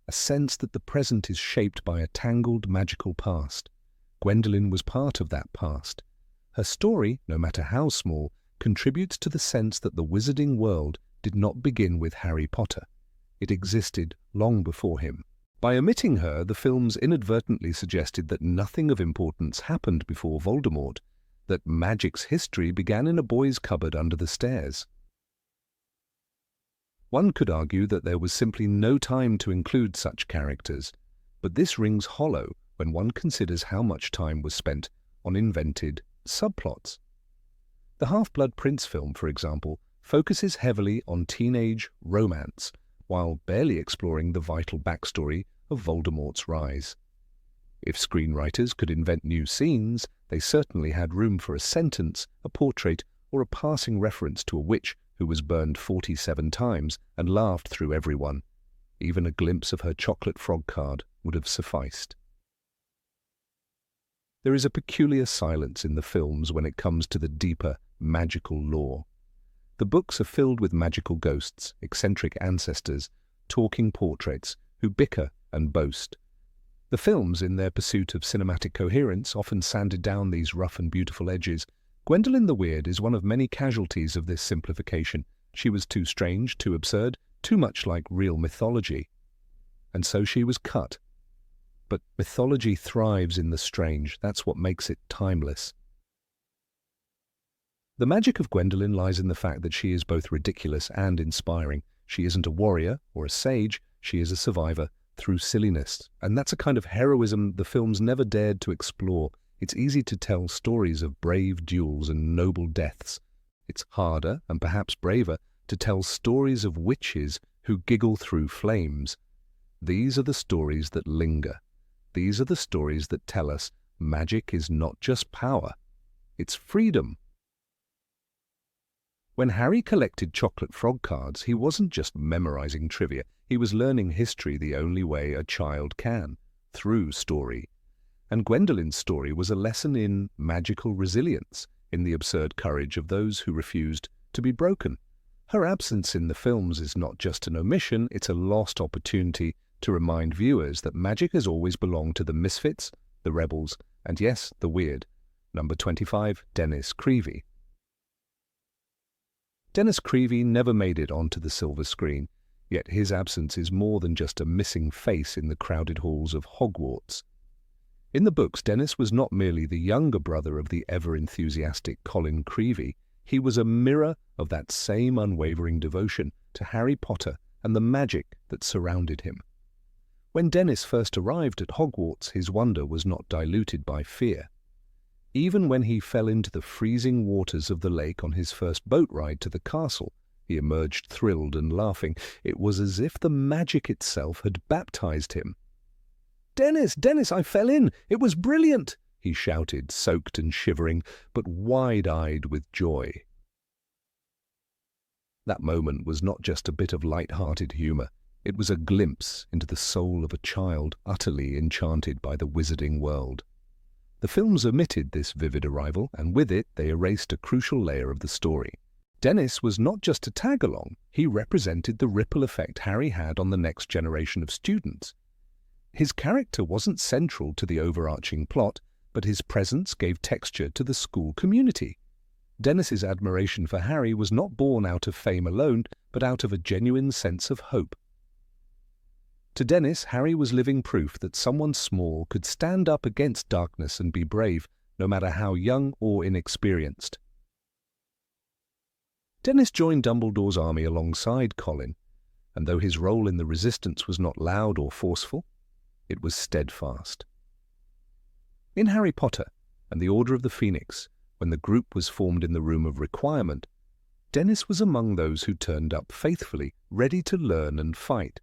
a sense that the present is shaped by a tangled magical past. Wendelin was part of that past. Her story, no matter how small, contributes to the sense that the wizarding world did not begin with Harry Potter. It existed long before him. By omitting her, the films inadvertently suggested that nothing of importance happened before Voldemort, that magic's history began in a boy's cupboard under the stairs. One could argue that there was simply no time to include such characters, but this rings hollow when one considers how much time was spent on invented subplots. The Half-Blood Prince film, for example, focuses heavily on teenage romance, while barely exploring the vital backstory of Voldemort's rise. If screenwriters could invent new scenes, they certainly had room for a sentence, a portrait, or a passing reference to a witch who was burned 47 times and laughed through everyone. Even a glimpse of her chocolate frog card would have sufficed. There is a peculiar silence in the films when it comes to the deeper, magical lore. The books are filled with magical ghosts, eccentric ancestors, talking portraits, who bicker and boast. The films, in their pursuit of cinematic coherence, often sanded down these rough and beautiful edges. Wendelin the Weird is one of many casualties of this simplification. She was too strange, too absurd, too much like real mythology. And so she was cut. But mythology thrives in the strange. That's what makes it timeless. The magic of Wendelin lies in the fact that she is both ridiculous and inspiring. She isn't a warrior or a sage, she is a survivor through silliness. And that's a kind of heroism the films never dared to explore. It's easy to tell stories of brave duels and noble deaths. It's harder, and perhaps braver, to tell stories of witches who giggle through flames. These are the stories that linger. These are the stories that tell us magic is not just power, it's freedom. When Harry collected chocolate frog cards, he wasn't just memorizing trivia, he was learning history the only way a child can, through story. And Gwendolen's story was a lesson in magical resilience, in the absurd courage of those who refused to be broken. Her absence in the films is not just an omission, it's a lost opportunity to remind viewers that magic has always belonged to the misfits, the rebels, and yes, the weird. Number 25, Dennis Creevey. Dennis Creevey never made it onto the silver screen, yet his absence is more than just a missing face in the crowded halls of Hogwarts. In the books, Dennis was not merely the younger brother of the ever-enthusiastic Colin Creevey, he was a mirror of that same unwavering devotion to Harry Potter and the magic that surrounded him. When Dennis first arrived at Hogwarts, his wonder was not diluted by fear. Even when he fell into the freezing waters of the lake on his first boat ride to the castle, he emerged thrilled and laughing. It was as if the magic itself had baptized him. "Dennis, Dennis, I fell in! It was brilliant!" he shouted, soaked and shivering, but wide-eyed with joy. That moment was not just a bit of light-hearted humour. It was a glimpse into the soul of a child utterly enchanted by the wizarding world. The films omitted this vivid arrival, and with it they erased a crucial layer of the story. Dennis was not just a tag-along, he represented the ripple effect Harry had on the next generation of students. His character wasn't central to the overarching plot, but his presence gave texture to the school community. Dennis's admiration for Harry was not born out of fame alone, but out of a genuine sense of hope. To Dennis, Harry was living proof that someone small could stand up against darkness and be brave, no matter how young or inexperienced. Dennis joined Dumbledore's army alongside Colin, and though his role in the resistance was not loud or forceful, it was steadfast. In Harry Potter and the Order of the Phoenix, when the group was formed in the room of requirement, Dennis was among those who turned up faithfully, ready to learn and fight.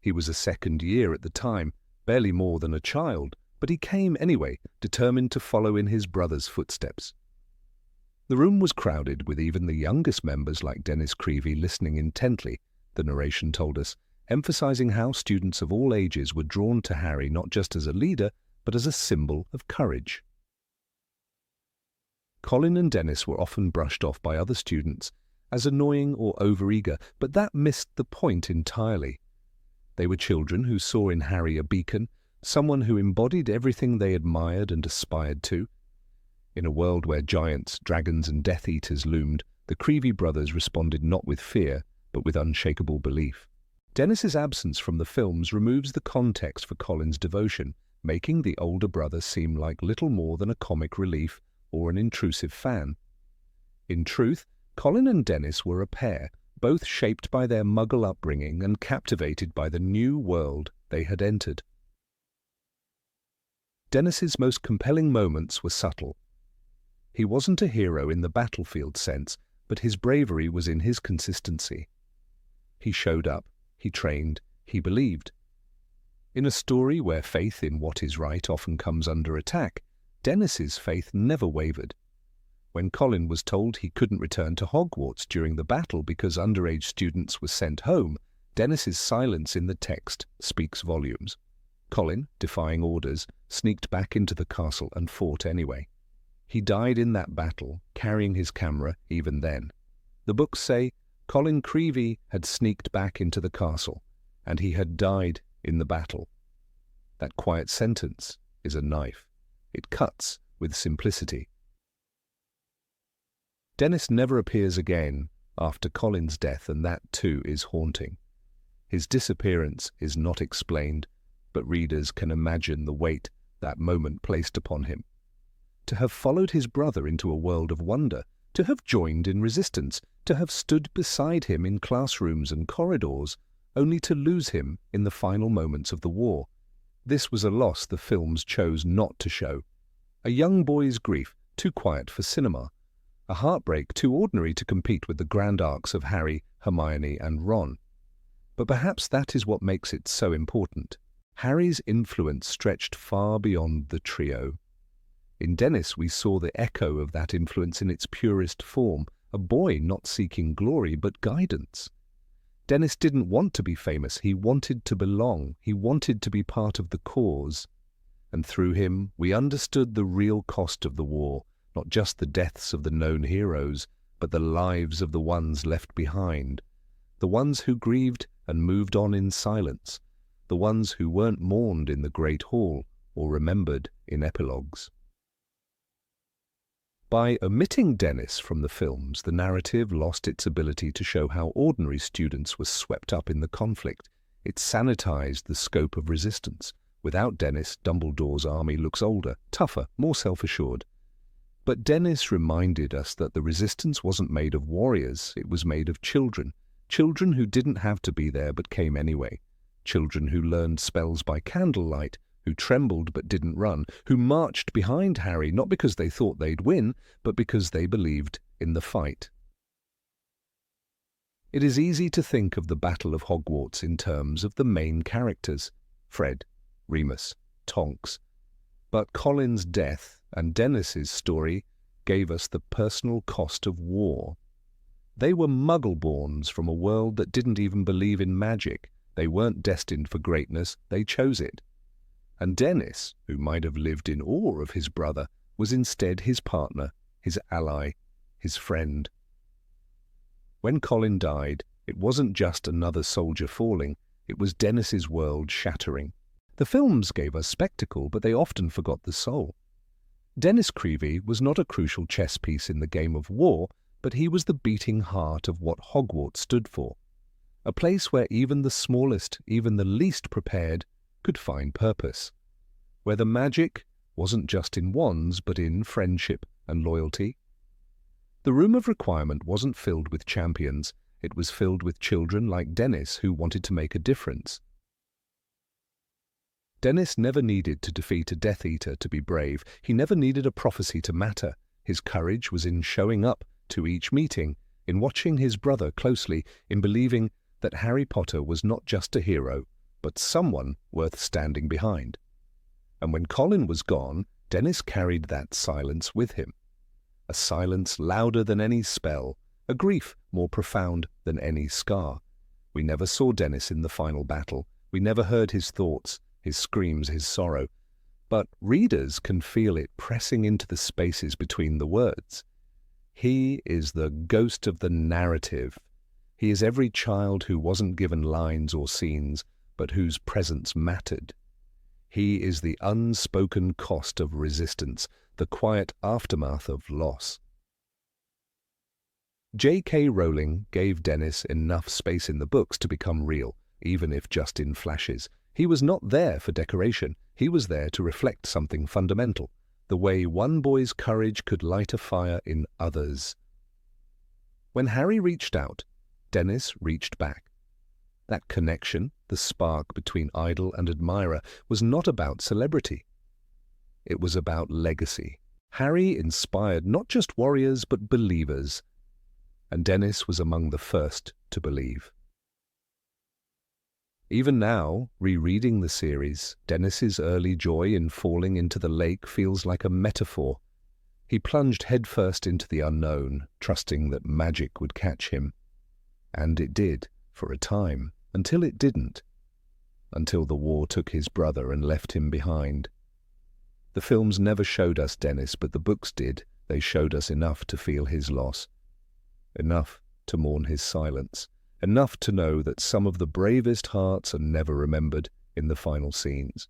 He was a second year at the time, barely more than a child, but he came anyway, determined to follow in his brother's footsteps. The room was crowded, with even the youngest members like Dennis Creevey listening intently, the narration told us, emphasizing how students of all ages were drawn to Harry not just as a leader, but as a symbol of courage. Colin and Dennis were often brushed off by other students as annoying or overeager, but that missed the point entirely. They were children who saw in Harry a beacon, someone who embodied everything they admired and aspired to. In a world where giants, dragons and Death Eaters loomed, the Creevey brothers responded not with fear, but with unshakable belief. Dennis's absence from the films removes the context for Colin's devotion, making the older brother seem like little more than a comic relief or an intrusive fan. In truth, Colin and Dennis were a pair, both shaped by their Muggle upbringing and captivated by the new world they had entered. Dennis's most compelling moments were subtle. He wasn't a hero in the battlefield sense, but his bravery was in his consistency. He showed up, he trained, he believed. In a story where faith in what is right often comes under attack, Dennis's faith never wavered. When Colin was told he couldn't return to Hogwarts during the battle because underage students were sent home, Dennis's silence in the text speaks volumes. Colin, defying orders, sneaked back into the castle and fought anyway. He died in that battle, carrying his camera even then. The books say Colin Creevey had sneaked back into the castle, and he had died in the battle. That quiet sentence is a knife. It cuts with simplicity. Dennis never appears again after Colin's death, and that too is haunting. His disappearance is not explained, but readers can imagine the weight that moment placed upon him. To have followed his brother into a world of wonder, to have joined in resistance, to have stood beside him in classrooms and corridors, only to lose him in the final moments of the war. This was a loss the films chose not to show. A young boy's grief, too quiet for cinema. A heartbreak too ordinary to compete with the grand arcs of Harry, Hermione and Ron. But perhaps that is what makes it so important. Harry's influence stretched far beyond the trio. In Dennis we saw the echo of that influence in its purest form, a boy not seeking glory but guidance. Dennis didn't want to be famous, he wanted to belong, he wanted to be part of the cause. And through him we understood the real cost of the war, not just the deaths of the known heroes, but the lives of the ones left behind, the ones who grieved and moved on in silence, the ones who weren't mourned in the Great Hall or remembered in epilogues. By omitting Dennis from the films, the narrative lost its ability to show how ordinary students were swept up in the conflict. It sanitized the scope of resistance. Without Dennis, Dumbledore's army looks older, tougher, more self-assured. But Dennis reminded us that the resistance wasn't made of warriors, it was made of children. Children who didn't have to be there but came anyway. Children who learned spells by candlelight, who trembled but didn't run, who marched behind Harry not because they thought they'd win, but because they believed in the fight. It is easy to think of the Battle of Hogwarts in terms of the main characters, Fred, Remus, Tonks. But Colin's death and Dennis's story gave us the personal cost of war. They were Muggle-borns from a world that didn't even believe in magic. They weren't destined for greatness, they chose it. And Dennis, who might have lived in awe of his brother, was instead his partner, his ally, his friend. When Colin died, it wasn't just another soldier falling, it was Dennis's world shattering. The films gave us spectacle, but they often forgot the soul. Dennis Creevey was not a crucial chess piece in the game of war, but he was the beating heart of what Hogwarts stood for. A place where even the smallest, even the least prepared, could find purpose. Where the magic wasn't just in wands, but in friendship and loyalty. The room of requirement wasn't filled with champions, it was filled with children like Dennis who wanted to make a difference. Dennis never needed to defeat a Death Eater to be brave. He never needed a prophecy to matter. His courage was in showing up to each meeting, in watching his brother closely, in believing that Harry Potter was not just a hero, but someone worth standing behind. And when Colin was gone, Dennis carried that silence with him. A silence louder than any spell, a grief more profound than any scar. We never saw Dennis in the final battle. We never heard his thoughts, his screams, his sorrow. But readers can feel it pressing into the spaces between the words. He is the ghost of the narrative. He is every child who wasn't given lines or scenes, but whose presence mattered. He is the unspoken cost of resistance, the quiet aftermath of loss. J.K. Rowling gave Dennis enough space in the books to become real, even if just in flashes. He was not there for decoration. He was there to reflect something fundamental, the way one boy's courage could light a fire in others. When Harry reached out, Dennis reached back. That connection, the spark between idol and admirer, was not about celebrity. It was about legacy. Harry inspired not just warriors but believers, and Dennis was among the first to believe. Even now, rereading the series, Dennis's early joy in falling into the lake feels like a metaphor. He plunged headfirst into the unknown, trusting that magic would catch him. And it did, for a time, until it didn't. Until the war took his brother and left him behind. The films never showed us Dennis, but the books did. They showed us enough to feel his loss. Enough to mourn his silence. Enough to know that some of the bravest hearts are never remembered in the final scenes.